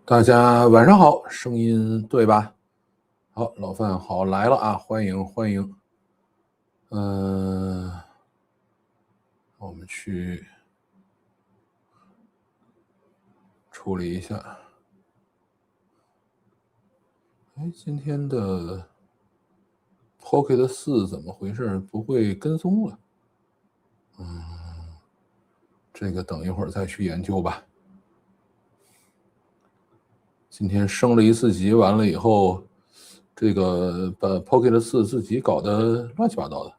大家晚上好，声音对吧？好，老范好来了啊，欢迎欢迎。嗯、我们去处理一下。哎，今天的 Pocket 4怎么回事？不会跟踪了？这个等一会儿再去研究吧。今天升了一次级，完了以后，这个把 Pocket 4自己搞得乱七八糟的。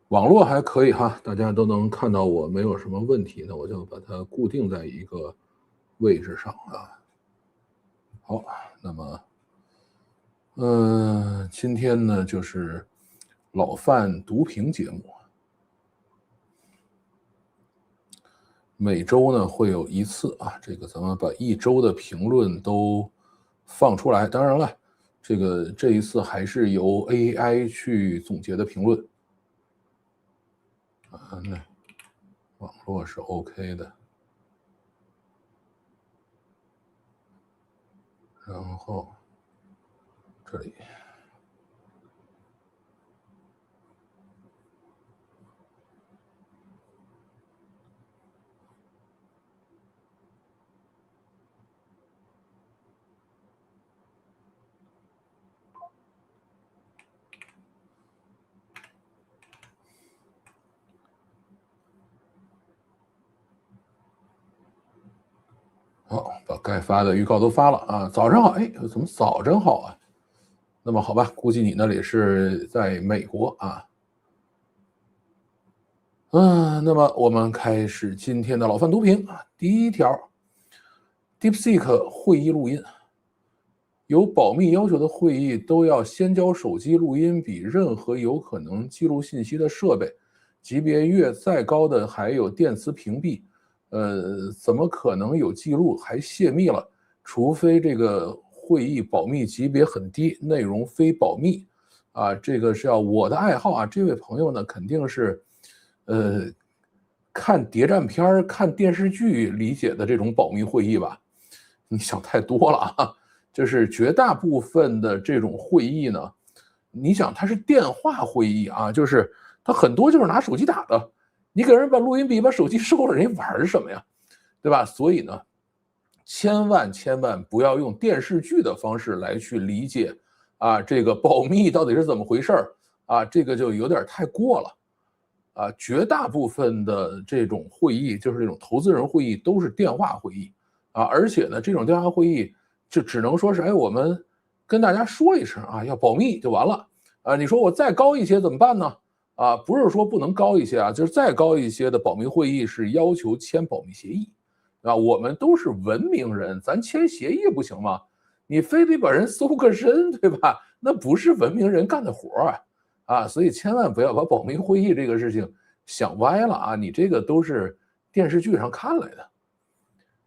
网络还可以哈，大家都能看到我，没有什么问题。那我就把它固定在一个位置上啊。好，那么，今天呢就是老范读评节目，每周呢会有一次啊，这个咱们把一周的评论都放出来。当然了，这一次还是由 AI 去总结的评论啊，那网络是 OK 的，然后这里。好，把该发的预告都发了啊！早上好，哎，怎么早上好啊？那么好吧，估计你那里是在美国啊。那么我们开始今天的老范读评啊。第一条 ，DeepSeek 会议录音，有保密要求的会议都要先交手机录音，比任何有可能记录信息的设备，级别越再高的还有电磁屏蔽，怎么可能有记录还泄密了？除非这个会议保密级别很低，内容非保密。啊，这个是我的爱好啊。这位朋友呢，肯定是，看谍战片看电视剧理解的这种保密会议吧？你想太多了啊！就是绝大部分的这种会议呢，你想它是电话会议啊，就是它很多就是拿手机打的，你给人把录音笔把手机收了，人家玩什么呀？对吧？所以呢，千万千万不要用电视剧的方式来去理解啊，这个保密到底是怎么回事啊？这个就有点太过了啊！绝大部分的这种会议，就是这种投资人会议，都是电话会议啊，而且呢，这种电话会议就只能说是，哎，我们跟大家说一声啊，要保密就完了啊。你说我再高一些怎么办呢？啊，不是说不能高一些啊，就是再高一些的保密会议是要求签保密协议。啊，我们都是文明人，咱签协议不行吗？你非得把人搜个身，对吧？那不是文明人干的活啊！所以千万不要把保密会议这个事情想歪了啊！你这个都是电视剧上看来的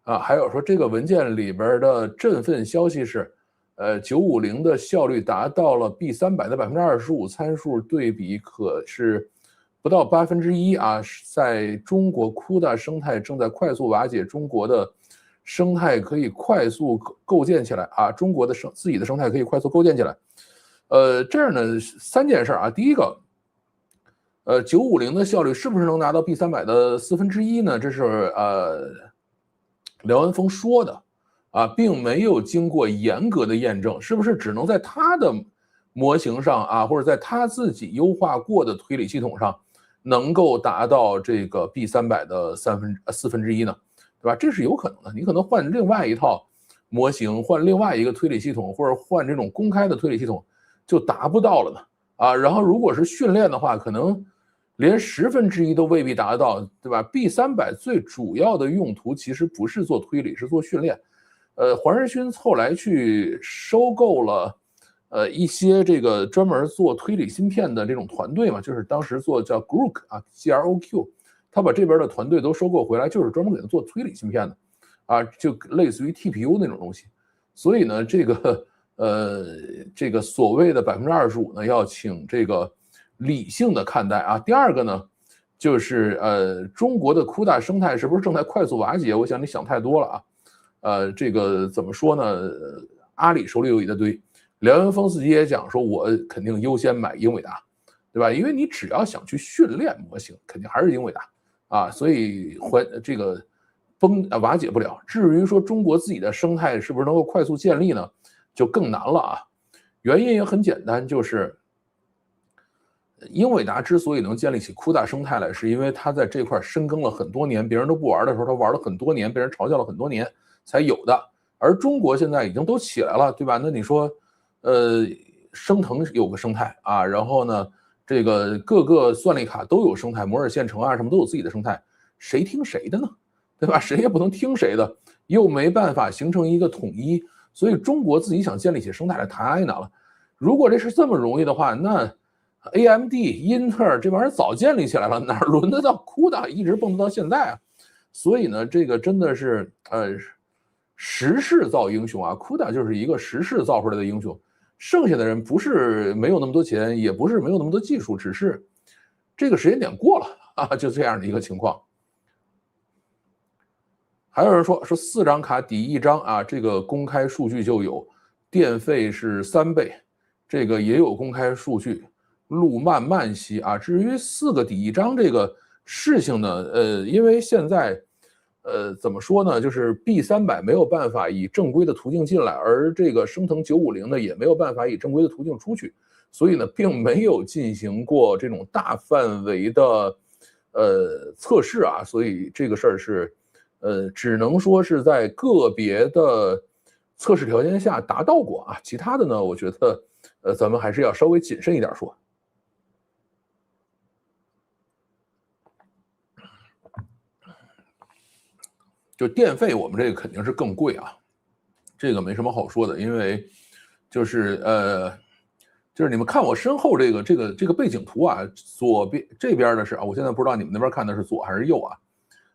啊。还有说这个文件里边的振奋消息是，950的效率达到了 B300的25%，参数对比可是不到1%啊。在中国，CUDA 生态正在快速瓦解，中国的生态可以快速构建起来啊，中国的自己的生态可以快速构建起来。这样呢3件事啊，第一个。950的效率是不是能拿到 B300的1/4呢？这是廖文峰说的啊，并没有经过严格的验证，是不是只能在他的模型上啊，或者在他自己优化过的推理系统上，能够达到这个 B300的1/4呢？对吧？这是有可能的。你可能换另外一套模型，换另外一个推理系统，或者换这种公开的推理系统，就达不到了呢。啊，然后如果是训练的话，可能连1/10都未必达到，对吧？B300最主要的用途其实不是做推理，是做训练。黄仁勋后来去收购了，一些这个专门做推理芯片的这种团队嘛，就是当时做叫 Groq 啊 ，GROQ，他把这边的团队都收购回来，就是专门给他做推理芯片的，啊，就类似于 TPU 那种东西。所以呢，这个所谓的25%呢，要请这个理性的看待啊。第二个呢，就是中国的CUDA生态是不是正在快速瓦解？我想你想太多了啊。这个怎么说呢？阿里手里有一大堆，梁元峰自己也讲说，我肯定优先买英伟达，对吧？因为你只要想去训练模型，肯定还是英伟达啊，所以这个瓦解不了。至于说中国自己的生态是不是能够快速建立呢，就更难了啊。原因也很简单，就是英伟达之所以能建立起CUDA生态来，是因为它在这块深耕了很多年，别人都不玩的时候，它玩了很多年，被人嘲笑了很多年才有的。而中国现在已经都起来了，对吧？那你说，升腾有个生态啊，然后呢，这个各个算力卡都有生态，摩尔线程啊什么都有自己的生态，谁听谁的呢？对吧？谁也不能听谁的，又没办法形成一个统一，所以中国自己想建立起生态来太难了。如果这是这么容易的话，那 AMD、英特尔这玩意儿早建立起来了，哪轮得到CUDA一直蹦跶到现在啊？所以呢，这个真的是时势造英雄啊，CUDA就是一个时势造出来的英雄。剩下的人不是没有那么多钱，也不是没有那么多技术，只是这个时间点过了啊，就这样的一个情况。还有人说4张卡抵1张啊，这个公开数据就有，电费是3倍，这个也有公开数据。路漫漫兮啊，至于4个抵1张这个事情呢，因为现在怎么说呢，就是 B300没有办法以正规的途径进来，而这个升腾950呢也没有办法以正规的途径出去，所以呢并没有进行过这种大范围的测试啊，所以这个事儿是只能说是在个别的测试条件下达到过啊，其他的呢我觉得咱们还是要稍微谨慎一点说。就电费我们这个肯定是更贵啊，这个没什么好说的，因为就是你们看我身后这个背景图啊，左边这边的是啊，我现在不知道你们那边看的是左还是右啊，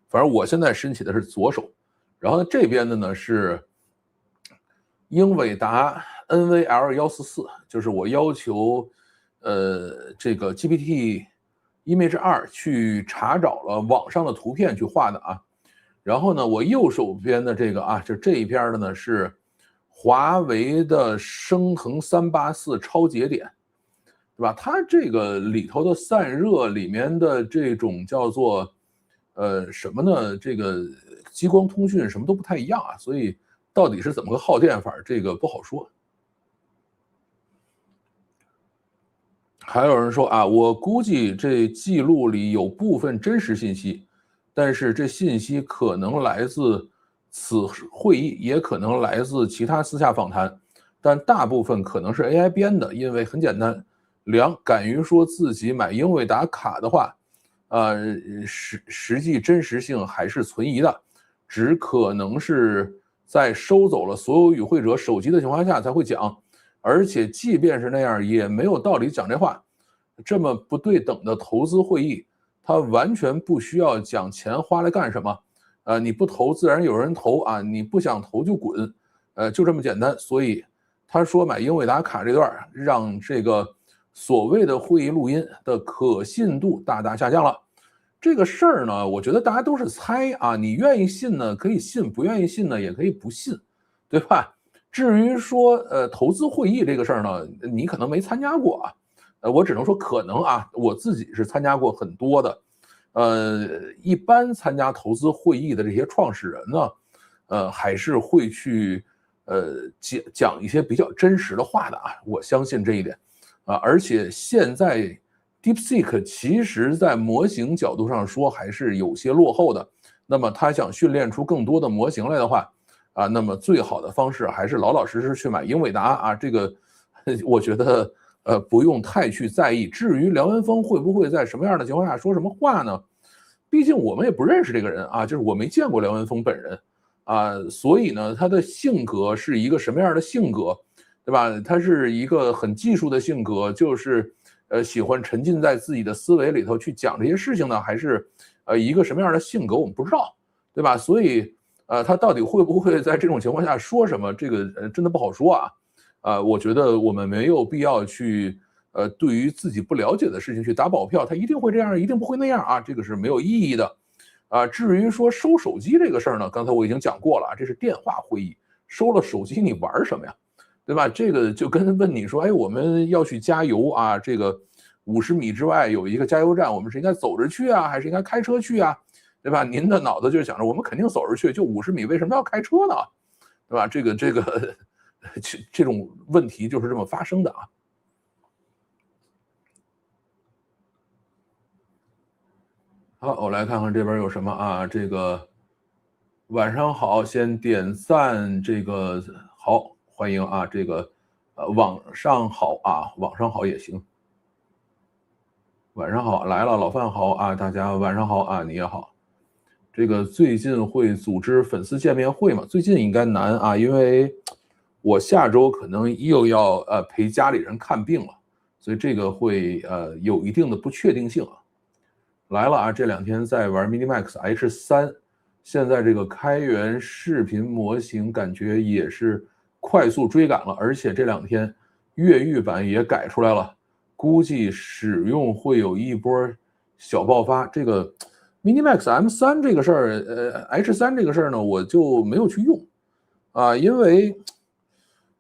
反正我现在申起的是左手，然后呢这边的呢是英伟达 NVL144，就是我要求这个 GPT Image 2去查找了网上的图片去画的啊。然后呢，我右手边的这个啊，就这一篇的呢是华为的升腾384超节点，对吧？它这个里头的散热里面的这种叫做什么呢？这个激光通讯什么都不太一样啊，所以到底是怎么个耗电法，这个不好说。还有人说啊，我估计这记录里有部分真实信息。但是这信息可能来自此会议，也可能来自其他私下访谈，但大部分可能是 AI 编的，因为很简单，梁敢于说自己买英伟达卡的话，实际真实性还是存疑的，只可能是在收走了所有与会者手机的情况下才会讲，而且即便是那样，也没有道理讲这话，这么不对等的投资会议。他完全不需要讲钱花来干什么，你不投自然有人投啊，你不想投就滚，就这么简单。所以他说买英伟达卡这段让这个所谓的会议录音的可信度大大下降了。这个事儿呢，我觉得大家都是猜啊，你愿意信呢可以信，不愿意信呢也可以不信，对吧？至于说投资会议这个事儿呢，你可能没参加过啊。我只能说可能啊，我自己是参加过很多的，一般参加投资会议的这些创始人呢，还是会去讲一些比较真实的话的啊，我相信这一点啊，而且现在 DeepSeek 其实在模型角度上说还是有些落后的，那么他想训练出更多的模型来的话啊，那么最好的方式还是老老实实去买英伟达啊，这个我觉得。不用太去在意。至于梁文峰会不会在什么样的情况下说什么话呢？毕竟我们也不认识这个人啊，就是我没见过梁文峰本人啊，所以呢，他的性格是一个什么样的性格，对吧？他是一个很技术的性格，就是喜欢沉浸在自己的思维里头去讲这些事情呢，还是一个什么样的性格，我们不知道，对吧？所以他到底会不会在这种情况下说什么，这个真的不好说啊。我觉得我们没有必要去对于自己不了解的事情去打保票，他一定会这样，一定不会那样啊，这个是没有意义的。至于说收手机这个事儿呢，刚才我已经讲过了，这是电话会议，收了手机你玩什么呀？对吧？这个就跟问你说，哎，我们要去加油啊，这个50米之外有一个加油站，我们是应该走着去啊，还是应该开车去啊？对吧？您的脑子就想着我们肯定走着去，就50米，为什么要开车呢？对吧？这种问题就是这么发生的啊。好，我来看看这边有什么啊？这个晚上好，先点赞，这个好，欢迎啊，这个晚上好啊，晚上好也行。晚上好，来了，老范好啊，大家晚上好啊，你也好。这个最近会组织粉丝见面会吗？最近应该难啊，因为我下周可能又要陪家里人看病了，所以这个会有一定的不确定性啊。来了啊，这2天在玩 Minimax H3，现在这个开源视频模型感觉也是快速追赶了，而且这2天越狱版也改出来了，估计使用会有一波小爆发。这个 Minimax M3这个事儿，H3这个事儿呢，我就没有去用啊，因为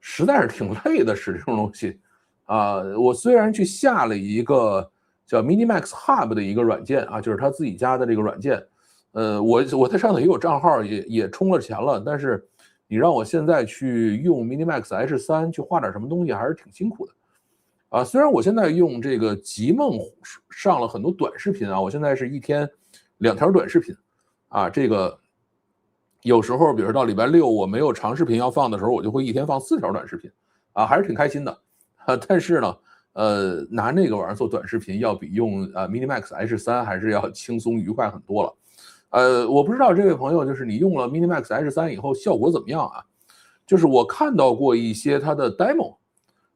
实在是挺累的，使这种东西啊。我虽然去下了一个叫 Minimax Hub 的一个软件啊，就是他自己家的这个软件，我在上头也有账号，也充了钱了，但是你让我现在去用 Minimax H3去画点什么东西，还是挺辛苦的啊。虽然我现在用这个极梦上了很多短视频啊，我现在是1天2条短视频啊，这个有时候比如到礼拜六我没有长视频要放的时候，我就会1天放4条短视频啊，还是挺开心的啊。但是呢，拿那个玩意儿做短视频，要比用Minimax H3还是要轻松愉快很多了。我不知道这位朋友就是你用了 Minimax H3以后效果怎么样啊？就是我看到过一些它的 demo，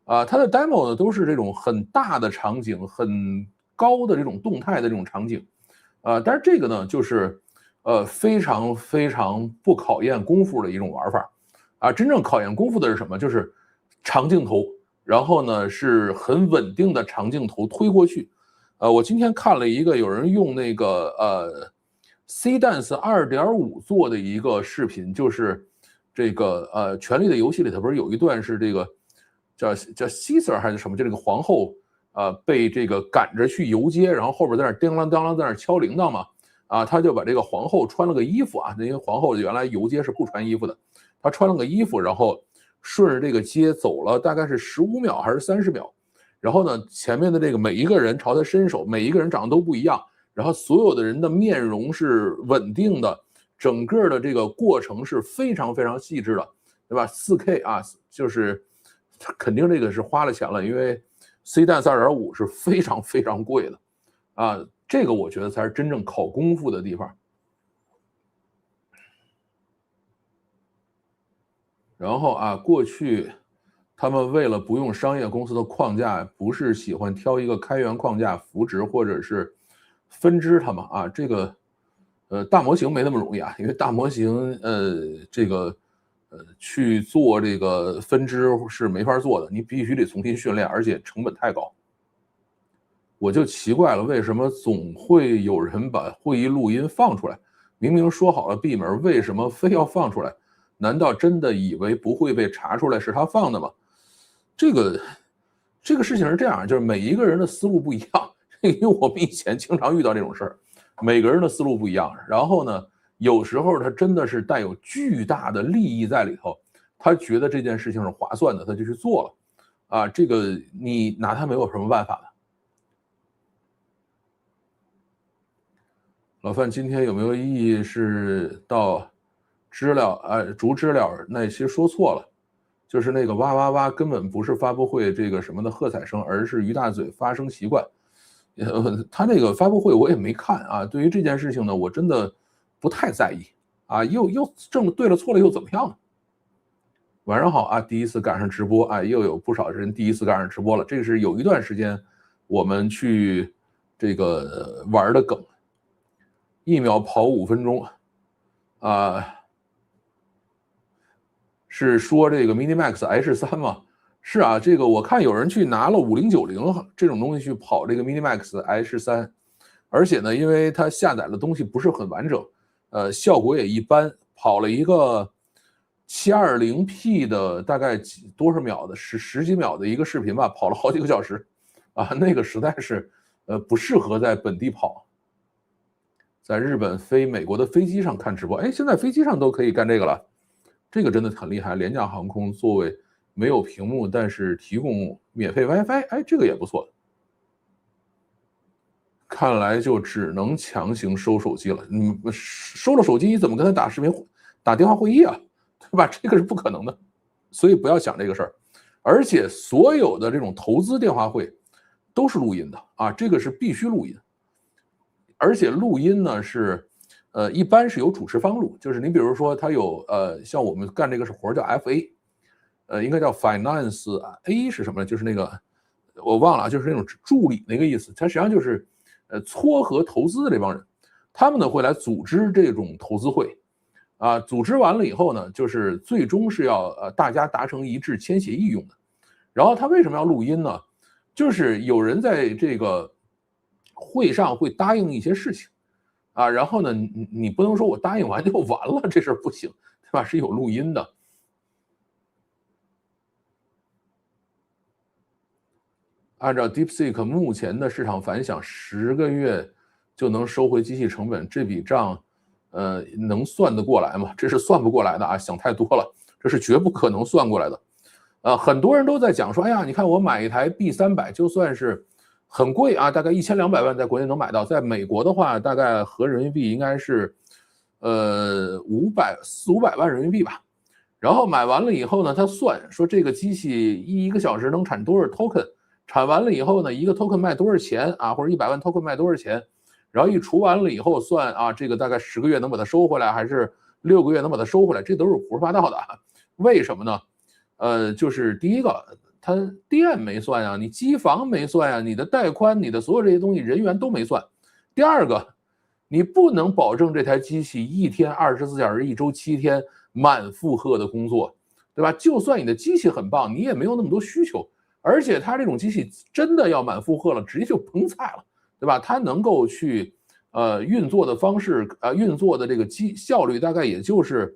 它的 demo 呢都是这种很大的场景，很高的这种动态的这种场景，但是这个呢就是非常非常不考验功夫的一种玩法，真正考验功夫的是什么？就是长镜头，然后呢是很稳定的长镜头推过去。我今天看了一个有人用那个C-Dance 2.5做的一个视频，就是这个《权力的游戏》里头不是有一段是这个叫 Caesar 还是什么，就这个皇后被这个赶着去游街，然后后边在那叮啷当啷在那敲铃铛嘛，他就把这个皇后穿了个衣服啊，因为皇后原来游街是不穿衣服的，她穿了个衣服，然后顺着这个街走了大概是15秒还是30秒，然后呢前面的这个每一个人朝他伸手，每一个人长得都不一样，然后所有的人的面容是稳定的，整个的这个过程是非常非常细致的，对吧？4K 啊，就是肯定这个是花了钱了，因为 C-Dance 2.5是非常非常贵的啊，这个我觉得才是真正考功夫的地方。然后过去他们为了不用商业公司的框架，不是喜欢挑一个开源框架扶植或者是分支它们这个大模型没那么容易因为大模型这个去做这个分支是没法做的，你必须得重新训练，而且成本太高。我就奇怪了，为什么总会有人把会议录音放出来？明明说好了闭门，为什么非要放出来？难道真的以为不会被查出来是他放的吗？这个事情是这样，就是每一个人的思路不一样，因为我们以前经常遇到这种事儿，每个人的思路不一样。然后呢，有时候他真的是带有巨大的利益在里头，他觉得这件事情是划算的，他就去做了这个你拿他没有什么办法的。老范今天有没有意义是到知了逐知了那些说错了，就是那个哇哇哇根本不是发布会这个什么的喝彩声，而是于大嘴发声习惯。他那个发布会我也没看对于这件事情呢，我真的不太在意又正对了错了又怎么样呢？晚上好第一次赶上直播又有不少人第一次赶上直播了，这是有一段时间我们去这个玩的梗。1秒跑5分钟是说这个 Minimax H3嘛？是啊，这个我看有人去拿了5090这种东西去跑这个 Minimax i13，而且呢，因为它下载的东西不是很完整，效果也一般，跑了一个720p 的大概多少秒的十几秒的一个视频吧，跑了好几个小时，啊，那个实在是不适合在本地跑，在日本飞美国的飞机上看直播，哎，现在飞机上都可以干这个了，这个真的很厉害，廉价航空座位。没有屏幕，但是提供免费 WiFi， 哎，这个也不错。看来就只能强行收手机了。你收了手机，你怎么跟他打视频、打电话会议啊？对吧？这个是不可能的，所以不要想这个事儿。而且所有的这种投资电话会都是录音的啊，这个是必须录音。而且录音呢是，一般是由主持方录，就是你比如说他有像我们干这个是活叫 FA。应该叫 Finance A 是什么呢？就是那个我忘了，就是那种助理那个意思。它实际上就是撮合投资的这帮人，他们呢会来组织这种投资会，啊，组织完了以后呢，就是最终是要大家达成一致签协议用的。然后他为什么要录音呢？就是有人在这个会上会答应一些事情，啊，然后呢你不能说我答应完就完了，这事儿不行，对吧？是有录音的。按照 DeepSeek 目前的市场反响，10个月就能收回机器成本，这笔账，能算得过来吗？这是算不过来的啊，想太多了，这是绝不可能算过来的。很多人都在讲说，哎呀，你看我买一台 B300，就算是很贵啊，大概1200万在国内能买到，在美国的话，大概合人民币应该是400-500万人民币吧。然后买完了以后呢，他算说这个机器一个小时能产多少 token。产完了以后呢，一个 token 卖多少钱啊？或者100万 token 卖多少钱？然后一除完了以后算啊，这个大概10个月能把它收回来，还是6个月能把它收回来？这都是胡说八道的。为什么呢？就是第一个，它电没算啊，你机房没算啊，你的带宽、你的所有这些东西，人员都没算。第二个，你不能保证这台机器一天24小时、1周7天满负荷的工作，对吧？就算你的机器很棒，你也没有那么多需求。而且它这种机器真的要满负荷了，直接就崩菜了，对吧？它能够去运作的方式，运作的这个效率大概也就是，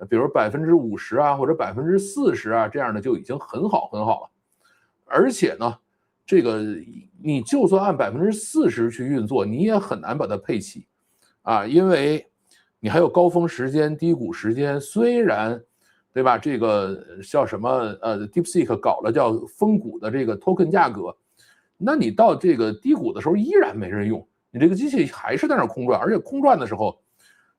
比如50%啊，或者40%啊，这样的就已经很好很好了。而且呢，这个你就算按40%去运作，你也很难把它配齐啊，因为你还有高峰时间、低谷时间，虽然。对吧？这个叫什么？DeepSeek 搞了叫峰谷的这个 token 价格，那你到这个低谷的时候依然没人用，你这个机器还是在那空转，而且空转的时候，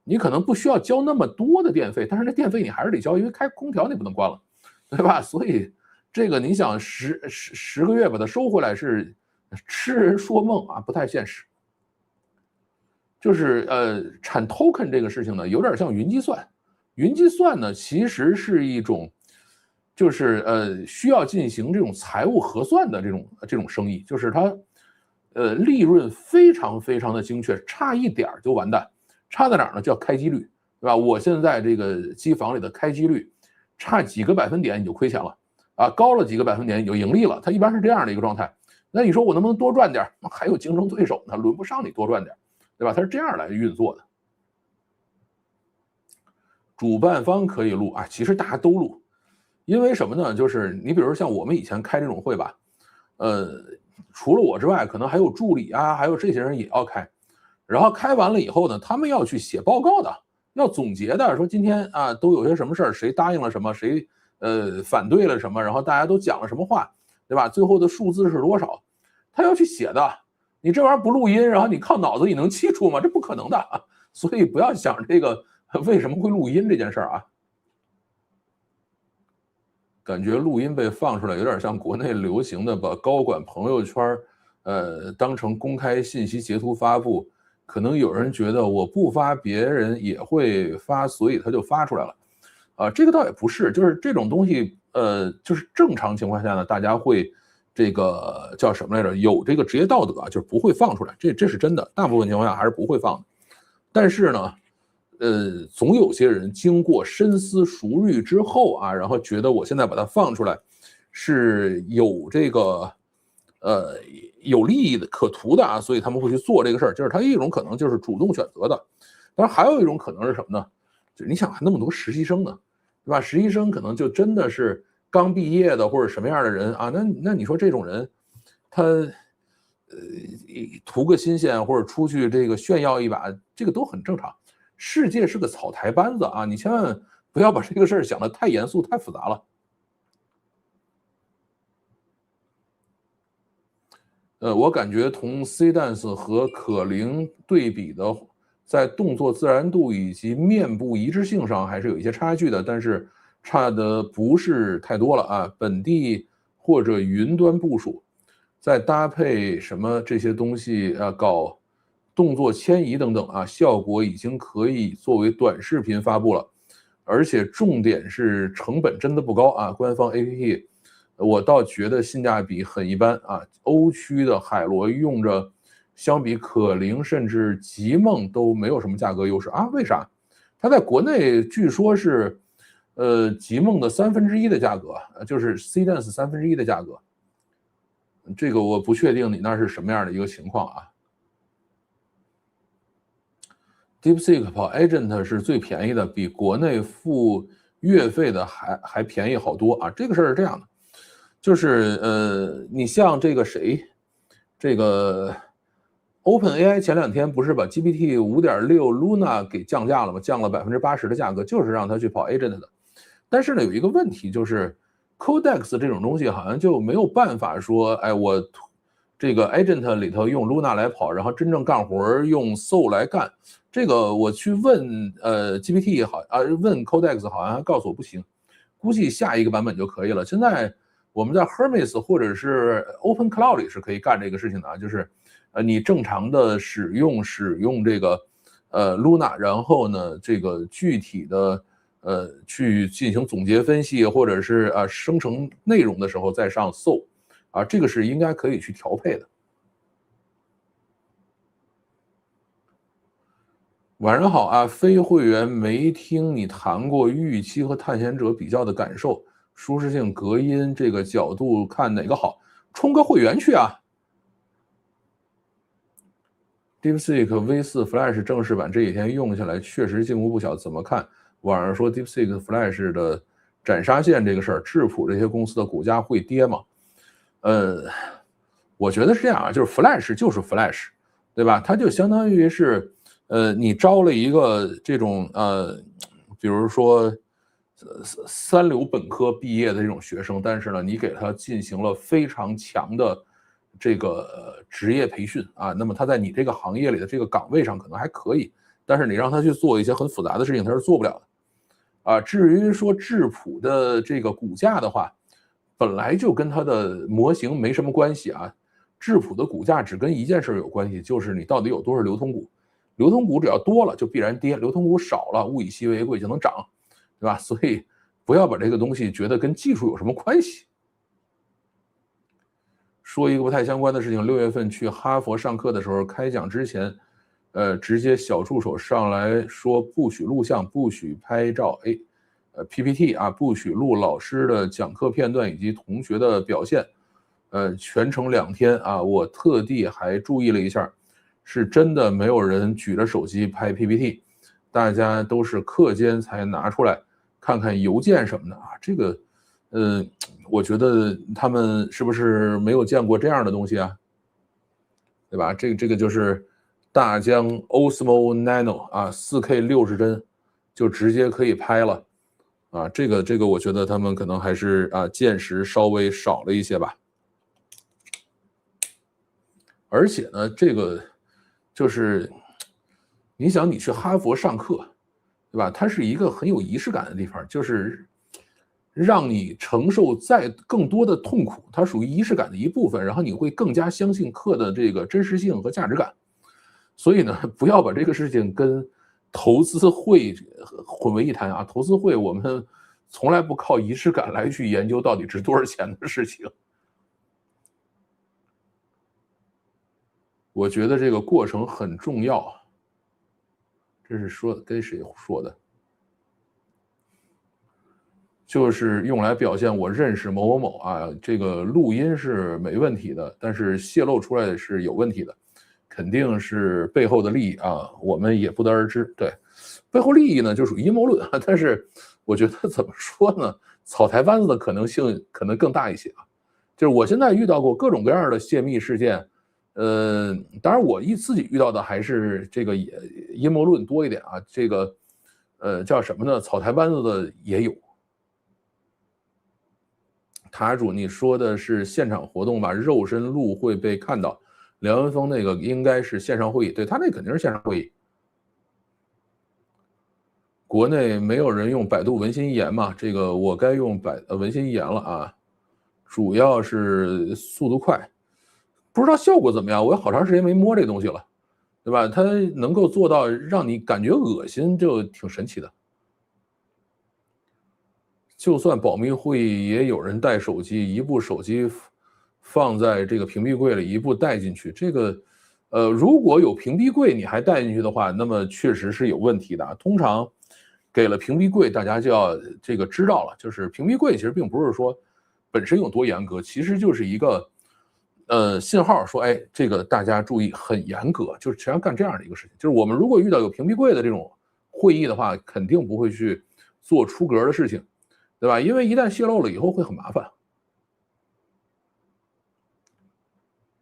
你可能不需要交那么多的电费，但是那电费你还是得交，因为开空调你不能关了，对吧？所以这个你想十个月把它收回来是痴人说梦啊，不太现实。就是产 token 这个事情呢，有点像云计算。云计算呢，其实是一种，就是需要进行这种财务核算的这种生意，就是它，利润非常非常的精确，差一点就完蛋。差在哪儿呢？叫开机率，对吧？我现在这个机房里的开机率，差几个百分点你就亏钱了，啊，高了几个百分点你就盈利了。它一般是这样的一个状态。那你说我能不能多赚点？还有竞争对手呢，轮不上你多赚点，对吧？它是这样来运作的。主办方可以录啊，其实大家都录，因为什么呢？就是你比如像我们以前开这种会吧，除了我之外，可能还有助理啊，还有这些人也要开，然后开完了以后呢，他们要去写报告的，要总结的，说今天啊都有些什么事儿，谁答应了什么，谁反对了什么，然后大家都讲了什么话，对吧？最后的数字是多少，他要去写的。你这玩意儿不录音，然后你靠脑子你能记住吗？这不可能的，所以不要想这个。为什么会录音这件事儿啊？感觉录音被放出来，有点像国内流行的把高管朋友圈当成公开信息截图发布。可能有人觉得我不发，别人也会发，所以他就发出来了。这个倒也不是，就是这种东西，就是正常情况下呢，大家会这个叫什么来着？有这个职业道德啊，就是不会放出来，这是真的。大部分情况下还是不会放的。但是呢。总有些人经过深思熟虑之后啊，然后觉得我现在把它放出来，是有这个有利益的可图的啊，所以他们会去做这个事儿。就是他一种可能就是主动选择的，当然还有一种可能是什么呢？就是你想那么多实习生呢，对吧？实习生可能就真的是刚毕业的或者什么样的人啊？那你说这种人，他图个新鲜或者出去这个炫耀一把，这个都很正常。世界是个草台班子啊，你千万不要把这个事儿想得太严肃、太复杂了。我感觉同 C Dance 和可伶对比的，在动作自然度以及面部一致性上还是有一些差距的，但是差的不是太多了啊。本地或者云端部署，再搭配什么这些东西啊，搞动作迁移等等啊，效果已经可以作为短视频发布了。而且重点是成本真的不高啊，官方 APP。我倒觉得性价比很一般啊。欧区的海螺用着，相比可伶甚至极梦都没有什么价格优势啊？为啥？它在国内据说是，极梦的1/3的价格，就是 C Dance1/3的价格。这个我不确定你那是什么样的一个情况啊。DeepSeek 跑 Agent 是最便宜的，比国内付月费的还便宜好多啊。这个事儿是这样的。就是你像这个谁，这个 OpenAI 前2天不是把 GPT 5.6 Luna 给降价了吗？降了80%的价格，就是让它去跑 Agent 的。但是呢，有一个问题就是 Codex 这种东西好像就没有办法说，哎，我这个 Agent 里头用 Luna 来跑，然后真正干活用 Soul 来干。这个我去问GPT 问 Codex 好像还告诉我不行，估计下一个版本就可以了。现在我们在 Hermes 或者是 Open Cloud 里是可以干这个事情的啊，就是你正常的使用这个Luna， 然后呢这个具体的去进行总结分析或者是生成内容的时候再上 Soul 啊，这个是应该可以去调配的。晚上好啊，非会员没听你谈过预期和探险者比较的感受，舒适性、隔音这个角度看哪个好？充个会员去啊！DeepSeek V4 Flash 正式版这几天用下来确实进步不小，怎么看？网上说 DeepSeek Flash 的斩杀线这个事儿，质朴这些公司的股价会跌吗？我觉得是这样啊，就是 Flash 就是 Flash，对吧？它就相当于是你招了一个这种比如说三流本科毕业的这种学生，但是呢，你给他进行了非常强的这个职业培训啊，那么他在你这个行业里的这个岗位上可能还可以，但是你让他去做一些很复杂的事情，他是做不了的啊。至于说质朴的这个股价的话，本来就跟它的模型没什么关系啊。质朴的股价只跟一件事有关系，就是你到底有多少流通股。流通股只要多了就必然跌，流通股少了物以稀为贵就能涨，对吧？所以不要把这个东西觉得跟技术有什么关系。说一个不太相关的事情，6月份去哈佛上课的时候，开讲之前，直接小助手上来说不许录像，不许拍照，PPT 啊，不许录老师的讲课片段以及同学的表现，全程2天啊，我特地还注意了一下，是真的没有人举着手机拍 PPT，大家都是课间才拿出来看看邮件什么的啊，这个，我觉得他们是不是没有见过这样的东西啊？对吧？这个就是大疆 Osmo Nano 啊，4K 60帧就直接可以拍了啊，这个我觉得他们可能还是见识稍微少了一些吧。而且呢，这个就是你想你去哈佛上课，对吧？它是一个很有仪式感的地方，就是让你承受再更多的痛苦，它属于仪式感的一部分，然后你会更加相信课的这个真实性和价值感。所以呢，不要把这个事情跟投资会混为一谈啊！投资会我们从来不靠仪式感来去研究到底值多少钱的事情。我觉得这个过程很重要。这是说跟谁说的？就是用来表现我认识某某某啊，这个录音是没问题的，但是泄露出来的是有问题的，肯定是背后的利益啊，我们也不得而知。对，背后利益呢就属于阴谋论啊，但是我觉得怎么说呢，草台班子的可能性可能更大一些啊。就是我现在遇到过各种各样的泄密事件，当然我自己遇到的还是这个阴谋论多一点啊，这个叫什么呢？草台班子的也有。塔主，你说的是现场活动吧？肉身录会被看到。梁文峰那个应该是线上会议，对，他那肯定是线上会议。国内没有人用百度文心一言嘛？这个我该用文心一言了啊，主要是速度快，不知道效果怎么样。我有好长时间没摸这东西了，对吧？它能够做到让你感觉恶心，就挺神奇的。就算保密会议，也有人带手机，一部手机放在这个屏蔽柜里，一部带进去。这个，如果有屏蔽柜你还带进去的话，那么确实是有问题的。通常给了屏蔽柜，大家就要这个知道了，就是屏蔽柜其实并不是说本身有多严格，其实就是一个信号说，哎，这个大家注意，很严格，就是实际上干这样的一个事情。就是我们如果遇到有屏蔽柜的这种会议的话，肯定不会去做出格的事情。对吧？因为一旦泄露了以后会很麻烦。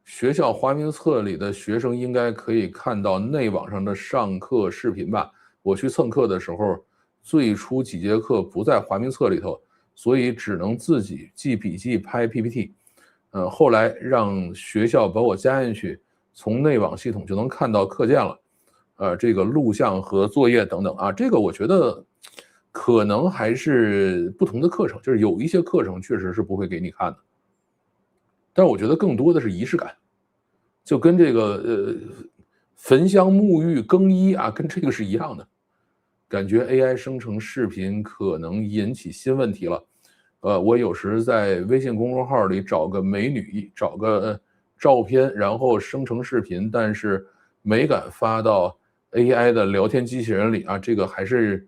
学校华名册里的学生应该可以看到内网上的上课视频吧？我去蹭课的时候，最初几节课不在华名册里头，所以只能自己记笔记、拍 PPT。后来让学校把我加进去，从内网系统就能看到课件了。这个录像和作业等等啊，这个我觉得可能还是不同的课程，就是有一些课程确实是不会给你看的，但是我觉得更多的是仪式感，就跟这个焚香沐浴更衣啊，跟这个是一样的。感觉 AI 生成视频可能引起新问题了。我有时在微信公众号里找个美女，找个照片，然后生成视频，但是没敢发到 AI 的聊天机器人里啊，这个还是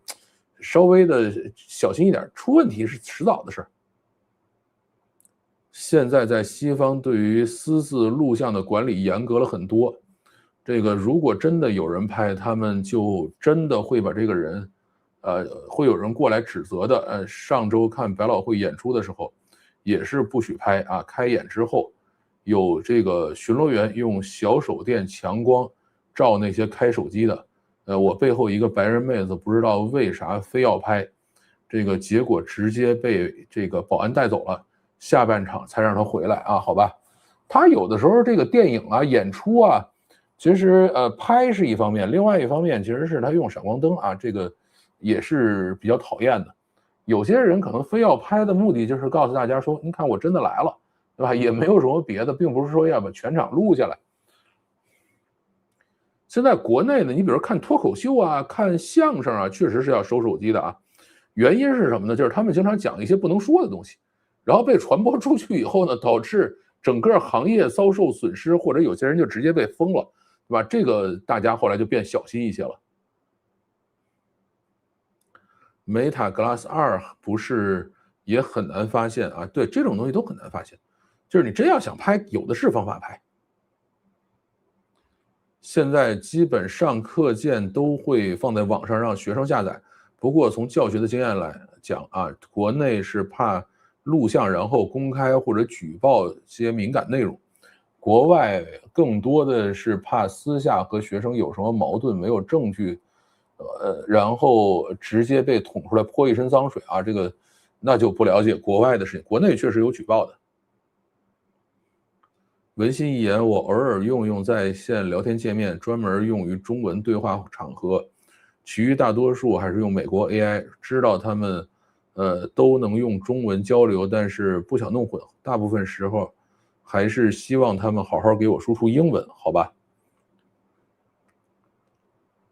稍微的小心一点，出问题是迟早的事儿。现在在西方对于私自录像的管理严格了很多，这个如果真的有人拍，他们就真的会把这个人，会有人过来指责的。上周看百老汇演出的时候，也是不许拍啊。开演之后，有这个巡逻员用小手电强光照那些开手机的。我背后一个白人妹子不知道为啥非要拍，这个结果直接被这个保安带走了。下半场才让他回来啊，好吧？他有的时候这个电影啊、演出啊，其实拍是一方面，另外一方面其实是他用闪光灯啊，这个也是比较讨厌的。有些人可能非要拍的目的就是告诉大家说，你看我真的来了，对吧？也没有什么别的，并不是说要把全场录下来。现在国内呢，你比如看脱口秀啊、看相声啊，确实是要收手机的啊。原因是什么呢？就是他们经常讲一些不能说的东西。然后被传播出去以后呢，导致整个行业遭受损失，或者有些人就直接被封了，对吧？这个大家后来就变小心一些了。Meta Glass 2不是也很难发现啊？对，这种东西都很难发现，就是你真要想拍，有的是方法拍。现在基本上课件都会放在网上让学生下载，不过从教学的经验来讲啊，国内是怕录像然后公开或者举报些敏感内容，国外更多的是怕私下和学生有什么矛盾没有证据，然后直接被捅出来泼一身脏水啊，这个那就不了解国外的事情，国内确实有举报的。文心一言我偶尔用在线聊天界面，专门用于中文对话场合，其余大多数还是用美国 AI，知道他们都能用中文交流，但是不想弄混，大部分时候还是希望他们好好给我输出英文，好吧？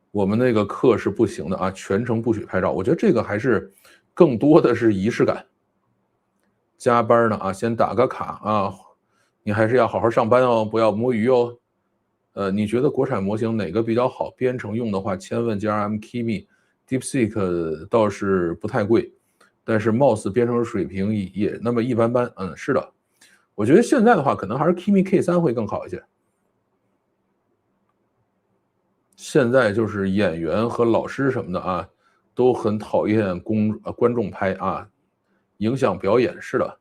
我们那个课是不行的啊，全程不许拍照，我觉得这个还是更多的是仪式感。加班呢啊，先打个卡啊，你还是要好好上班哦，不要摸鱼哦。你觉得国产模型哪个比较好？编程用的话，千问加 MKimi，DeepSeek 倒是不太贵。但是貌似编程水平也那么一般般。是的，我觉得现在的话，可能还是 Kimi K3会更好一些。现在就是演员和老师什么的啊，都很讨厌观众拍啊，影响表演。是的，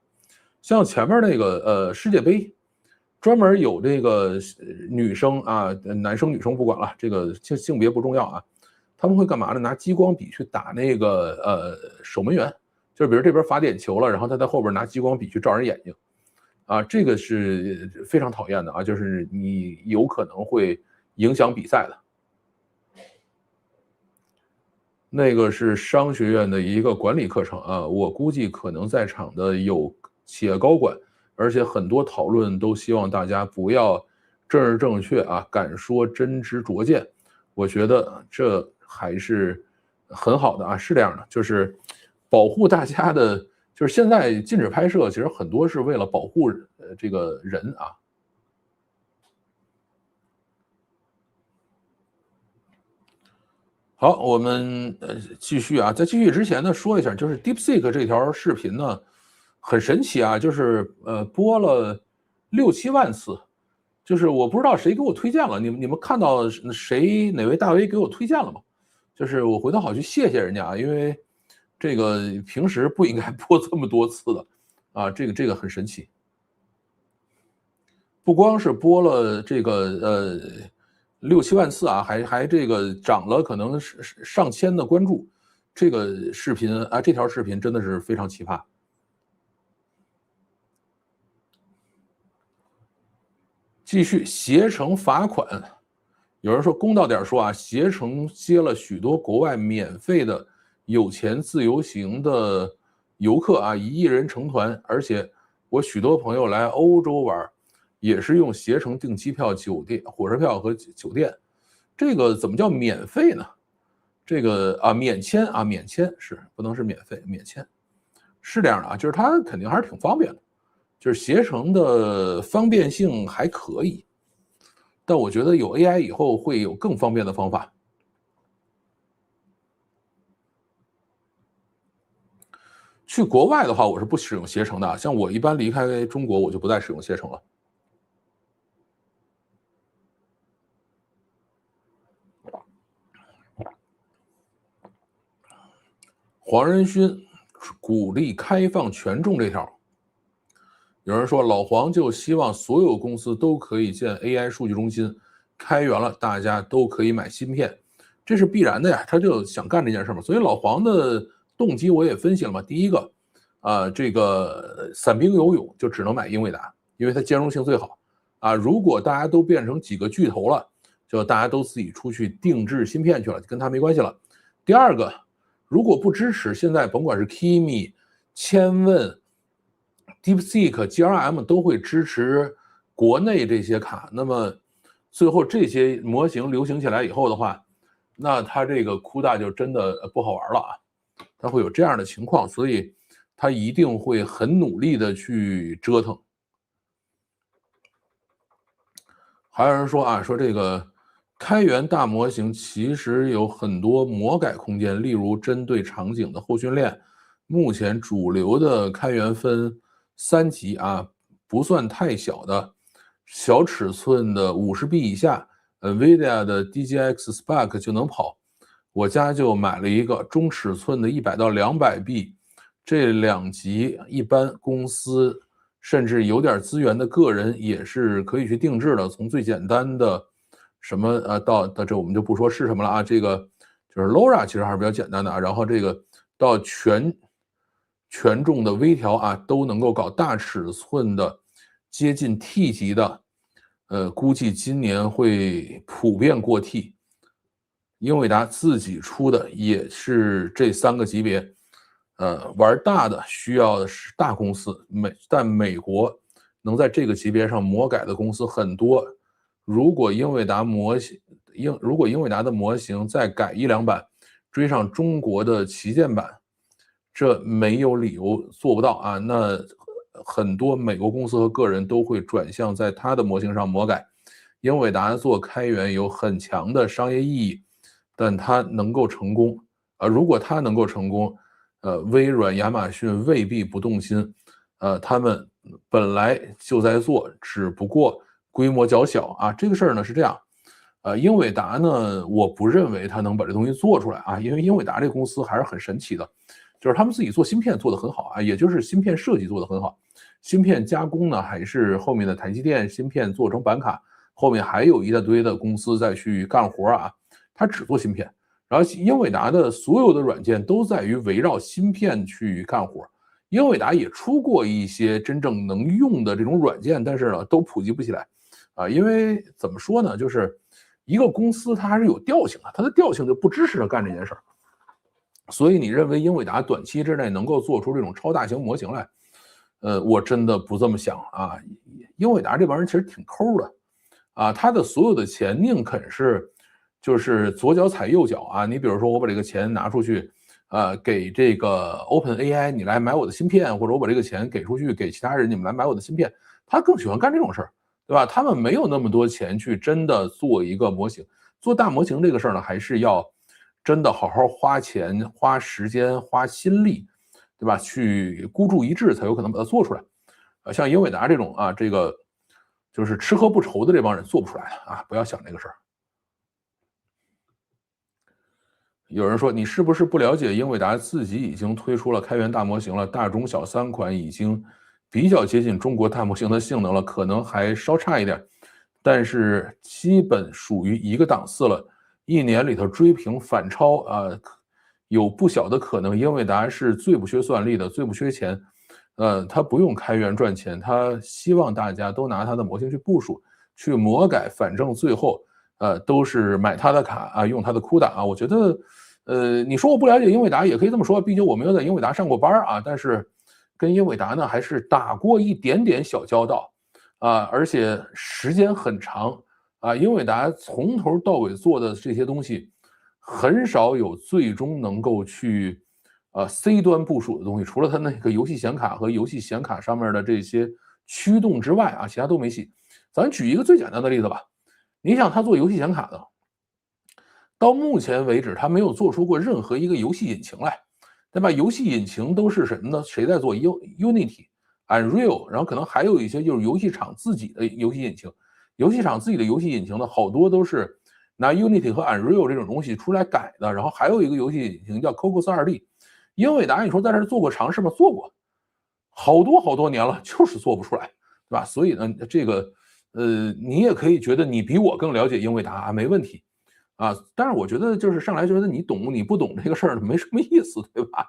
像前面那个世界杯，专门有这个女生啊，男生女生不管了，这个性别不重要啊，他们会干嘛呢？拿激光笔去打那个守门员，就是比如这边罚点球了，然后他在后边拿激光笔去照人眼睛，啊，这个是非常讨厌的啊，就是你有可能会影响比赛的。那个是商学院的一个管理课程啊，我估计可能在场的有企业高管，而且很多讨论都希望大家不要政治正确啊，敢说真知灼见。我觉得这还是很好的啊，是这样的，就是保护大家的，就是现在禁止拍摄，其实很多是为了保护这个人啊。好，我们继续啊，在继续之前呢，说一下，就是 DeepSeek 这条视频呢，很神奇啊，就是播了6、7万次，就是我不知道谁给我推荐了，你们看到哪位大 V 给我推荐了吗？就是我回头好去谢谢人家啊，因为这个平时不应该播这么多次的啊，这个很神奇。不光是播了这个6、7万次啊，还这个涨了可能是上千的关注，这个视频啊，这条视频真的是非常奇葩。继续，携程罚款，有人说公道点说啊，携程接了许多国外免费的有钱自由行的游客啊，1亿人成团，而且我许多朋友来欧洲玩，也是用携程订机票、酒店、火车票和酒店。这个怎么叫免费呢？这个啊，免签啊，免签是不能是免费，免签是这样的啊，就是它肯定还是挺方便的，就是携程的方便性还可以，但我觉得有 AI 以后会有更方便的方法。去国外的话，我是不使用携程的，像我一般离开中国，我就不再使用携程了。黄仁勋鼓励开放权重这条，有人说老黄就希望所有公司都可以建 AI 数据中心，开源了，大家都可以买芯片，这是必然的呀，他就想干这件事嘛。所以老黄的动机我也分析了嘛，第一个，这个散兵游勇就只能买英伟达，因为它兼容性最好啊。如果大家都变成几个巨头了，就大家都自己出去定制芯片去了，跟他没关系了。第二个，如果不支持，现在甭管是 Kimi、千问、DeepSeek、GRM 都会支持国内这些卡。那么最后这些模型流行起来以后的话，那它这个CUDA就真的不好玩了啊，它会有这样的情况，所以它一定会很努力的去折腾。还有人说啊，说这个开源大模型其实有很多魔改空间，例如针对场景的后训练。目前主流的开源分3级啊，不算太小的，小尺寸的50B 以下，NVIDIA 的 DGX Spark 就能跑。我家就买了一个中尺寸的100到200B，这2级一般公司甚至有点资源的个人也是可以去定制的，从最简单的什么到这我们就不说是什么了啊，这个就是 LoRa 其实还是比较简单的啊，然后这个到权重的微调啊都能够搞，大尺寸的接近 T 级的，估计今年会普遍过 T。英伟达自己出的也是这3个级别，玩大的需要的是大公司，但美国能在这个级别上魔改的公司很多。如果英伟达的模型再改1、2版，追上中国的旗舰版，这没有理由做不到啊。那很多美国公司和个人都会转向在它的模型上魔改。英伟达做开源有很强的商业意义，但它能够成功如果它能够成功，微软、亚马逊未必不动心，他们本来就在做，只不过规模较小啊。这个事儿呢是这样，英伟达呢，我不认为它能把这东西做出来啊，因为英伟达这个公司还是很神奇的，就是他们自己做芯片做得很好啊，也就是芯片设计做得很好，芯片加工呢还是后面的台积电芯片做成板卡，后面还有一大堆的公司在去干活啊，它只做芯片。然后英伟达的所有的软件都在于围绕芯片去干活，英伟达也出过一些真正能用的这种软件，但是呢都普及不起来，因为怎么说呢，就是一个公司它还是有调性的，它的调性就不支持它干这件事儿，所以你认为英伟达短期之内能够做出这种超大型模型来？我真的不这么想啊，英伟达这帮人其实挺抠的，啊，他的所有的钱宁肯是就是左脚踩右脚啊。你比如说，我把这个钱拿出去，给这个 OpenAI，你来买我的芯片，或者我把这个钱给出去给其他人，你们来买我的芯片，他更喜欢干这种事儿，对吧？他们没有那么多钱去真的做一个模型，做大模型这个事儿呢，还是要真的好好花钱、花时间、花心力，对吧？去孤注一掷才有可能把它做出来。像英伟达这种啊，这个就是吃喝不愁的这帮人做不出来啊，不要想这个事儿。有人说你是不是不了解英伟达自己已经推出了开源大模型了，大中小3款已经比较接近中国大模型的性能了，可能还稍差一点，但是基本属于一个档次了。一年里头追平反超啊，有不小的可能。英伟达是最不缺算力的，最不缺钱，他不用开源赚钱，他希望大家都拿他的模型去部署、去魔改，反正最后都是买他的卡啊，用他的 CUDA 啊。我觉得，你说我不了解英伟达也可以这么说，毕竟我没有在英伟达上过班啊，但是跟英伟达呢还是打过一点点小交道啊，而且时间很长啊。英伟达从头到尾做的这些东西，很少有最终能够去C 端部署的东西，除了它那个游戏显卡和游戏显卡上面的这些驱动之外啊，其他都没戏。咱举一个最简单的例子吧，你想他做游戏显卡的，到目前为止他没有做出过任何一个游戏引擎来，对吧？游戏引擎都是什么呢？谁在做？Unity、Unreal，然后可能还有一些就是游戏厂自己的游戏引擎。游戏厂自己的游戏引擎呢，好多都是拿 Unity 和 Unreal 这种东西出来改的。然后还有一个游戏引擎叫 Cocos 2D。英伟达，你说在这做过尝试吗？做过，好多好多年了，就是做不出来，对吧？所以呢，这个你也可以觉得你比我更了解英伟达啊，没问题啊。但是我觉得就是上来觉得你懂你不懂这个事儿没什么意思，对吧？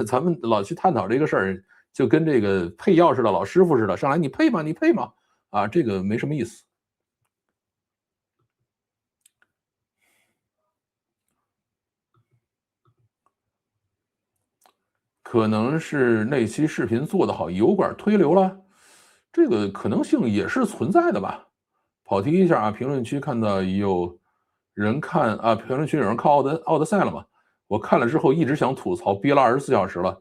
咱们老去探讨这个事儿，就跟这个配药似的，老师傅似的，上来你配吗？你配吗？啊，这个没什么意思。可能是那期视频做得好，油管推流了，这个可能性也是存在的吧。跑题一下啊，评论区看到有人看啊，评论区有人看奥德赛了嘛？我看了之后一直想吐槽，憋了24小时了。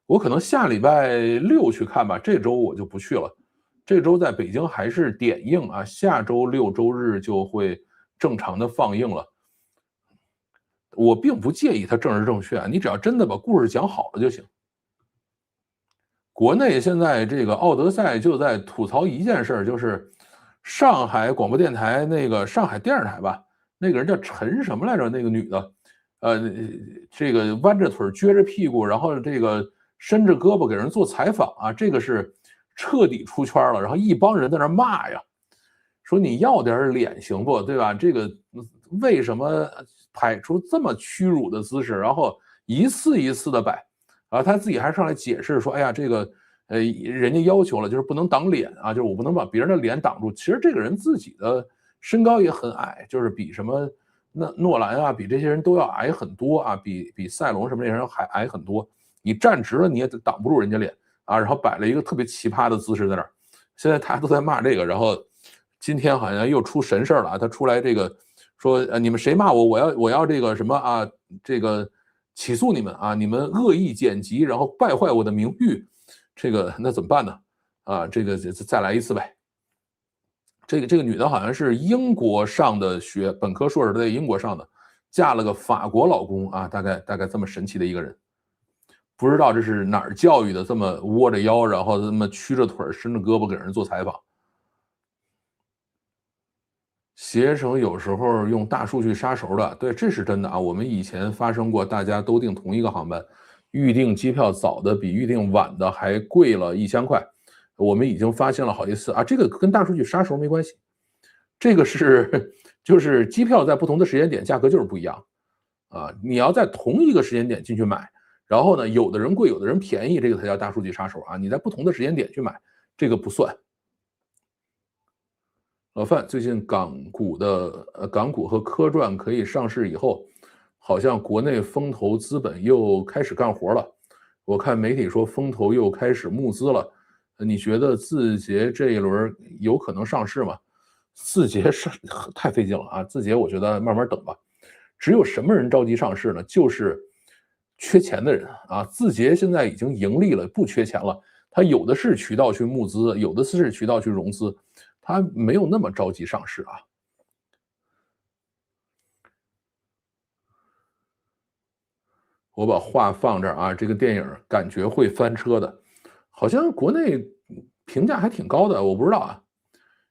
我可能下礼拜6去看吧，这周我就不去了。这周在北京还是点映啊，下周6周日就会正常的放映了。我并不介意它政治正确啊，你只要真的把故事讲好了就行。国内现在这个奥德赛就在吐槽一件事，就是上海广播电台那个上海电视台吧，那个人叫陈什么来着？那个女的，这个弯着腿撅着屁股，然后这个伸着胳膊给人做采访啊，这个是彻底出圈了。然后一帮人在那骂呀，说你要点脸行不？对吧？这个为什么摆出这么屈辱的姿势，然后一次一次的摆？啊，他自己还上来解释说，哎呀，这个人家要求了，就是不能挡脸啊，就是我不能把别人的脸挡住。其实这个人自己的身高也很矮，就是比什么诺兰啊，比这些人都要矮很多啊，比赛隆什么那些人还矮很多。你站直了，你也挡不住人家脸啊。然后摆了一个特别奇葩的姿势在那儿。现在大家都在骂这个，然后今天好像又出神事了啊，他出来这个说，你们谁骂我，我要这个什么啊，这个起诉你们啊，你们恶意剪辑，然后败坏我的名誉，这个那怎么办呢？啊，这个再来一次呗。这个女的好像是英国上的学，本科硕士都在英国上的，嫁了个法国老公啊，大概这么神奇的一个人。不知道这是哪儿教育的，这么窝着腰，然后这么曲着腿伸着胳膊给人做采访。携程有时候用大数据杀熟的，对，这是真的啊。我们以前发生过，大家都订同一个航班，预订机票早的比预订晚的还贵了1000块，我们已经发现了好几次啊。这个跟大数据杀熟没关系，这个是就是机票在不同的时间点价格就是不一样啊。你要在同一个时间点进去买，然后呢，有的人贵，有的人便宜，这个才叫大数据杀手啊。你在不同的时间点去买，这个不算。老范，最近港股和科创可以上市以后，好像国内风投资本又开始干活了。我看媒体说风投又开始募资了。你觉得字节这一轮有可能上市吗？字节是太费劲了啊！字节我觉得慢慢等吧。只有什么人着急上市呢？就是缺钱的人啊。字节现在已经盈利了，不缺钱了，它有的是渠道去募资，有的是渠道去融资。他没有那么着急上市啊。我把话放这儿啊，这个电影感觉会翻车的，好像国内评价还挺高的，我不知道啊。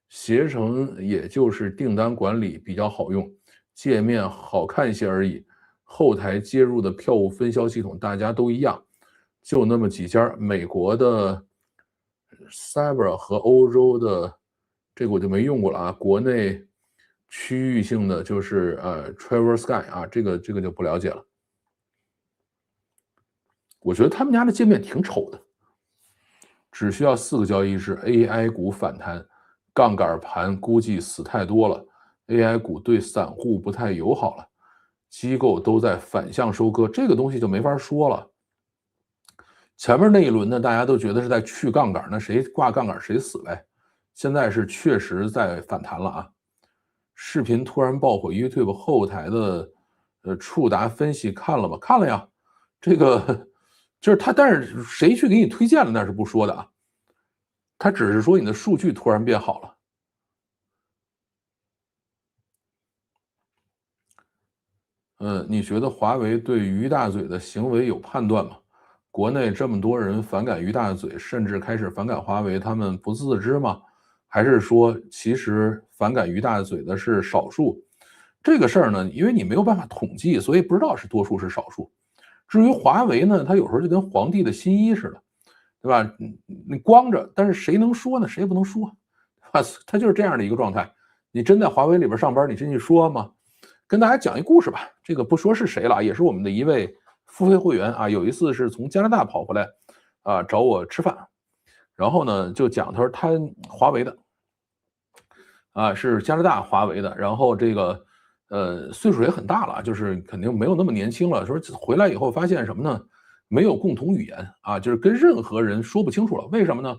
携程也就是订单管理比较好用，界面好看些而已，后台接入的票务分销系统大家都一样，就那么几家，美国的 Sabre 和欧洲的这个我就没用过了啊，国内区域性的就是Travel Sky 啊，这个就不了解了。我觉得他们家的界面挺丑的，只需要4个交易日，AI 股反弹，杠杆盘估计死太多了，AI 股对散户不太友好了，机构都在反向收割，这个东西就没法说了。前面那一轮呢，大家都觉得是在去杠杆，那谁挂杠杆谁死呗。现在是确实在反弹了啊。视频突然爆火 ，YouTube 后台的触达分析看了吗？看了呀，这个就是他，但是谁去给你推荐了那是不说的啊，他只是说你的数据突然变好了。你觉得华为对于大嘴的行为有判断吗？国内这么多人反感于大嘴，甚至开始反感华为，他们不自知吗？还是说其实反感于大嘴的是少数？这个事儿呢，因为你没有办法统计，所以不知道是多数是少数。至于华为呢，它有时候就跟皇帝的新衣似的，对吧？你光着，但是谁能说呢？谁也不能说，啊，它就是这样的一个状态。你真在华为里边上班，你真去说吗？跟大家讲一故事吧，这个不说是谁了，也是我们的一位付费会员啊。有一次是从加拿大跑回来啊，找我吃饭，然后呢就讲，他说他华为的啊，是加拿大华为的，然后这个岁数也很大了，就是肯定没有那么年轻了。说回来以后发现什么呢？没有共同语言啊，就是跟任何人说不清楚了。为什么呢？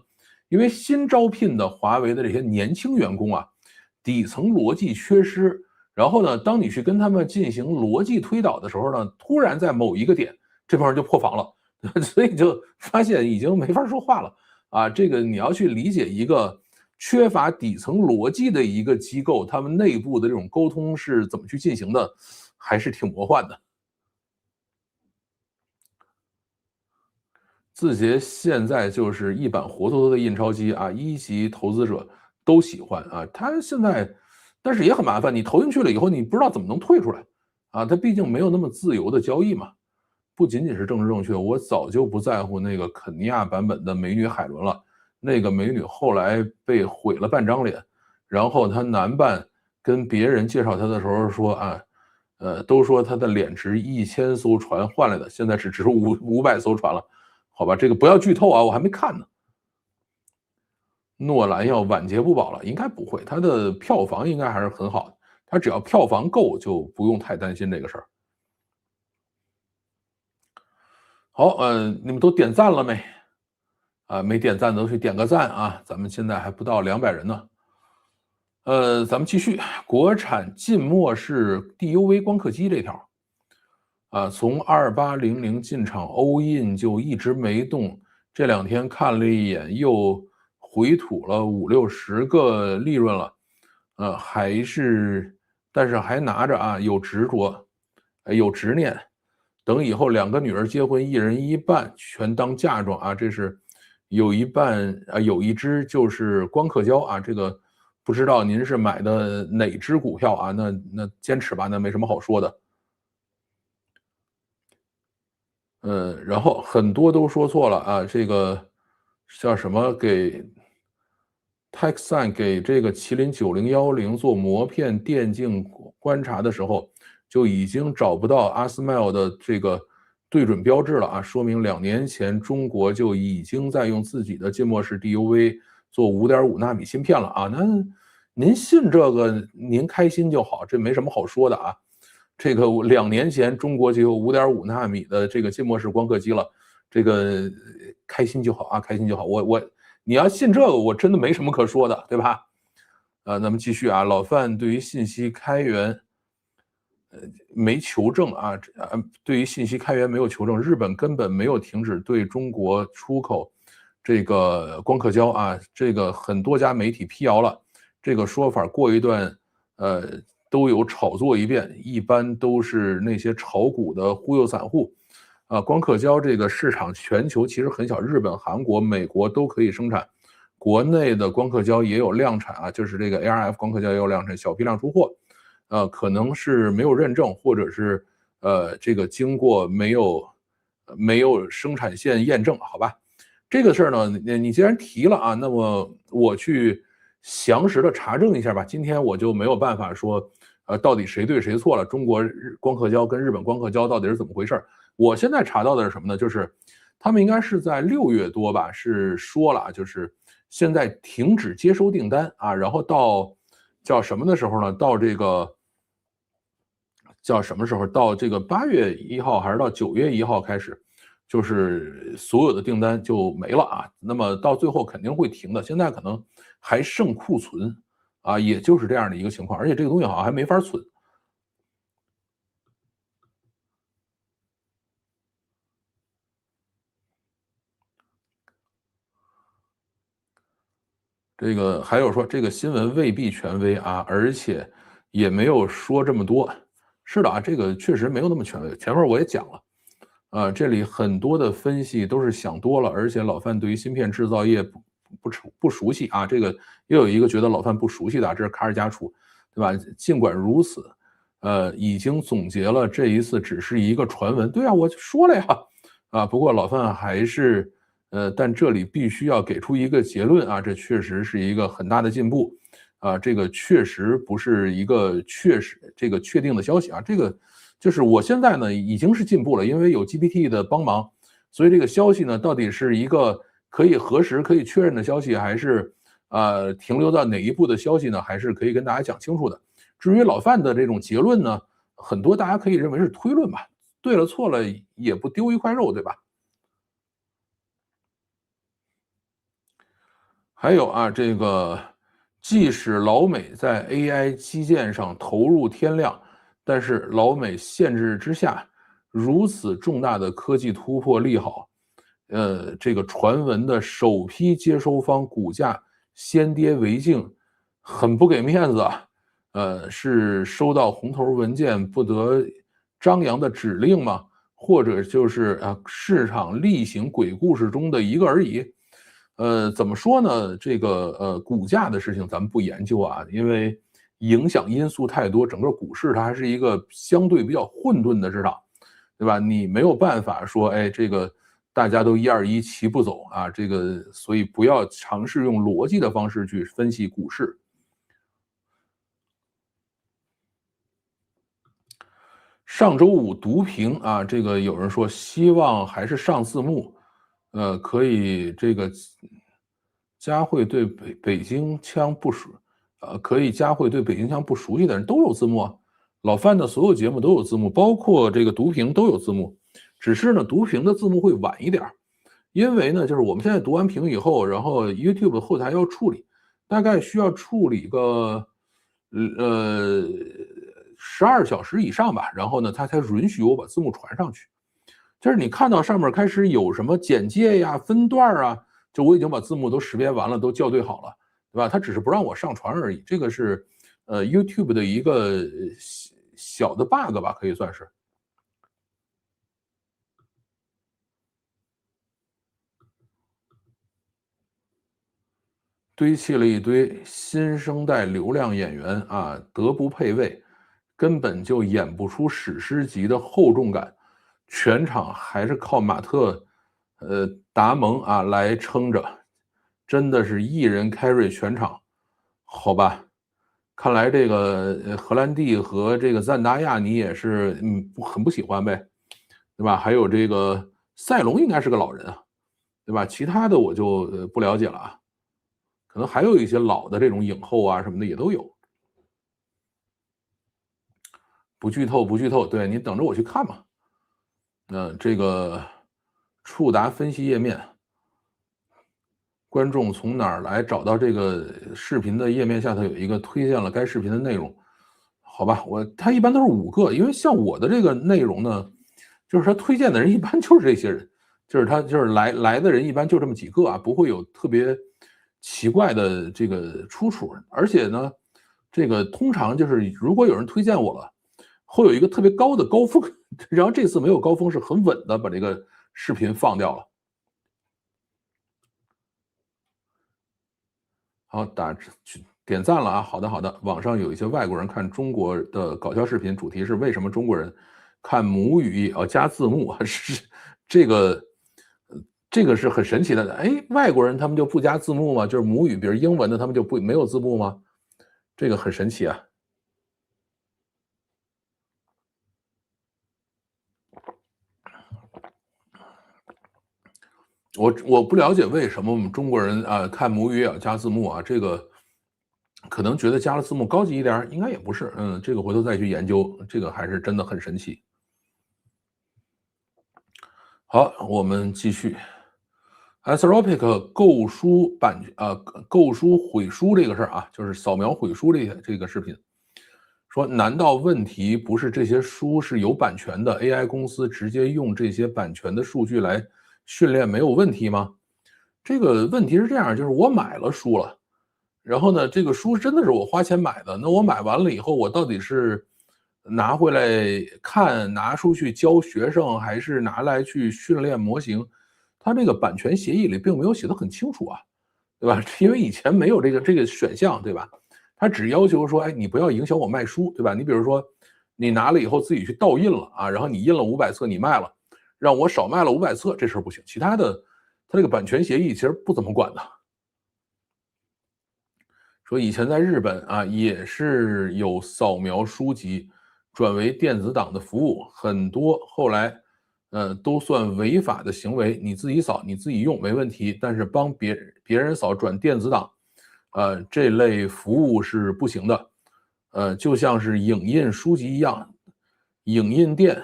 因为新招聘的华为的这些年轻员工啊，底层逻辑缺失。然后呢，当你去跟他们进行逻辑推导的时候呢，突然在某一个点，这帮人就破防了，所以就发现已经没法说话了啊。这个你要去理解一个缺乏底层逻辑的一个机构，他们内部的这种沟通是怎么去进行的，还是挺魔幻的。字节现在就是一版活脱脱的印钞机啊，一级投资者都喜欢啊。它现在，但是也很麻烦，你投进去了以后，你不知道怎么能退出来啊。它毕竟没有那么自由的交易嘛。不仅仅是政治正确，我早就不在乎那个肯尼亚版本的美女海伦了。那个美女后来被毁了半张脸，然后她男伴跟别人介绍她的时候说啊，都说她的脸值1000艘船换来的，现在只值500艘船了。好吧，这个不要剧透啊，我还没看呢。诺兰要晚节不保了，应该不会，它的票房应该还是很好的，它只要票房够，就不用太担心这个事儿。好，你们都点赞了没？啊，没点赞的都去点个赞啊！咱们现在还不到200人呢。咱们继续，国产浸没式 DUV 光刻机这条啊，从2800进场 all in 就一直没动，这2天看了一眼，又回吐了50-60个利润了，还是，但是还拿着啊，有执着，有执念，等以后2个女儿结婚，1人1半，全当嫁妆啊。这是有一半啊，有一只就是光刻胶啊，这个不知道您是买的哪只股票啊？那坚持吧，那没什么好说的。然后很多都说错了啊，这个叫什么给 Texan 给这个麒麟9010做膜片电竞观察的时候，就已经找不到 ASML 的这个对准标志了啊，说明2年前中国就已经在用自己的浸没式 DUV 做5.5纳米芯片了啊。那您信这个，您开心就好，这没什么好说的啊。这个2年前中国就有5.5纳米的这个浸没式光刻机了，这个开心就好啊，开心就好。你要信这个，我真的没什么可说的，对吧？那么继续啊，老范对于信息开源，没求证啊，对于信息开源没有求证，日本根本没有停止对中国出口这个光刻胶啊，这个很多家媒体辟谣了，这个说法过一段都有炒作一遍，一般都是那些炒股的忽悠散户。光刻胶这个市场全球其实很小，日本、韩国、美国都可以生产，国内的光刻胶也有量产啊，就是这个 ARF 光刻胶也有量产，小批量出货。可能是没有认证，或者是这个经过没有生产线验证，好吧？这个事儿呢，你既然提了啊，那么我去详实的查证一下吧。今天我就没有办法说，到底谁对谁错了，中国光刻胶跟日本光刻胶到底是怎么回事？我现在查到的是什么呢？就是他们应该是在6月多吧，是说了，就是现在停止接收订单啊，然后到叫什么的时候呢？到这个叫什么时候？到这个8月1号还是到9月1号开始，就是所有的订单就没了啊。那么到最后肯定会停的，现在可能还剩库存啊，也就是这样的一个情况，而且这个东西好像还没法存。这个还有说这个新闻未必权威啊，而且也没有说这么多。是的啊，这个确实没有那么权威。前面我也讲了，这里很多的分析都是想多了，而且老范对于芯片制造业不熟悉啊。这个又有一个觉得老范不熟悉的，这是卡尔加楚，对吧？尽管如此，已经总结了这一次只是一个传闻。对啊，我就说了呀，不过老范还是。但这里必须要给出一个结论啊，这确实是一个很大的进步，这个确实不是一个确定的消息啊，这个就是我现在呢已经是进步了，因为有 GPT 的帮忙，所以这个消息呢到底是一个可以核实、可以确认的消息，还是停留到哪一步的消息呢？还是可以跟大家讲清楚的。至于老范的这种结论呢，很多大家可以认为是推论吧，对了错了也不丢一块肉，对吧？还有啊，这个即使老美在 AI 基建上投入天量，但是老美限制之下，如此重大的科技突破利好，这个传闻的首批接收方股价先跌为敬，很不给面子啊。是收到红头文件不得张扬的指令吗？或者就是市场例行鬼故事中的一个而已？怎么说呢？这个股价的事情咱们不研究啊，因为影响因素太多，整个股市它还是一个相对比较混沌的市场，对吧？你没有办法说，哎，这个大家都121齐步走啊，这个所以不要尝试用逻辑的方式去分析股市。上周五读评啊，这个有人说希望还是上字幕，可以这个佳慧对北京腔不熟，可以佳慧对北京腔不熟悉的人都有字幕啊。老范的所有节目都有字幕，包括这个读评都有字幕，只是呢读评的字幕会晚一点因为呢就是我们现在读完评以后，然后 YouTube 后台要处理，大概需要处理个12小时以上吧，然后呢他才允许我把字幕传上去。就是你看到上面开始有什么简介呀、分段啊，就我已经把字幕都识别完了，都校对好了，对吧？他只是不让我上传而已。这个是YouTube 的一个小的 bug 吧，可以算是。堆砌了一堆新生代流量演员啊，德不配位，根本就演不出史诗级的厚重感，全场还是靠马特，达蒙啊来撑着，真的是一人 carry 全场，好吧？看来这个荷兰弟和这个赞达亚你也是很不喜欢呗，对吧？还有这个塞隆应该是个老人啊，对吧？其他的我就不了解了啊。可能还有一些老的这种影后啊什么的也都有。不剧透，不剧透，对你等着我去看嘛。这个触达分析页面，观众从哪儿来找到这个视频的页面下头有一个推荐了该视频的内容？好吧，它一般都是5个，因为像我的这个内容呢，就是他推荐的人一般就是这些人，就是他就是来的人一般就这么几个啊，不会有特别奇怪的这个出处。而且呢，这个通常就是如果有人推荐我了，会有一个特别高的高峰，然后这次没有高峰，是很稳的把这个视频放掉了。好，点赞了啊！好的，好的。网上有一些外国人看中国的搞笑视频，主题是为什么中国人看母语要加字幕？是这个，这个是很神奇的。哎，外国人他们就不加字幕吗？就是母语，比如英文的，他们就没有字幕吗？这个很神奇啊。我不了解为什么我们中国人啊看母语也要加字幕啊，这个可能觉得加了字幕高级一点，应该也不是。这个回头再去研究，这个还是真的很神奇。好，我们继续。Anthropic 购书购书毁书这个事儿啊，就是扫描毁书这个视频，说难道问题不是这些书是有版权的 ，AI 公司直接用这些版权的数据来训练没有问题吗？这个问题是这样，就是我买了书了，然后呢，这个书真的是我花钱买的，那我买完了以后，我到底是拿回来看，拿出去教学生，还是拿来去训练模型？它这个版权协议里并没有写的很清楚啊，对吧？因为以前没有这个选项，对吧？他只要求说，哎，你不要影响我卖书，对吧？你比如说，你拿了以后自己去盗印了啊，然后你印了500册，你卖了，让我少卖了500册，这事儿不行。其他的，他这个版权协议其实不怎么管的。说以前在日本啊，也是有扫描书籍转为电子档的服务，很多后来，都算违法的行为。你自己扫，你自己用没问题，但是帮别人扫转电子档，这类服务是不行的。就像是影印书籍一样，影印店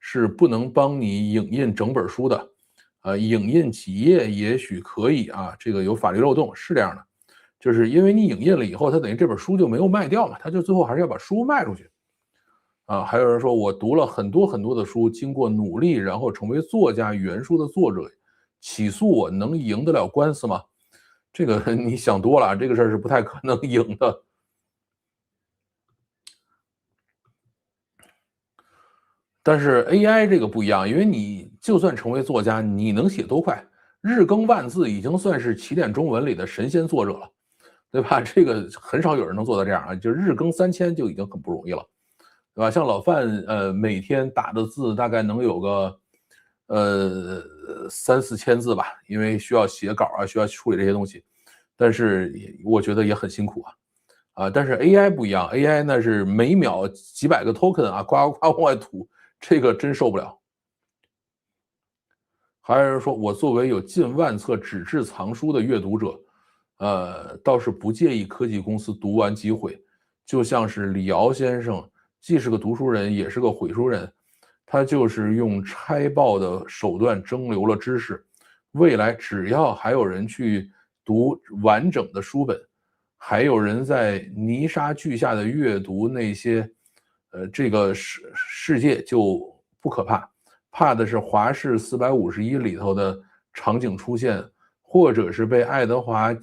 是不能帮你影印整本书的。影印几页也许可以啊，这个有法律漏洞，是这样的。就是因为你影印了以后，它等于这本书就没有卖掉嘛，它就最后还是要把书卖出去。啊，还有人说我读了很多很多的书，经过努力，然后成为作家，原书的作者起诉我，能赢得了官司吗？这个你想多了，这个事儿是不太可能赢的。但是 AI 这个不一样，因为你就算成为作家，你能写多快？日更万字已经算是起点中文里的神仙作者了，对吧？这个很少有人能做到这样啊，就日更3000就已经很不容易了。对吧？像老范，每天打的字大概能有个，3、4千字吧，因为需要写稿啊，需要处理这些东西，但是我觉得也很辛苦啊，但是 AI 不一样，AI 那是每秒几百个 token 啊，呱呱呱往外吐，这个真受不了。还有人说，我作为有近万册纸质藏书的阅读者，倒是不介意科技公司读完即毁，就像是李敖先生，既是个读书人，也是个毁书人，他就是用拆爆的手段蒸馏了知识。未来只要还有人去读完整的书本，还有人在泥沙俱下的阅读那些，这个世界就不可怕。怕的是华氏451里头的场景出现，或者是被爱德华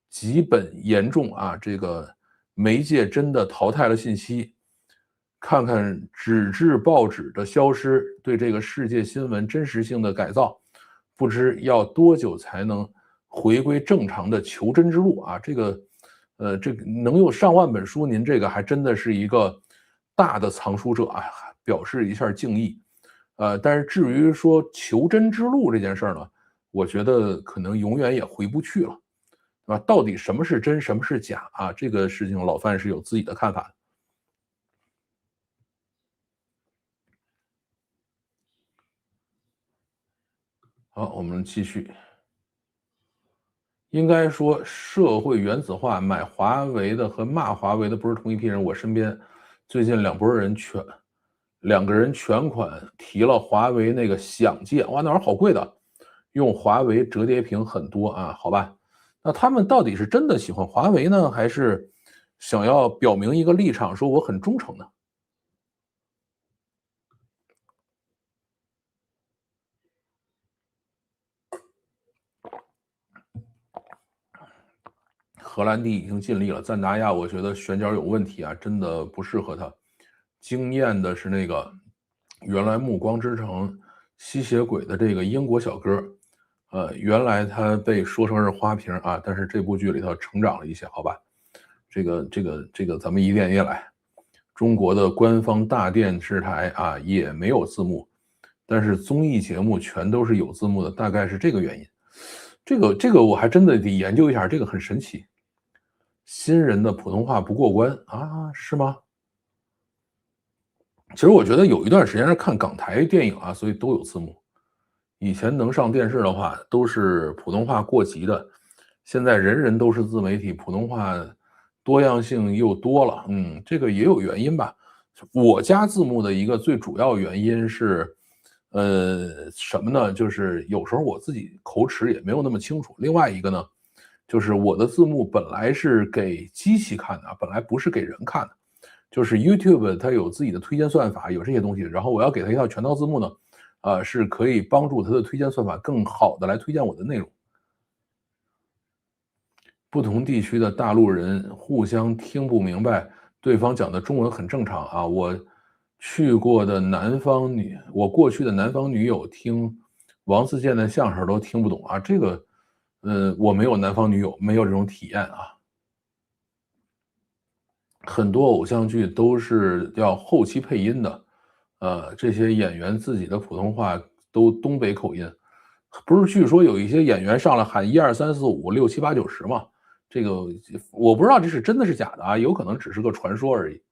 几本严重啊，这个媒介真的淘汰了信息。看看纸质报纸的消失对这个世界新闻真实性的改造，不知要多久才能回归正常的求真之路啊。这个能有上万本书，您这个还真的是一个大的藏书者啊，表示一下敬意。但是至于说求真之路这件事儿呢，我觉得可能永远也回不去了，对吧？到底什么是真，什么是假啊？这个事情老范是有自己的看法的。好，我们继续。应该说，社会原子化，买华为的和骂华为的不是同一批人。我身边最近两个人全款提了华为那个享键，哇，那玩意儿好贵的，用华为折叠屏很多啊，好吧。那他们到底是真的喜欢华为呢，还是想要表明一个立场，说我很忠诚呢？荷兰弟已经尽力了，赞达亚我觉得选角有问题啊，真的不适合他。惊艳的是那个原来《暮光之城》吸血鬼的这个英国小哥，原来他被说成是花瓶啊，但是这部剧里头成长了一些，好吧？这个咱们一点一点来。中国的官方大电视台啊也没有字幕，但是综艺节目全都是有字幕的，大概是这个原因。这个我还真的得研究一下，这个很神奇。新人的普通话不过关啊，是吗？其实我觉得有一段时间是看港台电影啊，所以都有字幕。以前能上电视的话都是普通话过级的，现在人人都是自媒体，普通话多样性又多了。这个也有原因吧。我加字幕的一个最主要原因是，什么呢？就是有时候我自己口齿也没有那么清楚。另外一个呢，就是我的字幕本来是给机器看的，本来不是给人看的。就是 YouTube 它有自己的推荐算法，有这些东西，然后我要给它一套全套字幕呢，是可以帮助它的推荐算法更好的来推荐我的内容。不同地区的大陆人互相听不明白对方讲的中文很正常啊。我过去的南方女友听王自健的相声都听不懂啊。这个，我没有南方女友，没有这种体验啊。很多偶像剧都是要后期配音的，这些演员自己的普通话都东北口音，不是据说有一些演员上来喊1、2、3、4、5、6、7、8、9、10吗？这个我不知道这是真的是假的啊，有可能只是个传说而已。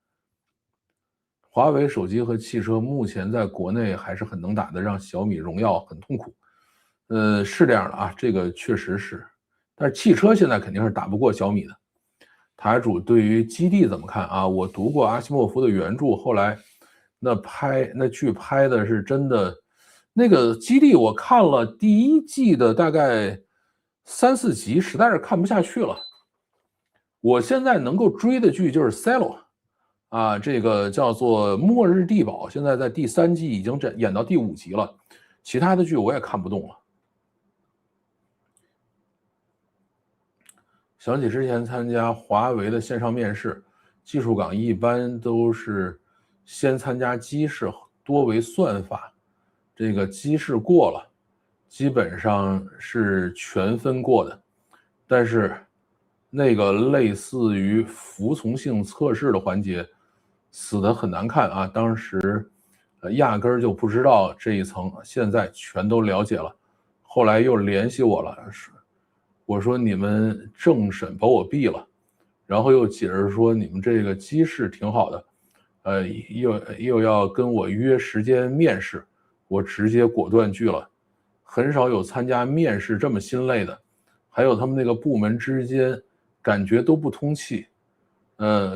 华为手机和汽车目前在国内还是很能打的，让小米、荣耀很痛苦。是这样的啊，这个确实是，但是汽车现在肯定是打不过小米的。台主对于基地怎么看啊？我读过阿西莫夫的原著，后来那剧拍的是真的。那个基地我看了第1季的大概3、4集，实在是看不下去了。我现在能够追的剧就是 Silo 啊，这个叫做《末日地堡》，现在在第3季已经演到第5集了，其他的剧我也看不动了。想起之前参加华为的线上面试，技术岗一般都是先参加机试，多为算法。这个机试过了，基本上是全分过的。但是那个类似于服从性测试的环节，死得很难看啊！当时压根儿就不知道这一层，现在全都了解了。后来又联系我了，我说你们政审把我毙了，然后又解释说你们这个机试挺好的，又要跟我约时间面试，我直接果断拒了。很少有参加面试这么心累的，还有他们那个部门之间感觉都不通气，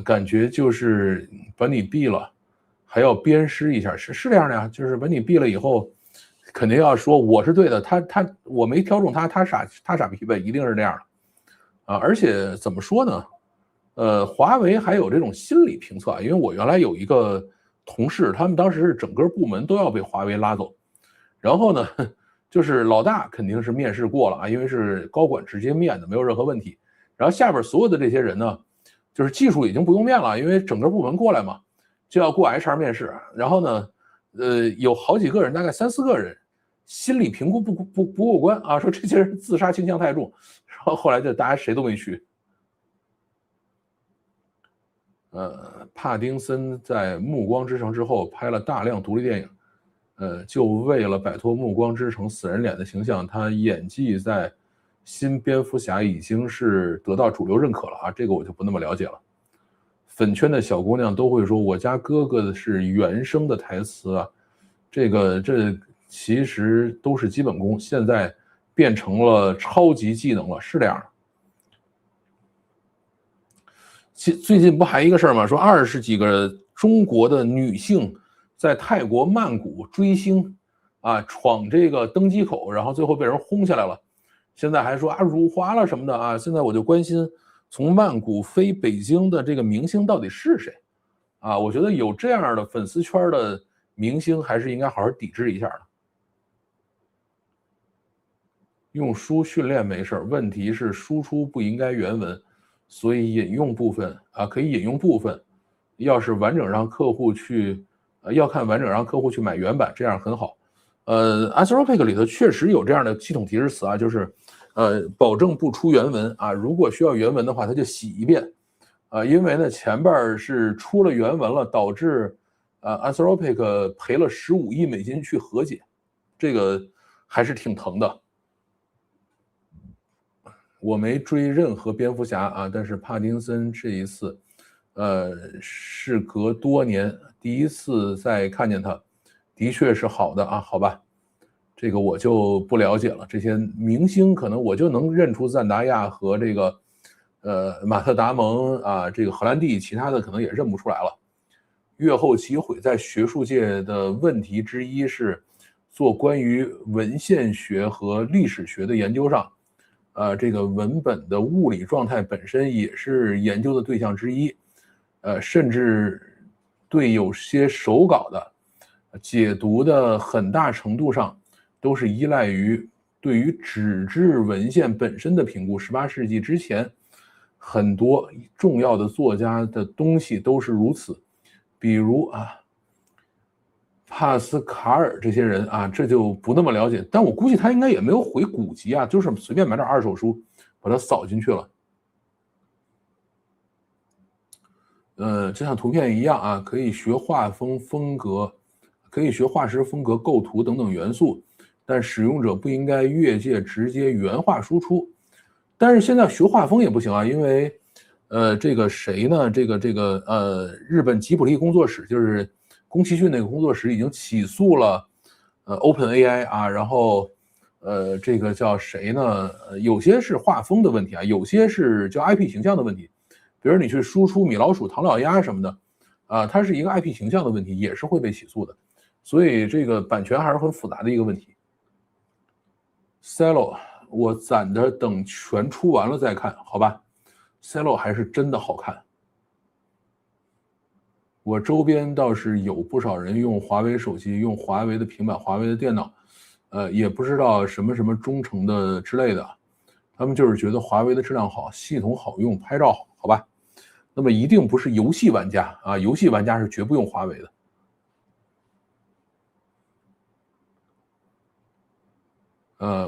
感觉就是把你毙了，还要鞭尸一下，是这样的呀，就是把你毙了以后。肯定要说我是对的，我没挑中他傻逼呗，一定是这样的啊！而且怎么说呢？华为还有这种心理评测啊，因为我原来有一个同事，他们当时是整个部门都要被华为拉走，然后呢，就是老大肯定是面试过了啊，因为是高管直接面的，没有任何问题。然后下边所有的这些人呢，就是技术已经不用面了，因为整个部门过来嘛，就要过 HR 面试。然后呢，有好几个人，大概3、4个人。心理评估不过关啊，说这些人自杀倾向太重，然后后来就大家谁都没去。帕丁森在《暮光之城》之后拍了大量独立电影，就为了摆脱暮光之城死人脸的形象，他演技在新蝙蝠侠已经是得到主流认可了啊，这个我就不那么了解了。粉圈的小姑娘都会说我家哥哥的是原声的台词啊，这其实都是基本功，现在变成了超级技能了，是这样的。最近不还一个事儿吗？说20几个中国的女性在泰国曼谷追星啊，闯这个登机口，然后最后被人轰下来了。现在还说啊辱华了什么的啊。现在我就关心从曼谷飞北京的这个明星到底是谁啊？我觉得有这样的粉丝圈的明星还是应该好好抵制一下的。用书训练没事，问题是输出不应该原文。所以引用部分啊，可以引用部分，要是完整让客户去，要看完整让客户去买原版，这样很好。Anthropic 里头确实有这样的系统提示词啊，就是保证不出原文啊，如果需要原文的话，它就洗一遍啊，因为呢前边是出了原文了，导致Anthropic 赔了15亿美金去和解，这个还是挺疼的。我没追任何蝙蝠侠啊，但是帕丁森这一次，事隔多年第一次再看见他，的确是好的啊，好吧，这个我就不了解了。这些明星可能我就能认出赞达亚和这个，马特·达蒙啊，这个荷兰弟，其他的可能也认不出来了。越后期毁在学术界的问题之一是，做关于文献学和历史学的研究上。这个文本的物理状态本身也是研究的对象之一，甚至对有些手稿的解读的很大程度上都是依赖于对于纸质文献本身的评估。18世纪之前，很多重要的作家的东西都是如此，比如帕斯卡尔这些人啊，这就不那么了解，但我估计他应该也没有毁古籍啊，就是随便买点二手书，把它扫进去了。就像图片一样啊，可以学画风格，可以学画师风格、构图等等元素，但使用者不应该越界直接原画输出。但是现在学画风也不行啊，因为这个谁呢？日本吉卜力工作室就是宫崎骏那个工作室已经起诉了OpenAI 啊，然后这个叫谁呢？有些是画风的问题啊，有些是叫 IP 形象的问题。比如你去输出米老鼠、唐老鸭什么的啊，它是一个 IP 形象的问题，也是会被起诉的。所以这个版权还是很复杂的一个问题。Cello 我攒着等全出完了再看，好吧 ？Cello 还是真的好看。我周边倒是有不少人用华为手机、用华为的平板、华为的电脑，也不知道什么忠诚的之类的，他们就是觉得华为的质量好，系统好用，拍照好，好吧？那么一定不是游戏玩家啊，游戏玩家是绝不用华为的。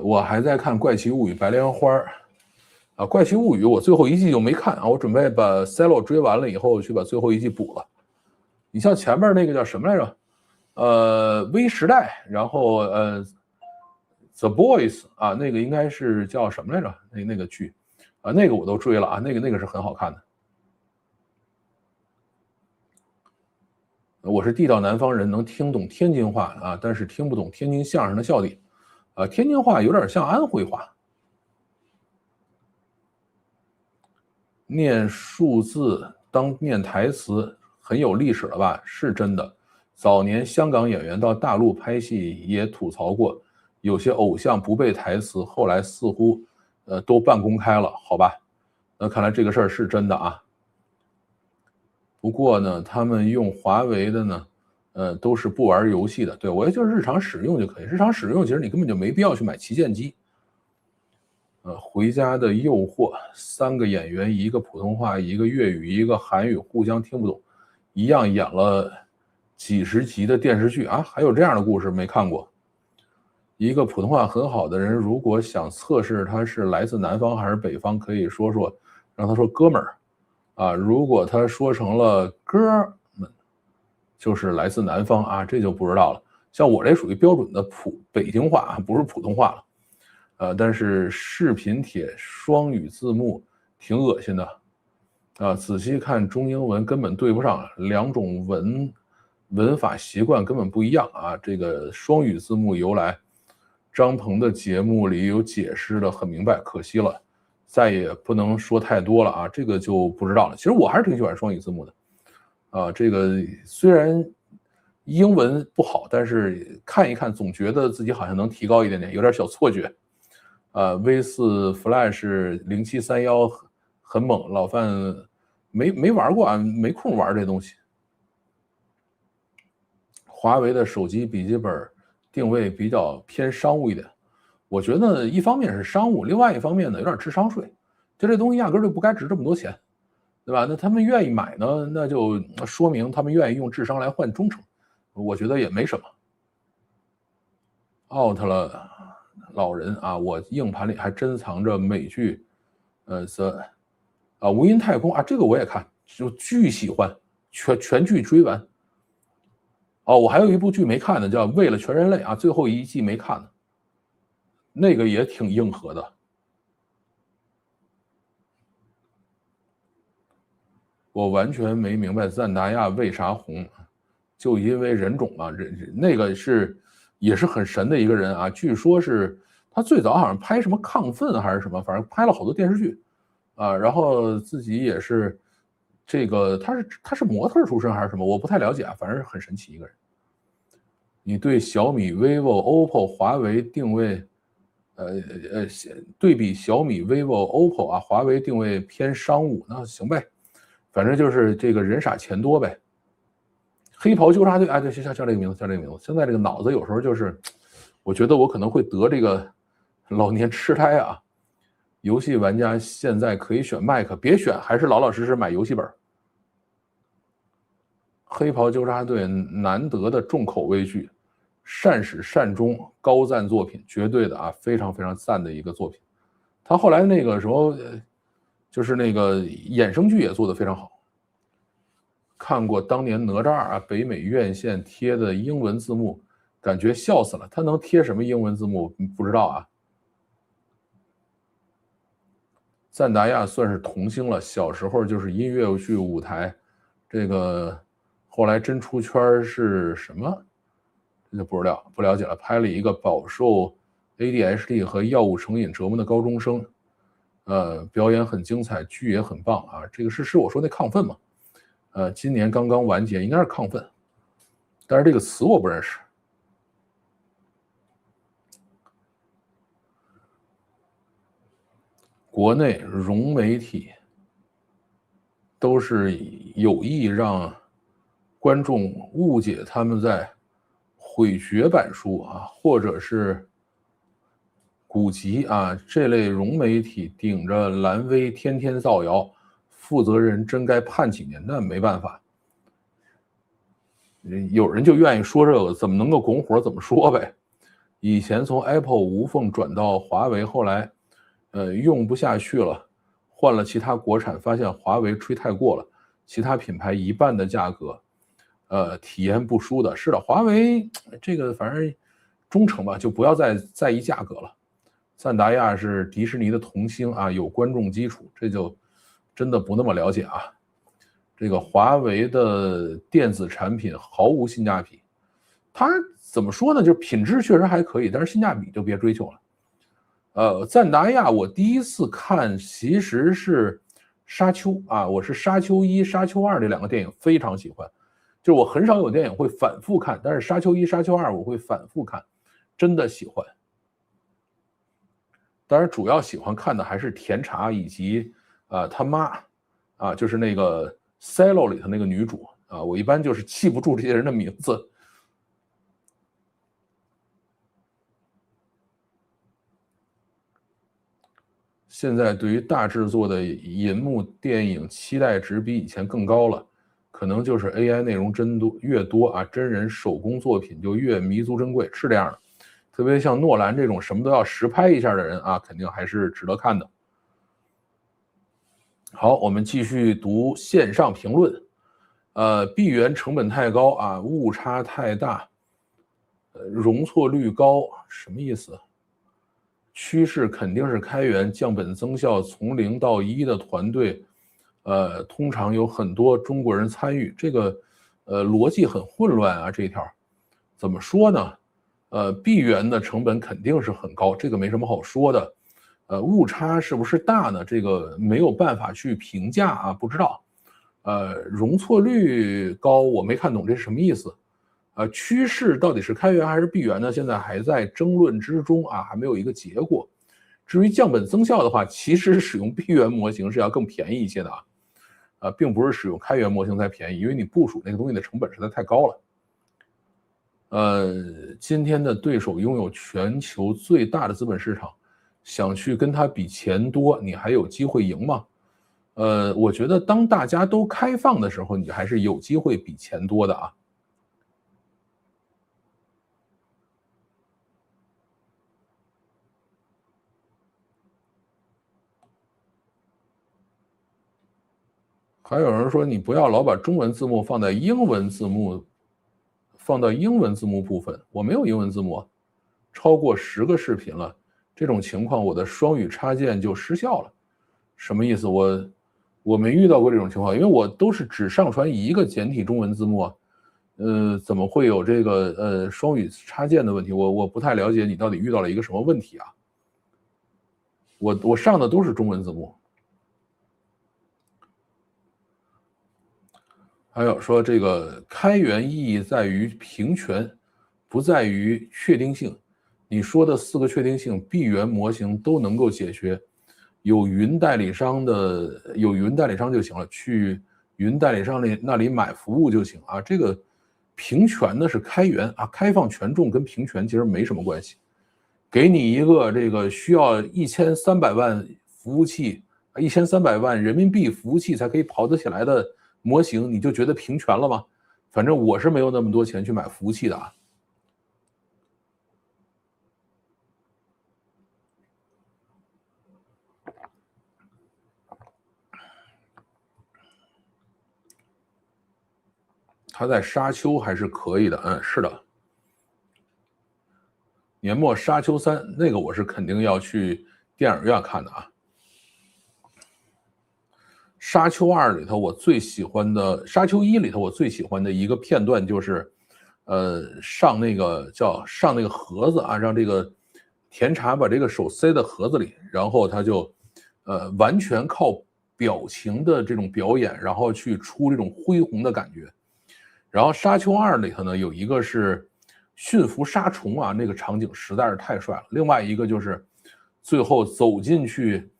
我还在看《怪奇物语》白莲花啊，《怪奇物语》我最后一季就没看啊，我准备把 Cello 追完了以后去把最后一季补了。你像前面那个叫什么来着？微时代，然后The Boys 啊，那个应该是叫什么来着？那个剧啊，那个我都追了啊，那个是很好看的。我是地道南方人，能听懂天津话啊，但是听不懂天津相声的笑点啊，天津话有点像安徽话。念数字当念台词很有历史了吧？是真的。早年香港演员到大陆拍戏也吐槽过，有些偶像不背台词，后来似乎都半公开了，好吧？那看来这个事儿是真的啊。不过呢，他们用华为的呢，都是不玩游戏的。对，我也就是日常使用就可以。日常使用其实你根本就没必要去买旗舰机。回家的诱惑，3个演员，一个普通话，一个粤语，一个韩语，互相听不懂，一样演了几十集的电视剧啊，还有这样的故事没看过。一个普通话很好的人，如果想测试他是来自南方还是北方，可以说说，让他说哥们儿啊。如果他说成了哥们，就是来自南方啊，这就不知道了。像我这属于标准的北京话啊，不是普通话了。但是视频帖双语字幕挺恶心的啊，仔细看中英文根本对不上，两种文法习惯根本不一样啊。这个双语字幕由来，张鹏的节目里有解释的很明白，可惜了，再也不能说太多了啊，这个就不知道了。其实我还是挺喜欢双语字幕的啊，这个虽然英文不好，但是看一看总觉得自己好像能提高一点点，有点小错觉。V4 Flash 0731很猛，老范没玩过啊，没空玩这东西。华为的手机笔记本定位比较偏商务一点，我觉得一方面是商务，另外一方面呢有点智商税，就这东西压根就不该值这么多钱，对吧？那他们愿意买呢，那就说明他们愿意用智商来换忠诚，我觉得也没什么。out 了老人啊，我硬盘里还珍藏着美剧，无垠太空啊，这个我也看，就巨喜欢，全剧追完。哦，我还有一部剧没看呢，叫《为了全人类》啊，最后一季没看呢，那个也挺硬核的。我完全没明白赞达亚为啥红，就因为人种嘛，那个也是很神的一个人啊，据说是他最早好像拍什么亢奋还是什么，反正拍了好多电视剧啊，然后自己也是这个他是模特出身还是什么，我不太了解啊，反正是很神奇一个人。你对小米、vivo、OPPO、华为定位，对比小米、vivo、OPPO 啊，华为定位偏商务，那行呗，反正就是这个人傻钱多呗。黑袍纠察队，哎，对，叫这个名字，叫这个名字。现在这个脑子有时候就是，我觉得我可能会得这个老年痴呆啊。游戏玩家现在可以选 Mac，别选，还是老老实实买游戏本。黑袍纠察队难得的重口味剧，善始善终，高赞作品，绝对的啊，非常非常赞的一个作品。他后来那个什么，就是那个衍生剧也做得非常好。看过当年哪吒啊，北美院线贴的英文字幕，感觉笑死了。他能贴什么英文字幕？不知道啊。赞达亚算是童星了，小时候就是音乐剧舞台，这个后来真出圈是什么？这就不了解了。拍了一个饱受 ADHD 和药物成瘾折磨的高中生，表演很精彩，剧也很棒啊。这个是我说那亢奋吗？今年刚刚完结，应该是亢奋，但是这个词我不认识。国内融媒体都是有意让观众误解他们在毁绝版书啊，或者是古籍啊这类融媒体顶着蓝威天天造谣，负责人真该判几年？那没办法。有人就愿意说这个，怎么能够拱火怎么说呗。以前从 Apple 无缝转到华为，后来，用不下去了，换了其他国产，发现华为吹太过了，其他品牌一半的价格，体验不输的。是的，华为这个反正忠诚吧，就不要再在意价格了。赞达亚是迪士尼的童星啊，有观众基础，这就真的不那么了解啊。这个华为的电子产品毫无性价比，它怎么说呢？就是品质确实还可以，但是性价比就别追求了。赞达亚我第一次看其实是沙丘啊，我是沙丘1、沙丘2这两个电影非常喜欢，就是我很少有电影会反复看，但是沙丘1、沙丘2我会反复看，真的喜欢。当然主要喜欢看的还是甜茶以及他妈啊，就是那个 Silo 里头那个女主啊，我一般就是记不住这些人的名字。现在对于大制作的银幕电影期待值比以前更高了，可能就是 AI 内容越多啊，真人手工作品就越弥足珍贵，是这样的。特别像诺兰这种什么都要实拍一下的人啊，肯定还是值得看的。好，我们继续读线上评论。闭源成本太高啊，误差太大，容错率高，什么意思？趋势肯定是开源降本增效，从0到1的团队，通常有很多中国人参与，这个逻辑很混乱啊，这一条怎么说呢？闭源的成本肯定是很高，这个没什么好说的。误差是不是大呢？这个没有办法去评价啊，不知道。容错率高，我没看懂这是什么意思。趋势到底是开源还是闭源呢？现在还在争论之中啊，还没有一个结果。至于降本增效的话，其实使用闭源模型是要更便宜一些的啊，并不是使用开源模型才便宜，因为你部署那个东西的成本实在太高了。今天的对手拥有全球最大的资本市场，想去跟他比钱多，你还有机会赢吗？我觉得当大家都开放的时候，你还是有机会比钱多的啊。还有人说你不要老把中文字幕放在英文字幕，放到英文字幕部分，我没有英文字幕，超过10个视频了，这种情况我的双语插件就失效了，什么意思？我没遇到过这种情况，因为我都是只上传一个简体中文字幕啊，怎么会有这个双语插件的问题？我不太了解你到底遇到了一个什么问题啊？我上的都是中文字幕。还有说这个开源意义在于平权，不在于确定性。你说的4个确定性，闭源模型都能够解决。有云代理商就行了，去云代理商那里买服务就行啊。这个平权呢是开源啊，开放权重跟平权其实没什么关系。给你一个这个需要1300万服务器，1300万人民币服务器才可以跑得起来的模型，你就觉得平权了吗？反正我是没有那么多钱去买服务器的啊。他在沙丘还是可以的，是的。年末沙丘3那个我是肯定要去电影院看的啊。沙丘2里头我最喜欢的，沙丘1里头我最喜欢的一个片段就是，上那个盒子啊，让这个甜茶把这个手塞到盒子里，然后他就，完全靠表情的这种表演，然后去出这种恢宏的感觉。然后沙丘2里头呢有一个是驯服沙虫啊，那个场景实在是太帅了。另外一个就是最后走进去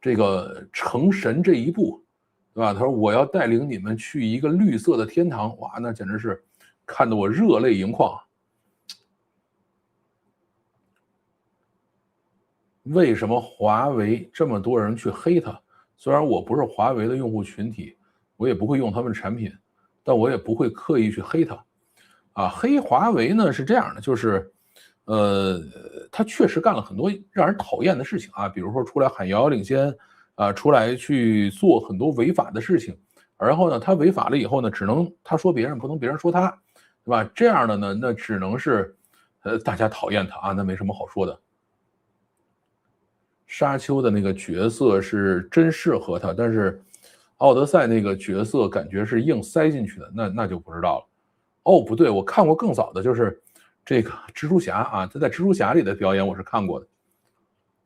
这个成神这一步。对吧？他说我要带领你们去一个绿色的天堂，哇，那简直是看得我热泪盈眶。为什么华为这么多人去黑它？虽然我不是华为的用户群体，我也不会用他们产品，但我也不会刻意去黑它。啊，黑华为呢是这样的，就是，他确实干了很多让人讨厌的事情啊，比如说出来喊遥遥领先。出来去做很多违法的事情，然后呢，他违法了以后呢，只能他说别人，不能别人说他，对吧？这样的呢，那只能是，大家讨厌他啊，那没什么好说的。沙丘的那个角色是真适合他，但是奥德赛那个角色感觉是硬塞进去的，那就不知道了。哦，不对，我看过更早的，就是这个蜘蛛侠啊，他在蜘蛛侠里的表演我是看过的，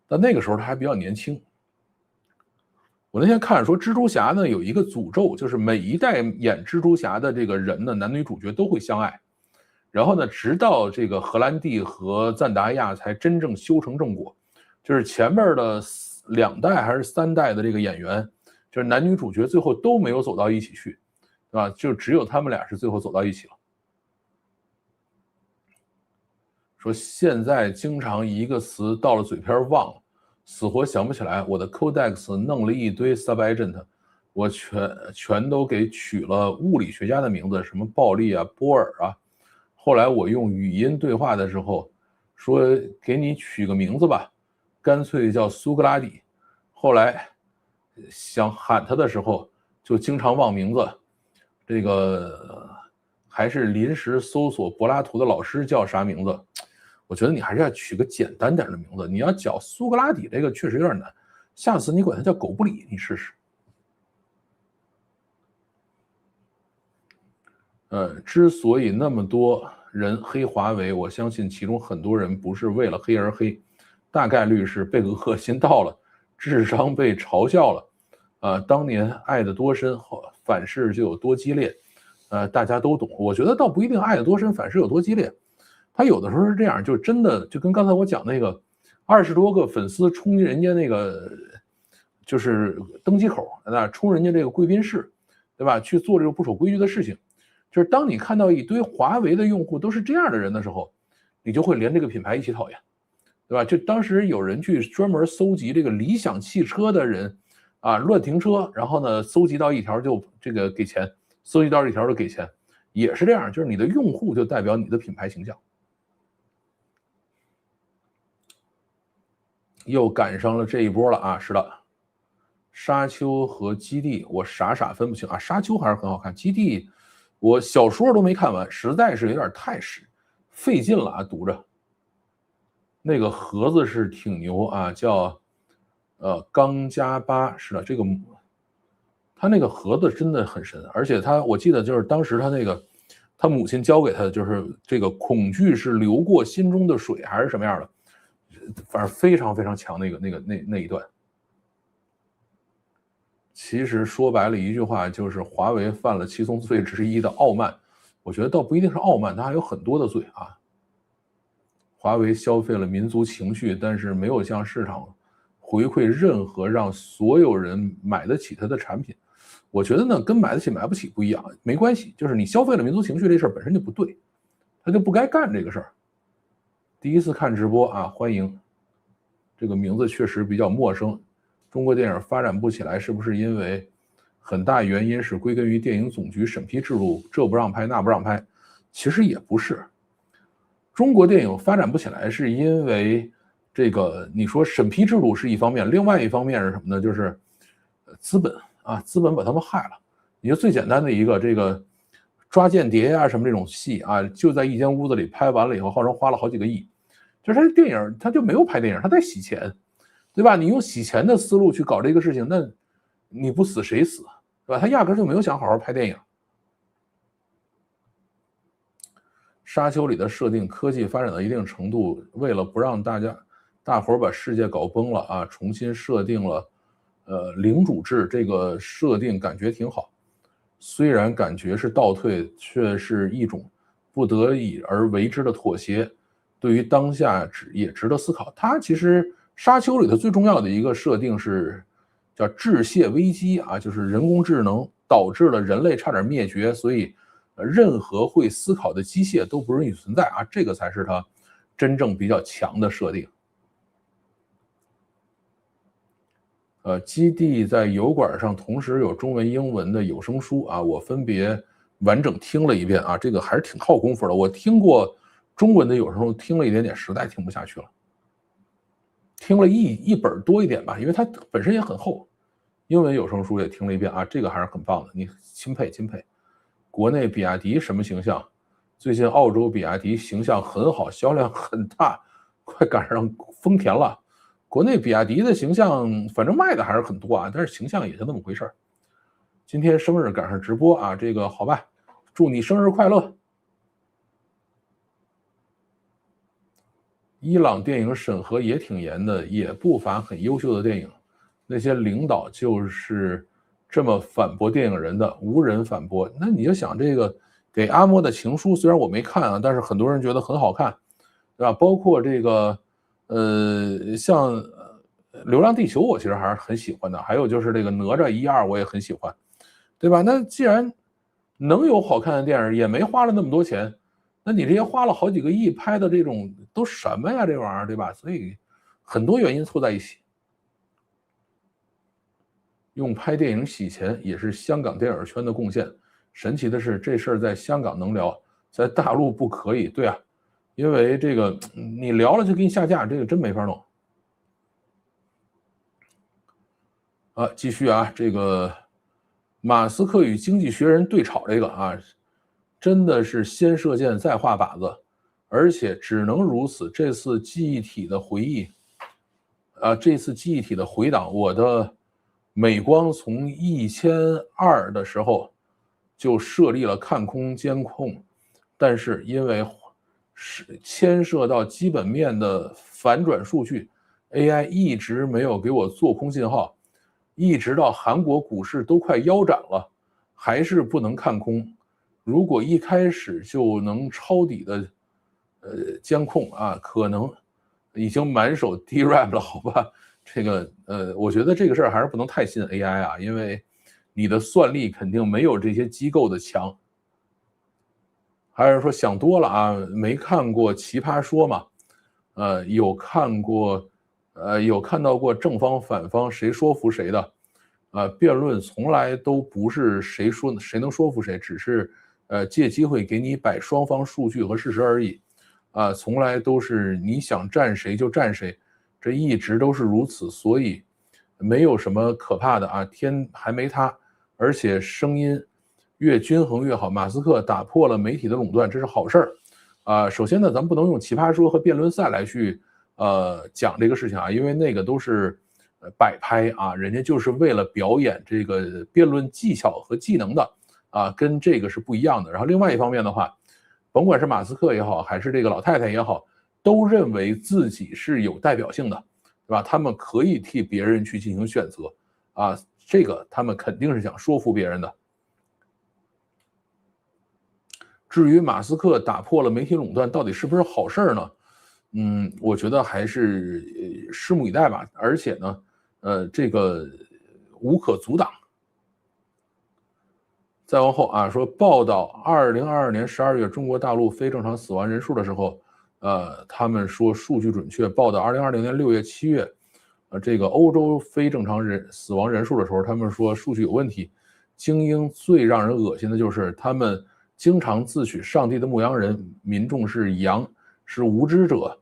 但那个时候他还比较年轻。我那天看说，蜘蛛侠呢有一个诅咒，就是每一代演蜘蛛侠的这个人呢，男女主角都会相爱，然后呢，直到这个荷兰弟和赞达亚才真正修成正果，就是前面的2代还是3代的这个演员，就是男女主角最后都没有走到一起去，对吧？就只有他们俩是最后走到一起了。说现在经常一个词到了嘴边忘了。死活想不起来，我的 Codex 弄了一堆 subagent， 我全都给取了物理学家的名字，什么暴力啊、波尔啊。后来我用语音对话的时候，说给你取个名字吧，干脆叫苏格拉底。后来想喊他的时候，就经常忘名字。这个还是临时搜索柏拉图的老师叫啥名字？我觉得你还是要取个简单点的名字。你要叫苏格拉底，这个确实有点难。下次你管他叫狗不理，你试试。之所以那么多人黑华为，我相信其中很多人不是为了黑而黑，大概率是被恶心到了，智商被嘲笑了。当年爱得多深，反噬就有多激烈。大家都懂。我觉得倒不一定爱得多深，反噬有多激烈。他有的时候是这样，就真的就跟刚才我讲那个20多个粉丝冲人家那个就是登机口，冲人家这个贵宾室，对吧？去做这个不守规矩的事情。就是当你看到一堆华为的用户都是这样的人的时候，你就会连这个品牌一起讨厌，对吧？就当时有人去专门搜集这个理想汽车的人乱停车，然后呢搜集到一条就这个给钱，搜集到一条就给钱，也是这样，就是你的用户就代表你的品牌形象。又赶上了这一波了啊！是的，沙丘和基地我傻分不清啊。沙丘还是很好看，基地我小说都没看完，实在是有点太费劲了啊，读着。那个盒子是挺牛啊，叫钢加巴，是的，这个他那个盒子真的很神，而且我记得就是当时他母亲教给他的就是这个恐惧是流过心中的水还是什么样的。反正非常非常强那一段。其实说白了一句话，就是华为犯了7宗罪之一的傲慢。我觉得倒不一定是傲慢，它还有很多的罪啊。华为消费了民族情绪，但是没有向市场回馈任何让所有人买得起它的产品。我觉得呢，跟买得起买不起不一样，没关系，就是你消费了民族情绪这事儿本身就不对，他就不该干这个事儿。第一次看直播啊，欢迎。这个名字确实比较陌生。中国电影发展不起来，是不是因为很大原因是归根于电影总局审批制度，这不让拍那不让拍？其实也不是。中国电影发展不起来，是因为这个你说审批制度是一方面，另外一方面是什么呢？就是资本把他们害了。你就最简单的一个这个抓间谍啊什么这种戏啊，就在一间屋子里拍完了以后，号称花了好几个亿。就是他电影他就没有拍电影，他在洗钱，对吧？你用洗钱的思路去搞这个事情，那你不死谁死，对吧？他压根就没有想好好拍电影。沙丘里的设定，科技发展到一定程度，为了不让大伙把世界搞崩了啊，重新设定了领主制这个设定，感觉挺好。虽然感觉是倒退，却是一种不得已而为之的妥协。对于当下也值得思考。它其实沙丘里头最重要的一个设定是叫致谢危机啊，就是人工智能导致了人类差点灭绝，所以任何会思考的机械都不允许存在啊，这个才是它真正比较强的设定。基地在油管上同时有中文、英文的有声书啊，我分别完整听了一遍啊，这个还是挺耗功夫的。我听过中文的有声书，听了一点点，实在听不下去了。听了一本多一点吧，因为它本身也很厚。英文有声书也听了一遍啊，这个还是很棒的，你钦佩。国内比亚迪什么形象？最近澳洲比亚迪形象很好，销量很大，快赶上丰田了。国内比亚迪的形象，反正卖的还是很多啊，但是形象也就那么回事儿。今天生日赶上直播啊，这个好吧，祝你生日快乐。伊朗电影审核也挺严的，也不乏很优秀的电影。那些领导就是这么反驳电影人的，无人反驳。那你就想这个给阿莫的情书，虽然我没看啊，但是很多人觉得很好看，对吧？包括这个像流浪地球我其实还是很喜欢的，还有就是这个哪吒1、2我也很喜欢，对吧？那既然能有好看的电影，也没花了那么多钱，那你这些花了好几个亿拍的这种都什么呀？这玩意儿，对吧？所以很多原因凑在一起。用拍电影洗钱也是香港电影圈的贡献。神奇的是，这事儿在香港能聊，在大陆不可以。对啊，因为这个你聊了就给你下架，这个真没法弄。继续啊，这个马斯克与经济学人对吵这个啊，真的是先射箭再画靶子，而且只能如此。这次记忆体的回忆，这次记忆体的回档，我的美光从1200的时候就设立了看空监控，但是因为牵涉到基本面的反转数据 ，AI 一直没有给我做空信号。一直到韩国股市都快腰斩了，还是不能看空。如果一开始就能抄底的，监控啊，可能已经满手 DRAM 了，好吧？这个我觉得这个事儿还是不能太信 AI 啊，因为你的算力肯定没有这些机构的强。还是说想多了啊？没看过《奇葩说》吗？有看过。有看到过正方反方谁说服谁的，辩论从来都不是谁能说服谁，只是借机会给你摆双方数据和事实而已，从来都是你想站谁就站谁，这一直都是如此，所以没有什么可怕的啊，天还没塌，而且声音越均衡越好。马斯克打破了媒体的垄断，这是好事儿首先呢，咱们不能用奇葩说和辩论赛来去。讲这个事情啊，因为那个都是摆拍啊，人家就是为了表演这个辩论技巧和技能的跟这个是不一样的。然后另外一方面的话，甭管是马斯克也好，还是这个老太太也好，都认为自己是有代表性的，对吧？他们可以替别人去进行选择这个他们肯定是想说服别人的。至于马斯克打破了媒体垄断，到底是不是好事呢？我觉得还是拭目以待吧。而且呢，这个无可阻挡。再往后说报道2022年12月中国大陆非正常死亡人数的时候，他们说数据准确。报道2020年6月、7月，这个欧洲非正常死亡人数的时候，他们说数据有问题。精英最让人恶心的就是他们经常自诩上帝的牧羊人，民众是羊，是无知者。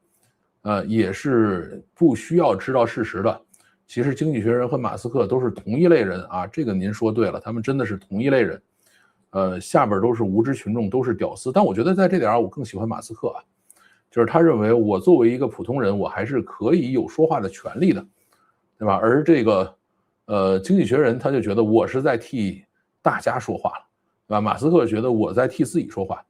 也是不需要知道事实的。其实经济学人和马斯克都是同一类人这个您说对了，他们真的是同一类人。下边都是无知群众，都是屌丝。但我觉得在这点我更喜欢马斯克就是他认为我作为一个普通人，我还是可以有说话的权利的，对吧？而这个经济学人他就觉得我是在替大家说话了，对吧？马斯克觉得我在替自己说话。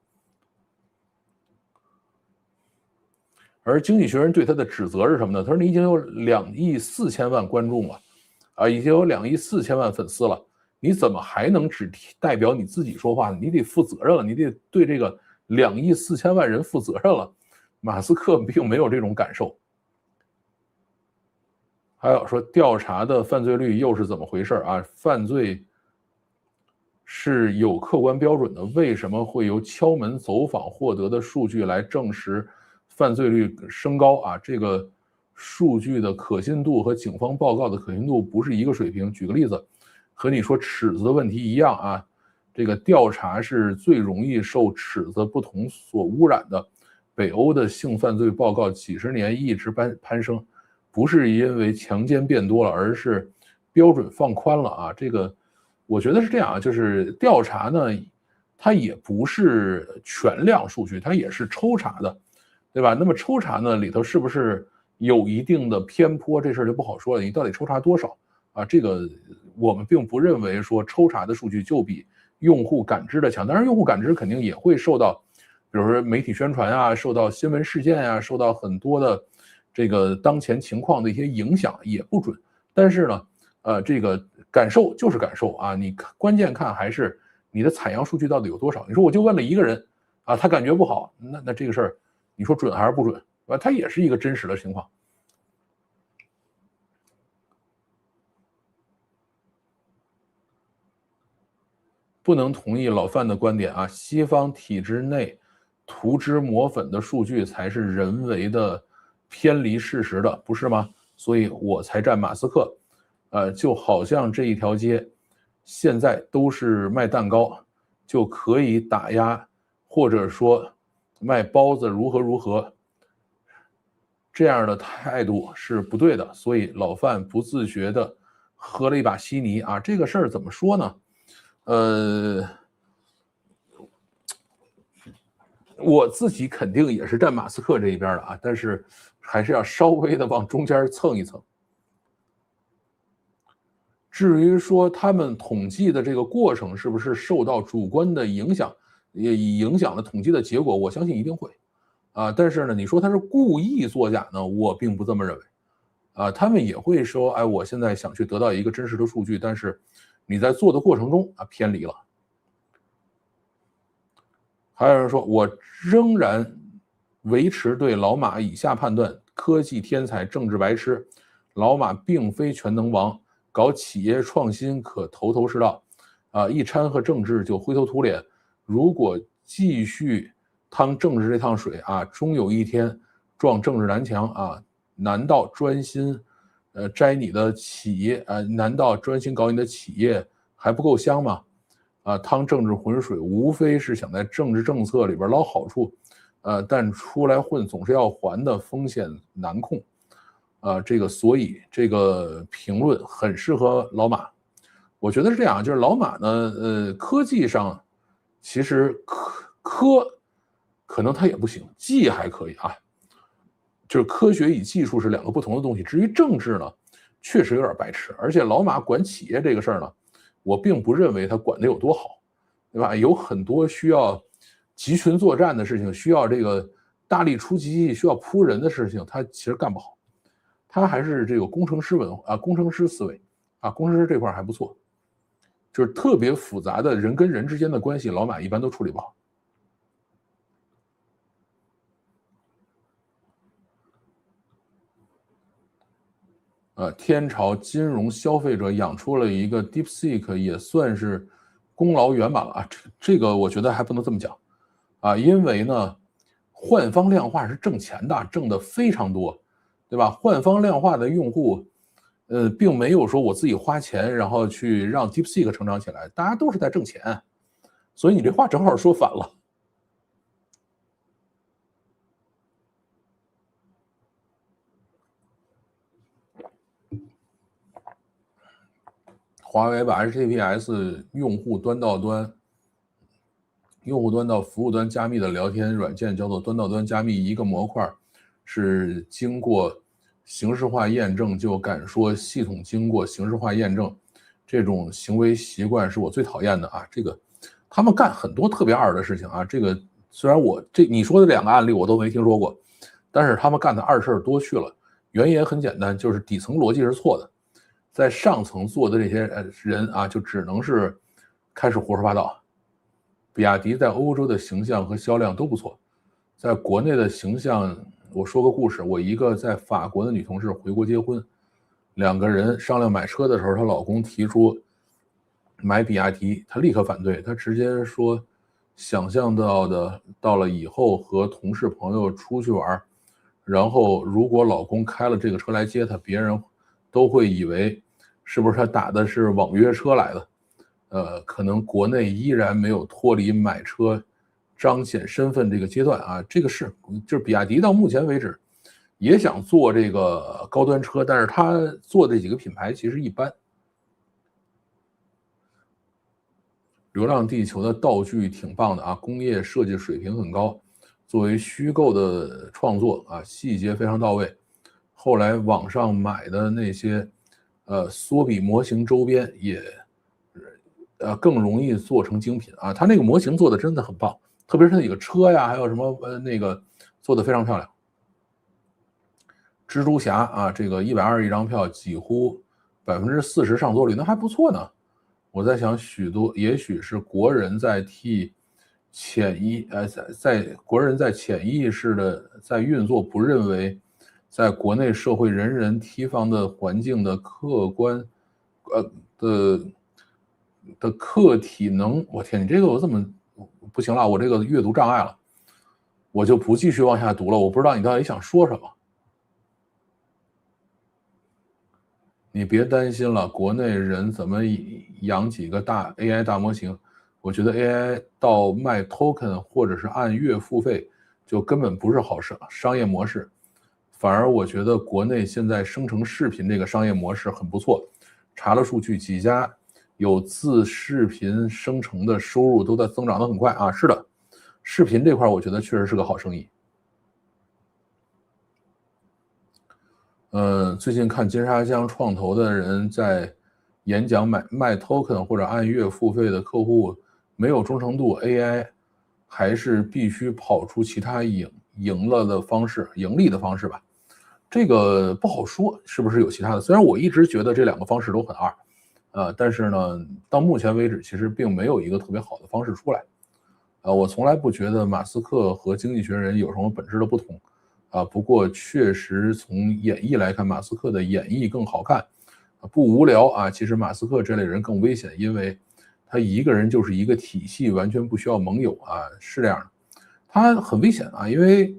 而经济学人对他的指责是什么呢？他说：“你已经有2亿4千万观众了，已经有2亿4千万粉丝了，你怎么还能只代表你自己说话呢？你得负责任了，你得对这个2亿4千万人负责任了。”马斯克并没有这种感受。还有说调查的犯罪率又是怎么回事犯罪是有客观标准的，为什么会由敲门走访获得的数据来证实犯罪率升高这个数据的可信度和警方报告的可信度不是一个水平。举个例子，和你说尺子的问题一样这个调查是最容易受尺子不同所污染的。北欧的性犯罪报告几十年一直攀升，不是因为强奸变多了，而是标准放宽了这个我觉得是这样就是调查呢，它也不是全量数据，它也是抽查的。对吧？那么抽查呢里头是不是有一定的偏颇，这事儿就不好说了。你到底抽查多少这个我们并不认为说抽查的数据就比用户感知的强。当然，用户感知肯定也会受到，比如说媒体宣传受到新闻事件受到很多的这个当前情况的一些影响，也不准。但是呢，这个感受就是感受你关键看还是你的采样数据到底有多少。你说我就问了一个人他感觉不好，那这个事儿。你说准还是不准？它也是一个真实的情况。不能同意老范的观点西方体制内涂脂抹粉的数据才是人为的偏离事实的，不是吗？所以我才站马斯克。就好像这一条街现在都是卖蛋糕，就可以打压或者说卖包子如何如何，这样的态度是不对的。所以老范不自觉的喝了一把稀泥啊。这个事儿怎么说呢？我自己肯定也是站马斯克这一边的啊，但是还是要稍微的往中间蹭一蹭。至于说他们统计的这个过程是不是受到主观的影响，也影响了统计的结果，我相信一定会啊。但是呢，你说他是故意作假呢，我并不这么认为啊。他们也会说，哎，我现在想去得到一个真实的数据，但是你在做的过程中啊偏离了。还有人说，我仍然维持对老马以下判断：科技天才，政治白痴。老马并非全能王，搞企业创新可头头是道，啊，一掺和政治就灰头土脸。如果继续趟政治这趟水啊，终有一天撞政治南墙啊！难道专心摘你的企业难道专心搞你的企业还不够香吗？啊，趟政治浑水，无非是想在政治政策里边捞好处，但出来混总是要还的，风险难控，所以这个评论很适合老马。我觉得是这样，就是老马呢，科技上其实科可能他也不行，技还可以啊，就是科学与技术是两个不同的东西。至于政治呢，确实有点白痴，而且老马管企业这个事儿呢。我并不认为他管得有多好，对吧？有很多需要集群作战的事情，需要这个大力出奇迹，需要扑人的事情，他其实干不好。他还是这个工程师工程师思维啊，工程师这块还不错，就是特别复杂的人跟人之间的关系，老马一般都处理不好。天朝金融消费者养出了一个 DeepSeek， 也算是功劳圆满了啊。这个我觉得还不能这么讲啊，因为呢，换方量化是挣钱的，挣的非常多，对吧？换方量化的用户，并没有说我自己花钱然后去让 DeepSeek 成长起来，大家都是在挣钱，所以你这话正好说反了。华为把 HTTPS 用户端到服务端加密的聊天软件叫做端到端加密，一个模块是经过形式化验证，就敢说系统经过形式化验证，这种行为习惯是我最讨厌的啊！这个他们干很多特别二的事情啊！这个虽然你说的两个案例我都没听说过，但是他们干的二事多去了。原因很简单，就是底层逻辑是错的。在上层做的这些人啊，就只能是开始胡说八道。比亚迪在欧洲的形象和销量都不错，在国内的形象，我说个故事，我一个在法国的女同事回国结婚，两个人商量买车的时候，她老公提出买比亚迪，她立刻反对，她直接说，想象到了以后和同事朋友出去玩，然后如果老公开了这个车来接她，别人都会以为是不是他打的是网约车来的，可能国内依然没有脱离买车彰显身份这个阶段啊，这个就是比亚迪到目前为止也想做这个高端车，但是他做的这几个品牌其实一般。流浪地球的道具挺棒的啊，工业设计水平很高，作为虚构的创作啊，细节非常到位。后来网上买的那些缩比模型周边也更容易做成精品啊，它那个模型做的真的很棒，特别是那几个车呀，还有什么那个做的非常漂亮。蜘蛛侠啊，这个120一张票，几乎40%上座率，那还不错呢。我在想，也许是国人在国人在潜意识的在运作，不认为在国内社会人人提防的环境的客观的客体能，我天，你这个我怎么不行了？我这个阅读障碍了，我就不继续往下读了。我不知道你到底想说什么。你别担心了，国内人怎么养几个大 AI 大模型？我觉得 AI 到卖 token 或者是按月付费，就根本不是好商业模式。反而我觉得国内现在生成视频这个商业模式很不错，查了数据，几家有自视频生成的收入都在增长得很快啊。是的，视频这块我觉得确实是个好生意。最近看金沙江创投的人在演讲卖 token 或者按月付费的客户没有忠诚度 ，AI 还是必须跑出其他盈利的方式吧。这个不好说，是不是有其他的？虽然我一直觉得这两个方式都很二，但是呢，到目前为止其实并没有一个特别好的方式出来。我从来不觉得马斯克和经济学人有什么本质的不同。不过确实从演绎来看，马斯克的演绎更好看，不无聊啊。其实马斯克这类人更危险，因为他一个人就是一个体系，完全不需要盟友啊，是这样的。他很危险啊，因为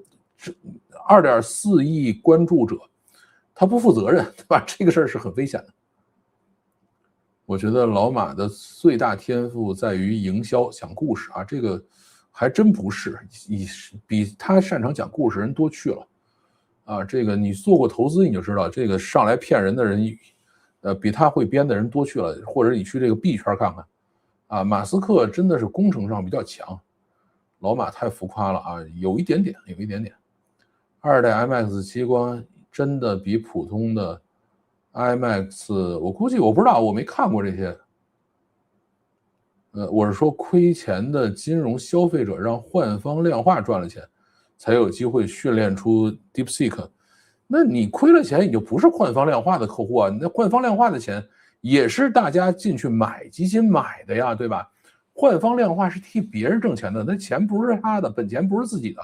2.4亿关注者，他不负责任，对吧？这个事儿是很危险的。我觉得老马的最大天赋在于营销，讲故事啊，这个还真不是，比他擅长讲故事人多去了啊。这个你做过投资你就知道，这个上来骗人的人，比他会编的人多去了。或者你去这个币圈看看啊，马斯克真的是工程上比较强，老马太浮夸了啊，有一点点。2代 IMAX 激光真的比普通的 IMAX， 我估计我不知道，我没看过这些。我是说亏钱的金融消费者让换方量化赚了钱，才有机会训练出 DeepSeek。那你亏了钱，你就不是换方量化的客户啊。那换方量化的钱也是大家进去买基金买的呀，对吧？换方量化是替别人挣钱的，那钱不是他的，本钱不是自己的。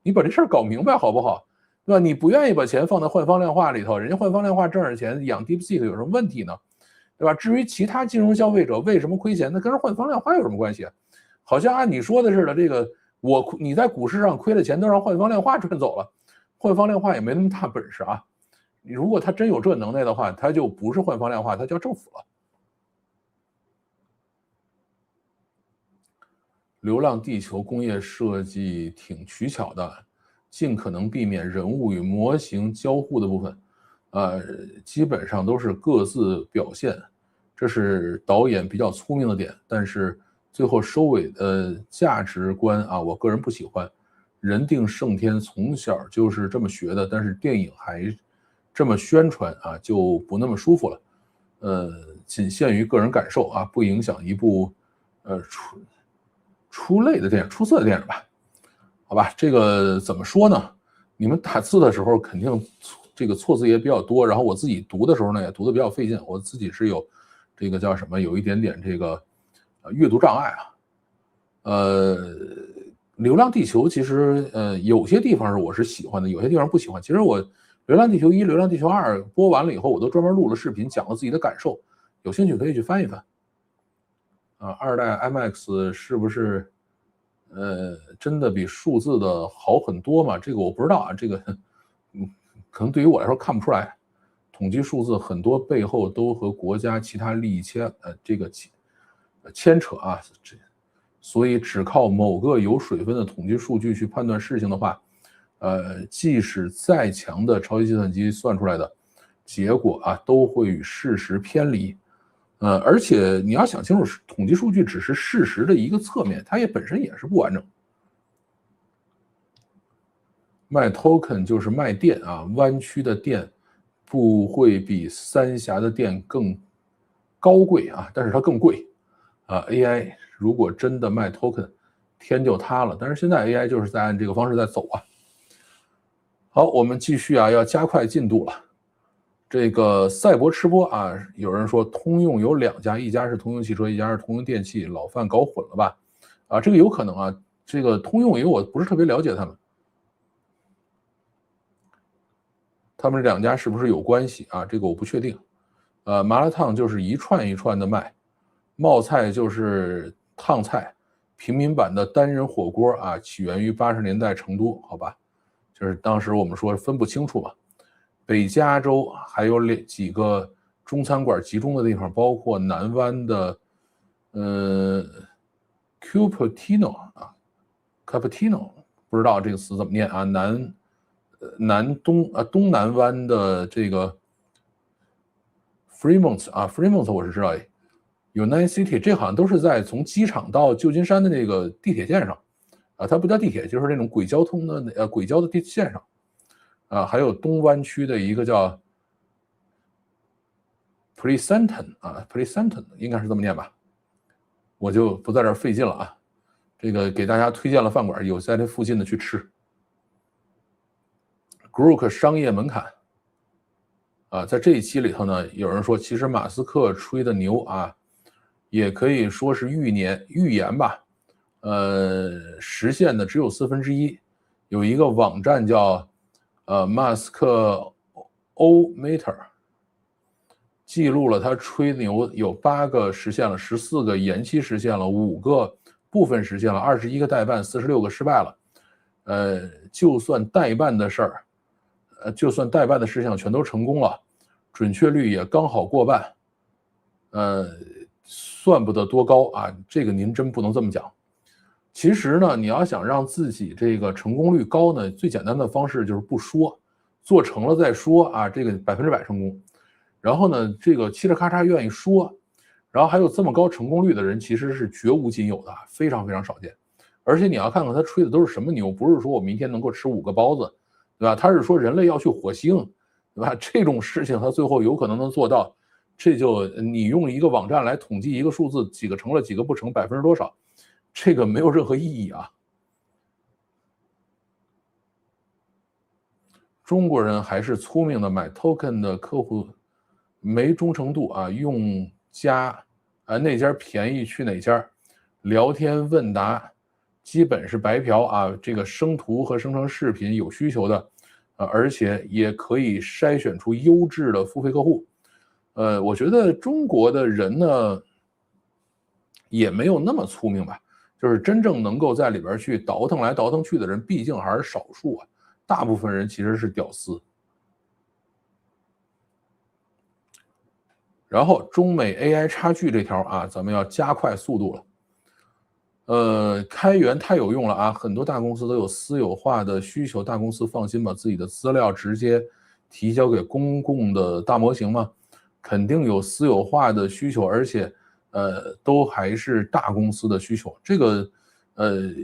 你把这事儿搞明白好不好？对吧？你不愿意把钱放在换方量化里头，人家换方量化挣着钱养 DeepSeek 有什么问题呢？对吧？至于其他金融消费者为什么亏钱，那跟换方量化有什么关系啊？好像按你说的似的，这个你在股市上亏了钱都让换方量化赚走了，换方量化也没那么大本事啊。如果他真有这能耐的话，他就不是换方量化，他叫政府了。流浪地球工业设计挺取巧的，尽可能避免人物与模型交互的部分，基本上都是各自表现，这是导演比较聪明的点。但是最后收尾的价值观啊，我个人不喜欢。人定胜天从小就是这么学的，但是电影还这么宣传啊，就不那么舒服了。仅限于个人感受啊，不影响一部出色的电影吧。好吧，这个怎么说呢？你们打字的时候肯定这个错字也比较多，然后我自己读的时候呢也读得比较费劲，我自己是有这个叫什么，有一点点这个阅读障碍啊。流浪地球其实有些地方我是喜欢的，有些地方不喜欢。其实我流浪地球1、流浪地球2播完了以后，我都专门录了视频，讲了自己的感受，有兴趣可以去翻一翻。2代 IMAX 是不是真的比数字的好很多嘛？这个我不知道啊，这个可能对于我来说看不出来。统计数字很多背后都和国家其他利益牵扯啊，所以只靠某个有水分的统计数据去判断事情的话，即使再强的超级计算机算出来的结果啊，都会与事实偏离。而且你要想清楚，统计数据只是事实的一个侧面，它本身也是不完整。卖 token 就是卖电啊，湾区的电不会比三峡的电更高贵啊，但是它更贵啊。AI 如果真的卖 token， 天就塌了。但是现在 AI 就是在按这个方式在走啊。好，我们继续啊，要加快进度了。这个赛博吃播啊，有人说通用有2家，一家是通用汽车，一家是通用电气，老范搞混了吧？啊，这个有可能啊。这个通用因为我不是特别了解他们这2家是不是有关系啊？这个我不确定。麻辣烫就是一串一串的卖，冒菜就是烫菜，平民版的单人火锅啊，起源于80年代成都，好吧？就是当时我们说分不清楚嘛。北加州还有几个中餐馆集中的地方，包括南湾的Cupertino 啊 ，Cupertino 不知道这个词怎么念啊，东南湾的这个 Fremont 啊 ，Fremont 我是知道 ，Union City 这好像都是在从机场到旧金山的那个地铁线上啊，它不叫地铁，就是那种轨交通的轨交的地铁线上啊，还有东湾区的一个叫 Pleasanton 啊 ，Pleasanton 应该是这么念吧，我就不在这儿费劲了啊。这个给大家推荐了饭馆，有在这附近的去吃。Grok 商业门槛啊，在这一期里头呢，有人说，其实马斯克吹的牛啊，也可以说是预言吧，实现的只有1/4。有一个网站叫马斯克 O-meter， 记录了他吹牛有8个实现了，14个延期实现了，5个部分实现了，21个代办，46个失败了。就算代办的事项全都成功了，准确率也刚好过半，算不得多高啊，这个您真不能这么讲。其实呢，你要想让自己这个成功率高呢，最简单的方式就是不说，做成了再说啊，这个100%成功。然后呢，这个嘁哩咔嚓愿意说，然后还有这么高成功率的人，其实是绝无仅有的，非常非常少见。而且你要看看他吹的都是什么牛，不是说我明天能够吃5个包子，对吧？他是说人类要去火星，对吧？这种事情他最后有可能能做到，这就你用一个网站来统计一个数字，几个成了，几个不成，多少，这个没有任何意义啊。中国人还是聪明的，买 token 的客户没忠诚度啊，用家那家便宜去哪家，聊天问答基本是白嫖啊，这个生图和生成视频有需求的，而且也可以筛选出优质的付费客户。我觉得中国的人呢也没有那么聪明吧，就是真正能够在里边去倒腾来倒腾去的人，毕竟还是少数啊，大部分人其实是屌丝。然后中美 AI 差距这条啊，咱们要加快速度了。开源太有用了啊！很多大公司都有私有化的需求，大公司放心把自己的资料直接提交给公共的大模型吗？肯定有私有化的需求，而且都还是大公司的需求。这个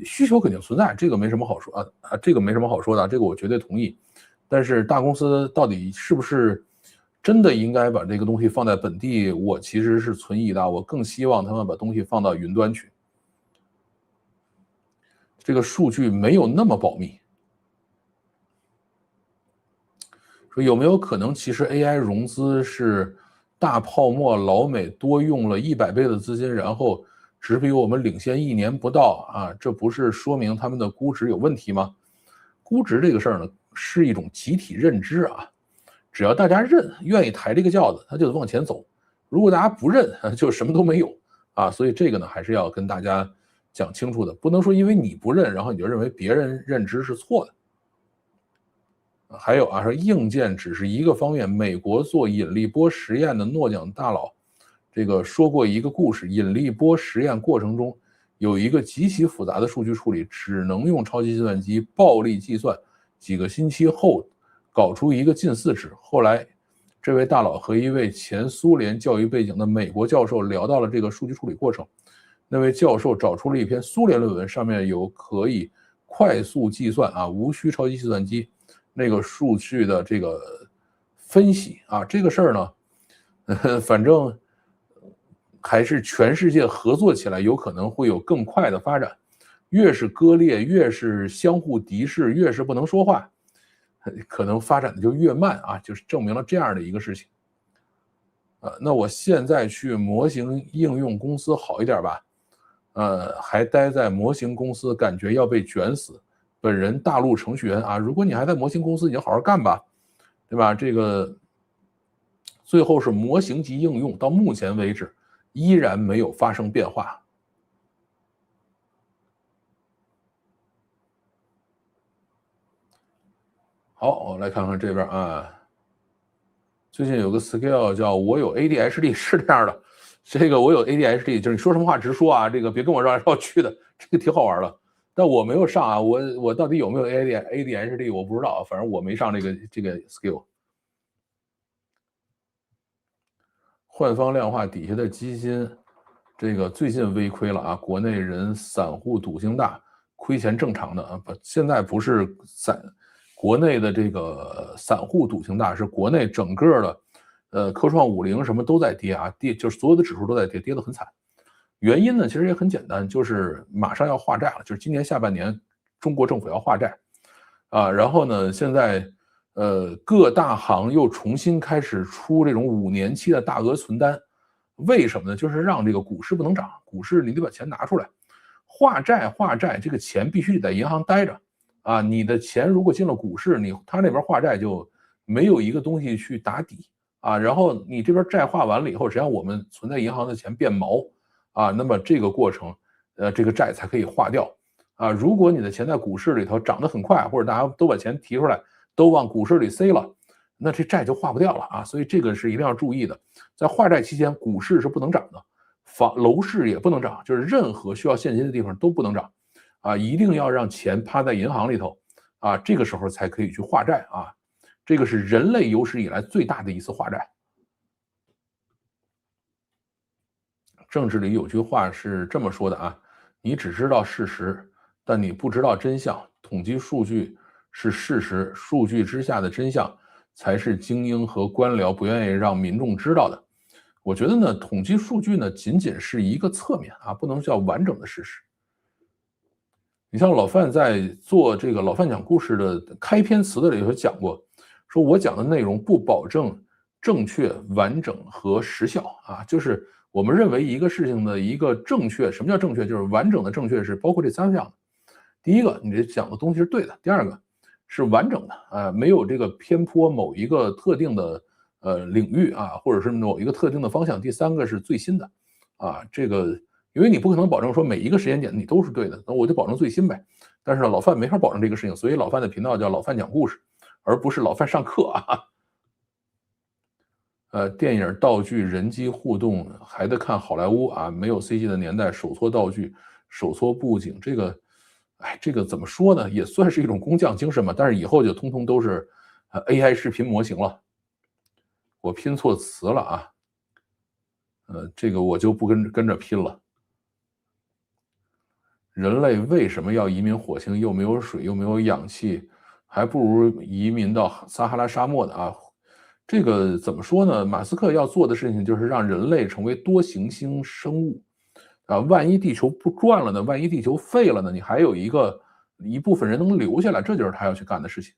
需求肯定存在，这个没什么好说这个没什么好说的，这个我绝对同意。但是大公司到底是不是真的应该把这个东西放在本地？我其实是存疑的，我更希望他们把东西放到云端去。这个数据没有那么保密。说有没有可能，其实 AI 融资是大泡沫，老美多用了100倍的资金，然后只比我们领先1年不到啊？这不是说明他们的估值有问题吗？估值这个事儿呢，是一种集体认知啊，只要大家认，愿意抬这个轿子，他就往前走；如果大家不认，就什么都没有啊。所以这个呢，还是要跟大家讲清楚的，不能说因为你不认，然后你就认为别人认知是错的。还有说硬件只是一个方面，美国做引力波实验的诺奖大佬，这个说过一个故事，引力波实验过程中有一个极其复杂的数据处理，只能用超级计算机暴力计算，几个星期后搞出一个近似值。后来这位大佬和一位前苏联教育背景的美国教授聊到了这个数据处理过程，那位教授找出了一篇苏联论文，上面有可以快速计算无需超级计算机那个数据的这个分析这个事儿呢，反正还是全世界合作起来，有可能会有更快的发展。越是割裂，越是相互敌视，越是不能说话，可能发展的就越慢就是证明了这样的一个事情。那我现在去模型应用公司好一点吧，还待在模型公司，感觉要被卷死。本人大陆程序员如果你还在模型公司，你就好好干吧，对吧？这个最后是模型级应用，到目前为止依然没有发生变化。好，我来看看这边最近有个 skill 叫我有 ADHD， 是这样的，这个我有 ADHD， 就是你说什么话直说这个别跟我绕来绕去的，这个挺好玩的。但我没有上啊，我到底有没有 ADHD 我不知道，反正我没上这个 skill。换方量化底下的基金，这个最近微亏了啊，国内人散户赌性大，亏钱正常的啊，现在不是国内的这个散户赌性大，是国内整个的科创50什么都在跌啊，就是所有的指数都在跌，跌得很惨。原因呢，其实也很简单，就是马上要化债了，就是今年下半年中国政府要化债啊，然后呢，现在各大行又重新开始出这种5年期的大额存单，为什么呢？就是让这个股市不能涨，股市你得把钱拿出来，化债，这个钱必须得在银行待着啊，你的钱如果进了股市，他那边化债就没有一个东西去打底啊，然后你这边债化完了以后，只要我们存在银行的钱变毛。啊，那么这个过程，这个债才可以化掉啊。如果你的钱在股市里头涨得很快，或者大家都把钱提出来，都往股市里塞了，那这债就化不掉了啊。所以这个是一定要注意的，在化债期间，股市是不能涨的，楼市也不能涨，就是任何需要现金的地方都不能涨啊。一定要让钱趴在银行里头啊，这个时候才可以去化债啊。这个是人类有史以来最大的一次化债。政治里有句话是这么说的啊，你只知道事实，但你不知道真相。统计数据是事实，数据之下的真相才是精英和官僚不愿意让民众知道的。我觉得呢，统计数据呢仅仅是一个侧面啊，不能叫完整的事实。你像老范在做这个老范讲故事的开篇词的里头讲过，说我讲的内容不保证正确、完整和时效啊，就是我们认为一个事情的一个正确，什么叫正确？就是完整的正确是包括这3项的。第一个，你这讲的东西是对的；第二个是完整的啊，没有这个偏颇某一个特定的领域啊，或者是某一个特定的方向；第三个是最新的啊，这个因为你不可能保证说每一个时间点你都是对的，那我就保证最新呗。但是老范没法保证这个事情，所以老范的频道叫老范讲故事，而不是老范上课啊。电影道具、人机互动还得看好莱坞啊，没有 CG 的年代，手搓道具、手搓布景，这个，这个怎么说呢？也算是一种工匠精神嘛。但是以后就通通都是AI 视频模型了。我拼错词了啊，这个我就不跟着拼了。人类为什么要移民火星？又没有水，又没有氧气，还不如移民到撒哈拉沙漠呢啊！这个怎么说呢？马斯克要做的事情就是让人类成为多行星生物啊！万一地球不转了呢？万一地球废了呢？你还有一部分人能留下来，这就是他要去干的事情。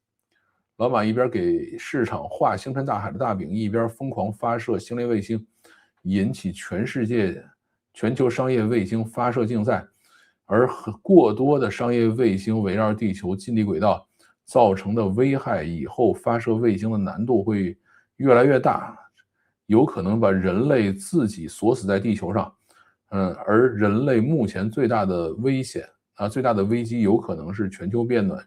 老马一边给市场画星辰大海的大饼，一边疯狂发射星链卫星，引起全球商业卫星发射竞赛。而过多的商业卫星围绕地球近地轨道造成的危害，以后发射卫星的难度会越来越大，有可能把人类自己锁死在地球上。而人类目前最大的危险啊，最大的危机有可能是全球变暖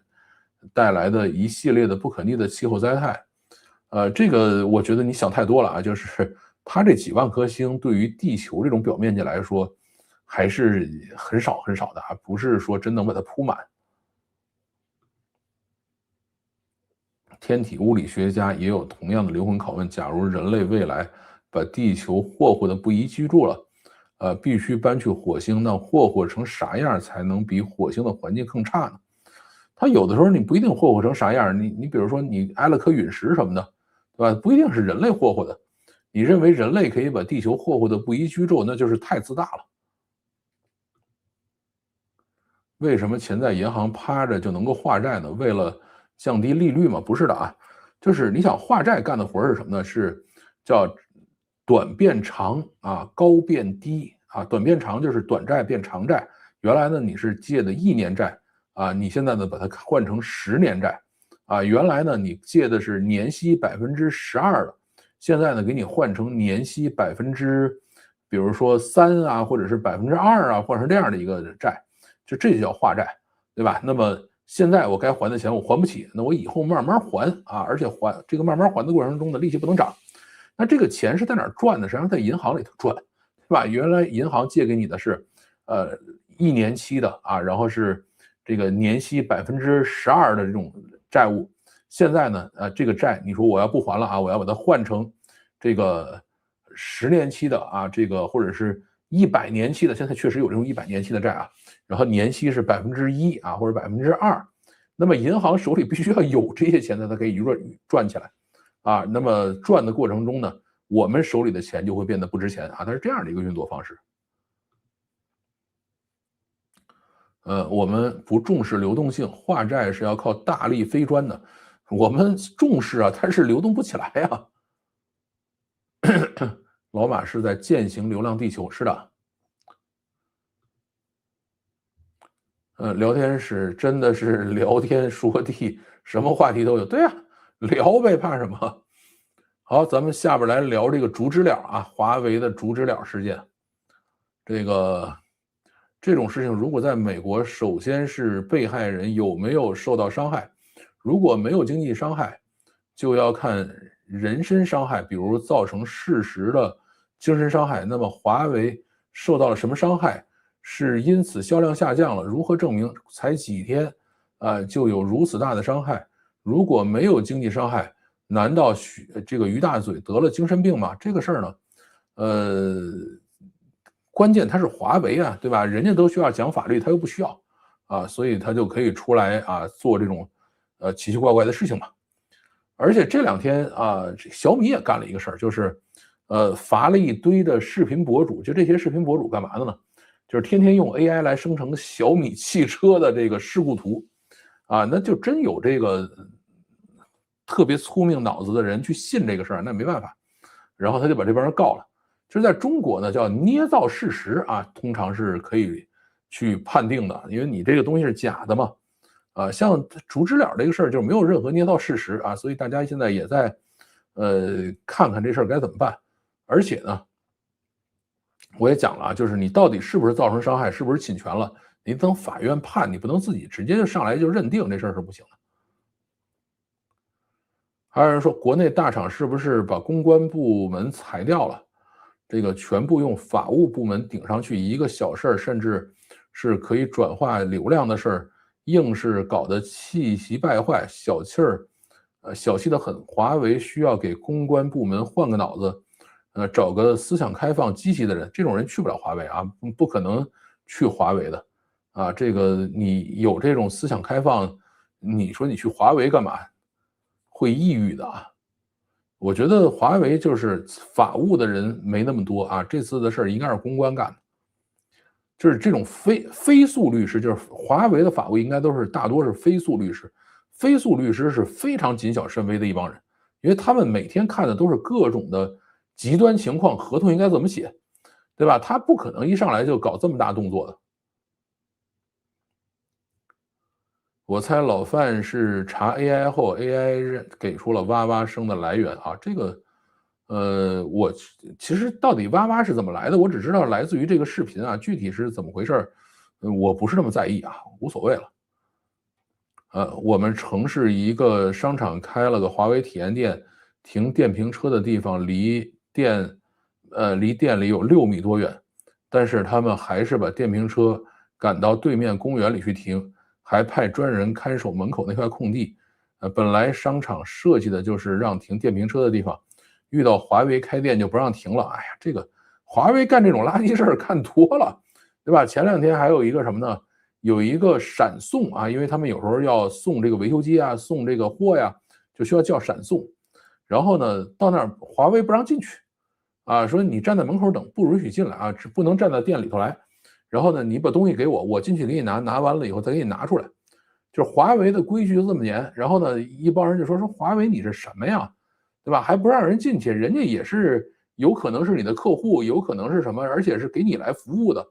带来的一系列的不可逆的气候灾害。这个我觉得你想太多了啊，就是它这几万颗星对于地球这种表面积来说，还是很少很少的啊，不是说真能把它铺满。天体物理学家也有同样的灵魂拷问：假如人类未来把地球霍霍的不宜居住了，必须搬去火星，那霍霍成啥样才能比火星的环境更差呢？它有的时候你不一定霍霍成啥样，你比如说你挨了颗陨石什么的，对吧？不一定是人类霍霍的。你认为人类可以把地球霍霍的不宜居住，那就是太自大了。为什么钱在银行趴着就能够化债呢？为了降低利率吗？不是的啊，就是你想化债干的活是什么呢？是叫短变长啊，高变低啊。短变长就是短债变长债。原来呢你是借的1年债啊，你现在呢把它换成10年债啊。原来呢你借的是年息12%的，现在呢给你换成年息比如说3啊，或者是2%啊，换成这样的一个债。就这就叫化债，对吧？那么现在我该还的钱我还不起，那我以后慢慢还啊，而且这个慢慢还的过程中的利息不能涨。那这个钱是在哪儿赚的？实际上在银行里头赚，对吧？原来银行借给你的是1年期的啊，然后是这个年息12%的这种债务，现在呢，这个债你说我要不还了啊，我要把它换成这个10年期的啊，这个或者是100年期的，现在确实有这种100年期的债啊，然后年息是1%啊，或者2%，那么银行手里必须要有这些钱，才可以赚起来啊。那么赚的过程中呢，我们手里的钱就会变得不值钱啊，它是这样的一个运作方式。我们不重视流动性，化债是要靠大力飞砖的。我们重视啊，它是流动不起来呀。老马是在践行流浪地球，是的。聊天室真的是聊天说地，什么话题都有。对呀，聊呗，怕什么？好，咱们下边来聊这个竹知了啊，华为的竹知了事件。这种事情如果在美国，首先是被害人有没有受到伤害，如果没有经济伤害，就要看人身伤害，比如造成事实的精神伤害。那么华为受到了什么伤害？是因此销量下降了？如何证明？才几天，就有如此大的伤害？如果没有经济伤害，难道这个于大嘴得了精神病吗？这个事儿呢，关键他是华为啊，对吧？人家都需要讲法律，他又不需要啊，所以他就可以出来啊做这种奇奇怪怪的事情嘛。而且这2天啊，小米也干了一个事儿，就是罚了一堆的视频博主。就这些视频博主干嘛的呢？就是天天用 AI 来生成小米汽车的这个事故图啊，那就真有这个特别聪明脑子的人去信这个事儿，那没办法。然后他就把这帮人告了。就是在中国呢，叫捏造事实啊，通常是可以去判定的，因为你这个东西是假的嘛。像竹知了这个事儿就没有任何捏造事实啊，所以大家现在也在看看这事儿该怎么办。而且呢，我也讲了啊，就是你到底是不是造成伤害，是不是侵权了，你等法院判，你不能自己直接就上来就认定这事儿是不行的。还有人说，国内大厂是不是把公关部门裁掉了？这个全部用法务部门顶上去，一个小事儿，甚至是可以转化流量的事儿，硬是搞得气急败坏，小气儿，小气得很。华为需要给公关部门换个脑子，找个思想开放、积极的人。这种人去不了华为啊，不可能去华为的啊。这个你有这种思想开放，你说你去华为干嘛？会抑郁的啊。我觉得华为就是法务的人没那么多啊，这次的事儿应该是公关干的，就是这种非诉律师，就是华为的法务应该都是大多是非诉律师，非诉律师是非常谨小慎微的一帮人，因为他们每天看的都是各种的极端情况，合同应该怎么写，对吧？他不可能一上来就搞这么大动作的。我猜老范是查 AI 后，AI 给出了哇哇声的来源啊。这个，我其实到底哇哇是怎么来的，我只知道来自于这个视频啊，具体是怎么回事我不是那么在意啊，无所谓了。我们城市一个商场开了个华为体验店，停电瓶车的地方离店里有6米多远，但是他们还是把电瓶车赶到对面公园里去停。还派专人看守门口那块空地，本来商场设计的就是让停电瓶车的地方，遇到华为开店就不让停了。哎呀，这个华为干这种垃圾事儿看多了，对吧？前2天还有一个什么呢？有一个闪送啊，因为他们有时候要送这个维修机啊，送这个货呀，就需要叫闪送。然后呢，到那儿华为不让进去，啊，说你站在门口等，不允许进来啊，只不能站到店里头来。然后呢，你把东西给我，我进去给你拿，拿完了以后再给你拿出来。就是华为的规矩就这么严。然后呢，一帮人就说华为你是什么呀，对吧？还不让人进去，人家也是有可能是你的客户，有可能是什么，而且是给你来服务的，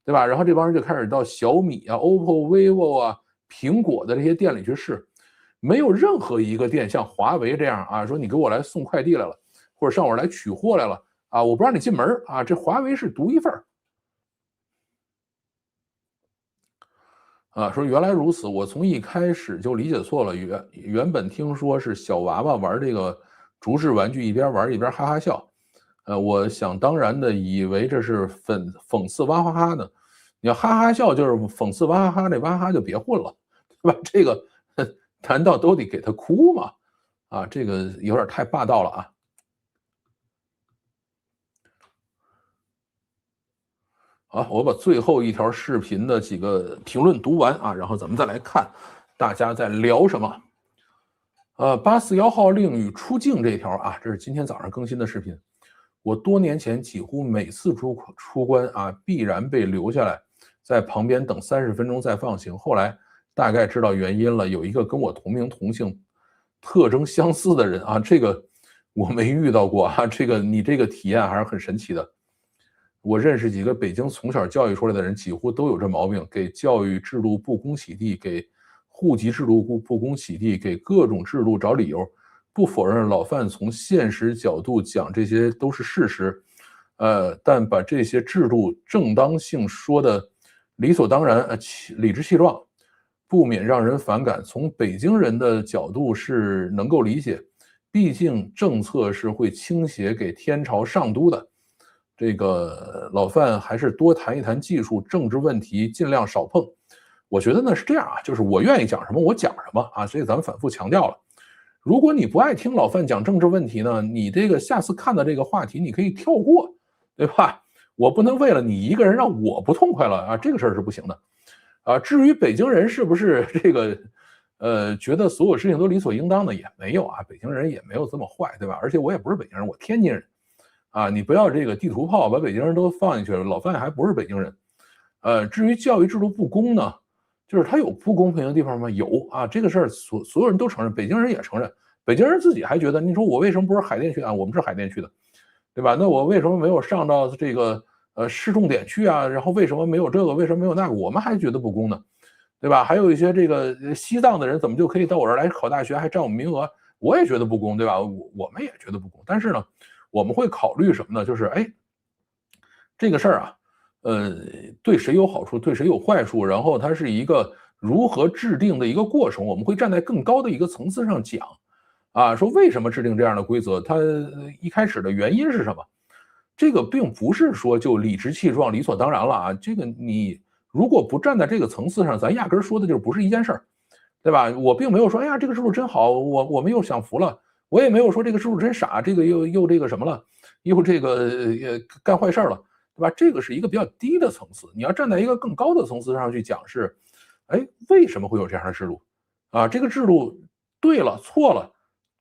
对吧？然后这帮人就开始到小米啊、OPPO、vivo 啊、苹果的这些店里去试，没有任何一个店像华为这样啊，说你给我来送快递来了，或者上我来取货来了啊，我不让你进门啊，这华为是独一份儿。说原来如此，我从一开始就理解错了。原本听说是小娃娃玩这个竹制玩具，一边玩一边哈哈笑。我想当然的以为这是讽刺哇哈哈呢。你要哈哈笑就是讽刺娃哈哈，这娃哈哈就别混了，对吧？这个难道都得给他哭吗？啊，这个有点太霸道了啊！好，我把最后一条视频的几个评论读完啊，然后咱们再来看大家在聊什么。841号令与出境这条啊，这是今天早上更新的视频。我多年前几乎每次出关啊，必然被留下来，在旁边等30分钟再放行。后来大概知道原因了，有一个跟我同名同姓、特征相似的人啊，这个我没遇到过啊，这个你这个体验还是很神奇的。我认识几个北京从小教育出来的人，几乎都有这毛病，给教育制度不公起地，给户籍制度不公起地，给各种制度找理由。不否认老范从现实角度讲这些都是事实，但把这些制度正当性说的理所当然，理直气壮，不免让人反感。从北京人的角度是能够理解，毕竟政策是会倾斜给天朝上都的。这个老范还是多谈一谈技术、政治问题，尽量少碰。我觉得呢是这样啊，就是我愿意讲什么我讲什么啊，所以咱们反复强调了。如果你不爱听老范讲政治问题呢，你这个下次看到这个话题你可以跳过，对吧？我不能为了你一个人让我不痛快了啊，这个事儿是不行的啊。至于北京人是不是这个觉得所有事情都理所应当的，也没有啊，北京人也没有这么坏，对吧？而且我也不是北京人，我天津人。啊，你不要这个地图炮把北京人都放进去了，老范还不是北京人。至于教育制度不公呢，就是他有不公平的地方吗？有啊，这个事儿所有人都承认，北京人也承认，北京人自己还觉得，你说我为什么不是海淀区啊？我们是海淀区的，对吧？那我为什么没有上到这个市重点区啊？然后为什么没有这个？为什么没有那个？我们还觉得不公呢，对吧？还有一些这个西藏的人怎么就可以到我这儿来考大学，还占我们名额？我也觉得不公，对吧？我们也觉得不公，但是呢。我们会考虑什么呢？就是这个事儿啊，对谁有好处，对谁有坏处，然后它是一个如何制定的一个过程，我们会站在更高的一个层次上讲，啊，说为什么制定这样的规则，它一开始的原因是什么？这个并不是说就理直气壮、理所当然了啊，这个你如果不站在这个层次上，咱压根说的就不是一件事儿，对吧？我并没有说，哎呀，这个制度真好，我们又享福了。我也没有说这个制度真傻，这个又这个什么了，又这个干坏事了，对吧？这个是一个比较低的层次，你要站在一个更高的层次上去讲是，为什么会有这样的制度？啊，这个制度对了错了，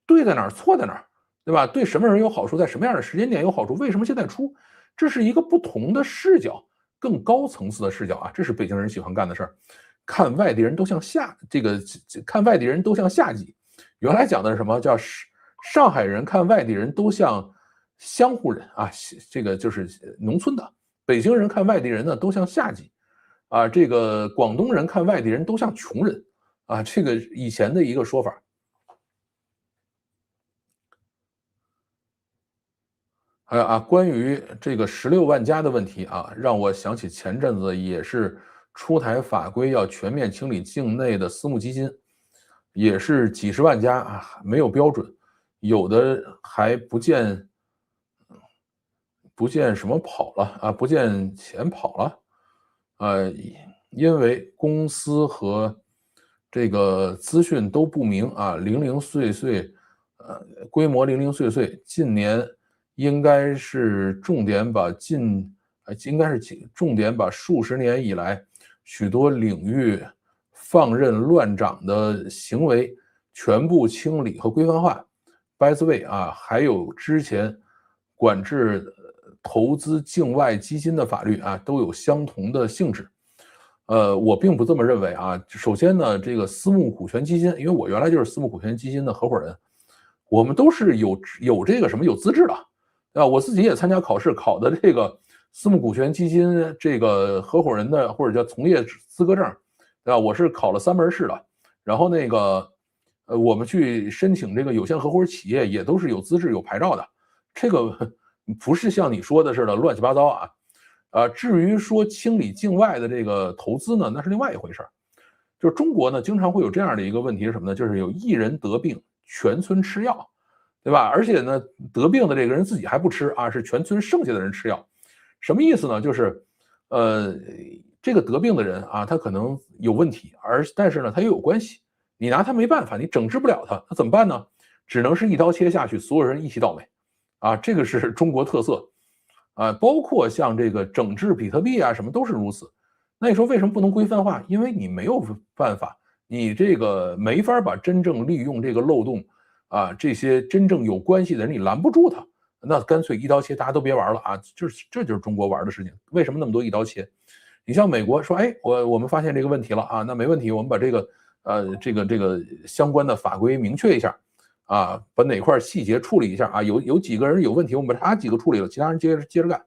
对在哪儿错在哪儿，对吧？对什么人有好处，在什么样的时间点有好处？为什么现在出？这是一个不同的视角，更高层次的视角啊，这是北京人喜欢干的事儿。看外地人都像看外地人都像下级。原来讲的是什么叫上海人看外地人都像乡户人啊，这个就是农村的；北京人看外地人呢都像下级，啊，这个广东人看外地人都像穷人，啊，这个以前的一个说法。还有啊，关于这个16万加的问题啊，让我想起前阵子也是出台法规要全面清理境内的私募基金，也是几十万家啊，没有标准，有的还不见什么跑了啊，不见钱跑了，因为公司和这个资讯都不明啊，零零碎碎，规模零零碎碎，近年应该是重点把数十年以来许多领域放任乱长的行为全部清理和规范化。By the way 啊，还有之前管制投资境外基金的法律啊，都有相同的性质。我并不这么认为啊。首先呢，这个私募股权基金，因为我原来就是私募股权基金的合伙人，我们都是有这个什么有资质的，对吧？我自己也参加考试，考的这个私募股权基金这个合伙人的或者叫从业资格证，对吧？我是考了3门试的，然后那个我们去申请这个有限合伙企业也都是有资质有牌照的，这个不是像你说的似的乱七八糟啊。至于说清理境外的这个投资呢，那是另外一回事儿。就是中国呢，经常会有这样的一个问题是什么呢？就是有一人得病，全村吃药，对吧？而且呢，得病的这个人自己还不吃啊，是全村剩下的人吃药。什么意思呢？就是，这个得病的人啊，他可能有问题，但是呢，他又有关系，你拿他没办法，你整治不了他，那怎么办呢？只能是一刀切下去，所有人一起倒霉啊！这个是中国特色啊，包括像这个整治比特币啊，什么都是如此。那你说为什么不能规范化？因为你没有办法，你这个没法把真正利用这个漏洞啊，这些真正有关系的人，你拦不住他，那干脆一刀切，大家都别玩了啊！这就是中国玩的事情。为什么那么多一刀切？你像美国说，哎，我们发现这个问题了啊，那没问题，我们把这个相关的法规明确一下啊，把哪块细节处理一下啊，有几个人有问题，我们把他几个处理了，其他人接着干，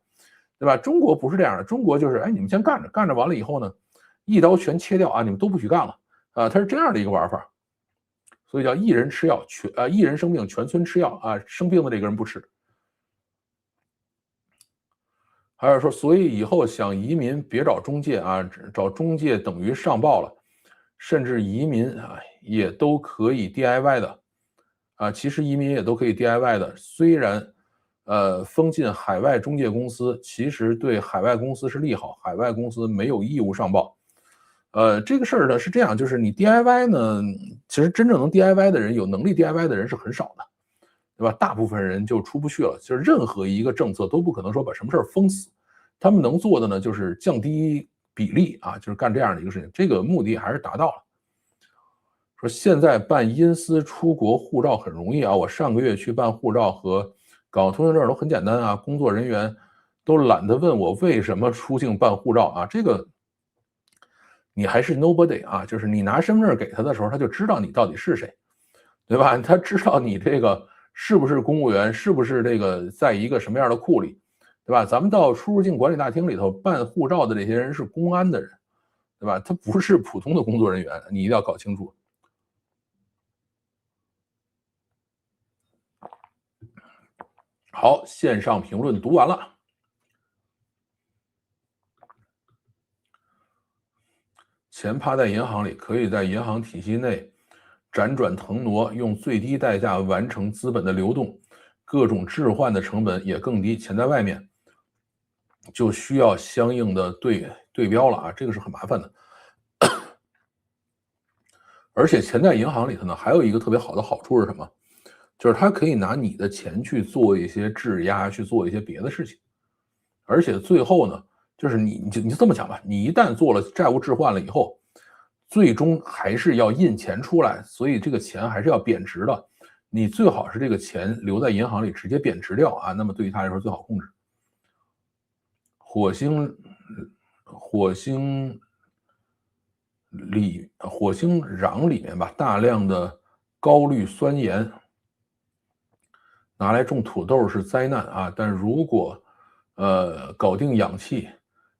对吧？中国不是这样的，中国就是，哎，你们先干着，干着完了以后呢，一刀全切掉啊，你们都不许干了啊，它是这样的一个玩法，所以叫一人吃药一人生病全村吃药啊，生病的这个人不吃。还是说，所以以后想移民别找中介啊，找中介等于上报了，甚至移民啊也都可以 DIY 的啊，其实移民也都可以 DIY 的。虽然封禁海外中介公司，其实对海外公司是利好，海外公司没有义务上报。这个事儿呢是这样，就是你 DIY 呢，其实真正能 DIY 的人，有能力 DIY 的人是很少的。对吧？大部分人就出不去了。就是任何一个政策都不可能说把什么事儿封死，他们能做的呢，就是降低比例啊，就是干这样的一个事情。这个目的还是达到了。说现在办阴司出国护照很容易啊，我上个月去办护照和搞通行证都很简单啊，工作人员都懒得问我为什么出境办护照啊，这个你还是 nobody 啊，就是你拿身份证给他的时候，他就知道你到底是谁，对吧？他知道你这个是不是公务员，是不是这个在一个什么样的库里，对吧？咱们到出入境管理大厅里头办护照的这些人是公安的人，对吧？他不是普通的工作人员，你一定要搞清楚。好，线上评论读完了。钱趴在银行里，可以在银行体系内辗转腾挪，用最低代价完成资本的流动，各种置换的成本也更低。钱在外面就需要相应的对标了啊，这个是很麻烦的。而且钱在银行里头呢，还有一个特别好的好处是什么？就是它可以拿你的钱去做一些质押，去做一些别的事情。而且最后呢，就是你就这么想吧，你一旦做了债务置换了以后，最终还是要印钱出来，所以这个钱还是要贬值的。你最好是这个钱留在银行里直接贬值掉啊，那么对于他来说最好控制。火星壤里面吧，大量的高氯酸盐拿来种土豆是灾难啊，但如果搞定氧气，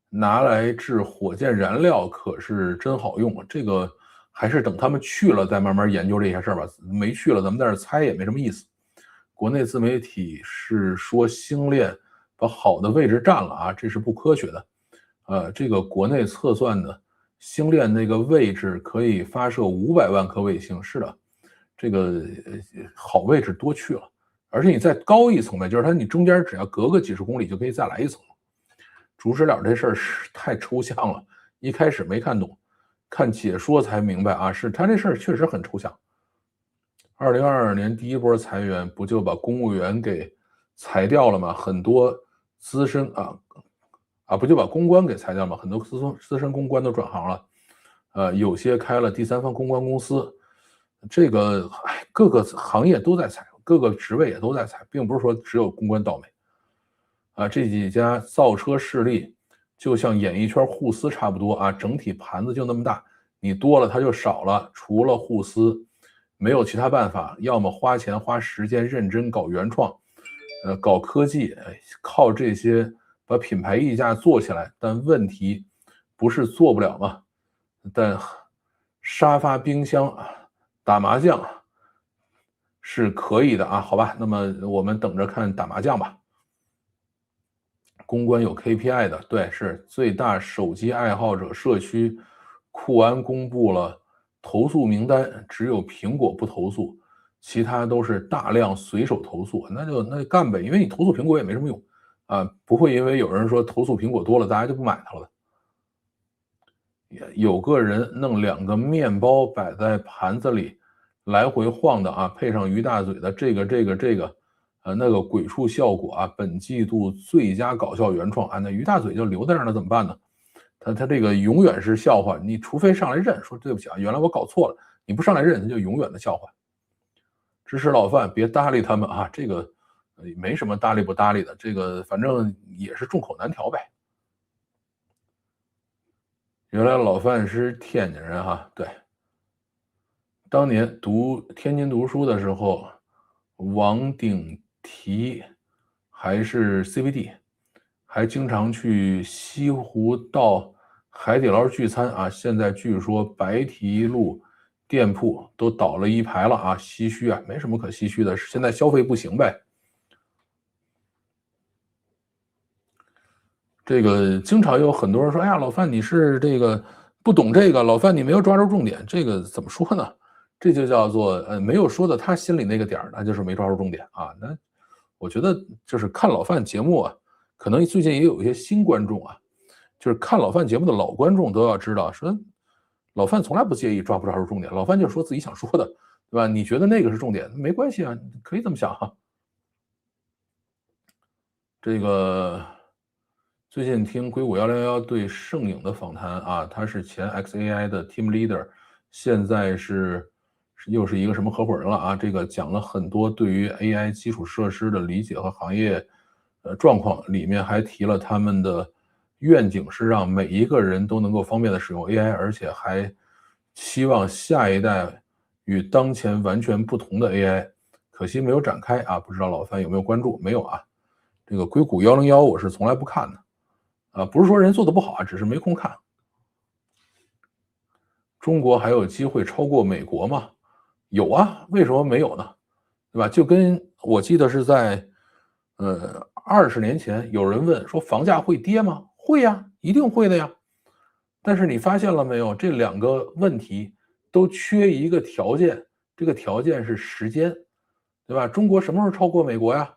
拿来制火箭燃料可是真好用。这个还是等他们去了再慢慢研究这些事儿吧。没去了，咱们在这猜也没什么意思。国内自媒体是说星链把好的位置占了啊，这是不科学的。这个国内测算的星链那个位置可以发射500万颗卫星，是的，这个好位置多去了。而且你再高一层呗，就是你中间只要隔个几十公里就可以再来一层。主食了这事儿是太抽象了，一开始没看懂，看解说才明白啊，是他这事儿确实很抽象。2022年第一波裁员不就把公务员给裁掉了吗？很多资深不就把公关给裁掉吗？很多资深公关都转行了，有些开了第三方公关公司，这个各个行业都在裁，各个职位也都在裁，并不是说只有公关倒霉。这几家造车势力就像演艺圈互撕差不多啊，整体盘子就那么大，你多了它就少了，除了互撕，没有其他办法，要么花钱花时间认真搞原创，搞科技，靠这些把品牌溢价做起来。但问题不是做不了吗？但沙发、冰箱、打麻将是可以的啊，好吧，那么我们等着看打麻将吧。公关有 KPI 的，对，是最大手机爱好者社区，库安公布了投诉名单，只有苹果不投诉，其他都是大量随手投诉，那就干呗，因为你投诉苹果也没什么用啊，不会因为有人说投诉苹果多了，大家就不买它了。有个人弄2个面包摆在盘子里来回晃的啊，配上于大嘴的这个那个鬼畜效果啊，本季度最佳搞笑原创啊，那于大嘴就留在那儿了怎么办呢？他这个永远是笑话，你除非上来认说对不起啊，原来我搞错了，你不上来认，他就永远的笑话。支持老范，别搭理他们啊，这个没什么搭理不搭理的，这个反正也是众口难调呗。原来老范是天津人哈，对。当年天津读书的时候，王鼎提还是 CBD， 还经常去西湖到海底捞聚餐啊。现在据说白堤路店铺都倒了一排了啊，唏嘘啊，没什么可唏嘘的，现在消费不行呗。这个经常有很多人说，哎呀，老范你是这个不懂这个，老范你没有抓住重点，这个怎么说呢？这就叫做没有说到他心里那个点儿，那就是没抓住重点啊。那我觉得就是看老范节目啊，可能最近也有一些新观众啊，就是看老范节目的老观众都要知道，说老范从来不介意抓不抓住重点，老范就说自己想说的，对吧？你觉得那个是重点，没关系啊，可以这么想哈。这个最近听硅谷101对盛颖的访谈啊，他是前 XAI 的 team leader，现在又是一个什么合伙人了啊？这个讲了很多对于 AI 基础设施的理解和行业状况，里面还提了他们的愿景是让每一个人都能够方便的使用 AI，而且还希望下一代与当前完全不同的 AI。可惜没有展开啊，不知道老范有没有关注？没有啊。这个硅谷101我是从来不看的，啊，不是说人做的不好啊，只是没空看。中国还有机会超过美国吗？有啊，为什么没有呢？对吧？就跟我记得是在20年前，有人问说房价会跌吗？会呀，一定会的呀。但是你发现了没有，这2个问题都缺一个条件，这个条件是时间，对吧？中国什么时候超过美国呀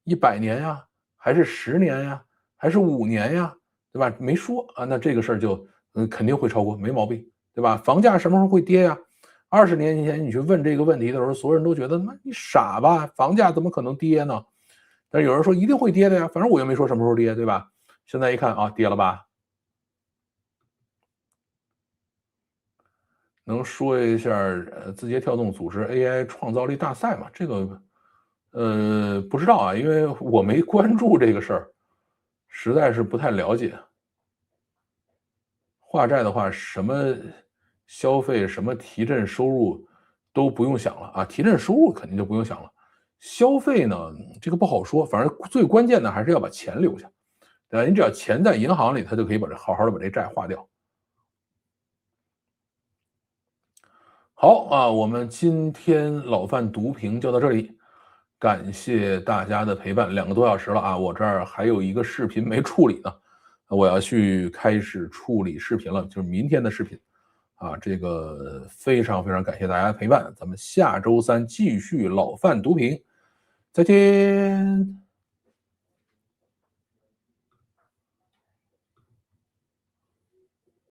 ？100年呀，还是10年呀，还是5年呀，对吧？没说啊，那这个事儿就肯定会超过，没毛病，对吧？房价什么时候会跌呀？20年前你去问这个问题的时候，所有人都觉得那你傻吧，房价怎么可能跌呢？但是有人说一定会跌的呀，反正我又没说什么时候跌，对吧？现在一看啊，跌了吧？能说一下字节跳动组织 AI 创造力大赛吗？这个不知道啊，因为我没关注这个事儿，实在是不太了解。化债的话，什么消费、什么提振收入都不用想了啊，提振收入肯定就不用想了。消费呢，这个不好说，反正最关键的还是要把钱留下，对吧？你只要钱在银行里，他就可以好好的把这债化掉。好啊，我们今天老范读评就到这里，感谢大家的陪伴，2个多小时了啊，我这儿还有一个视频没处理呢，我要去开始处理视频了，就是明天的视频啊，这个非常非常感谢大家的陪伴，咱们下周3继续老范读评，再见。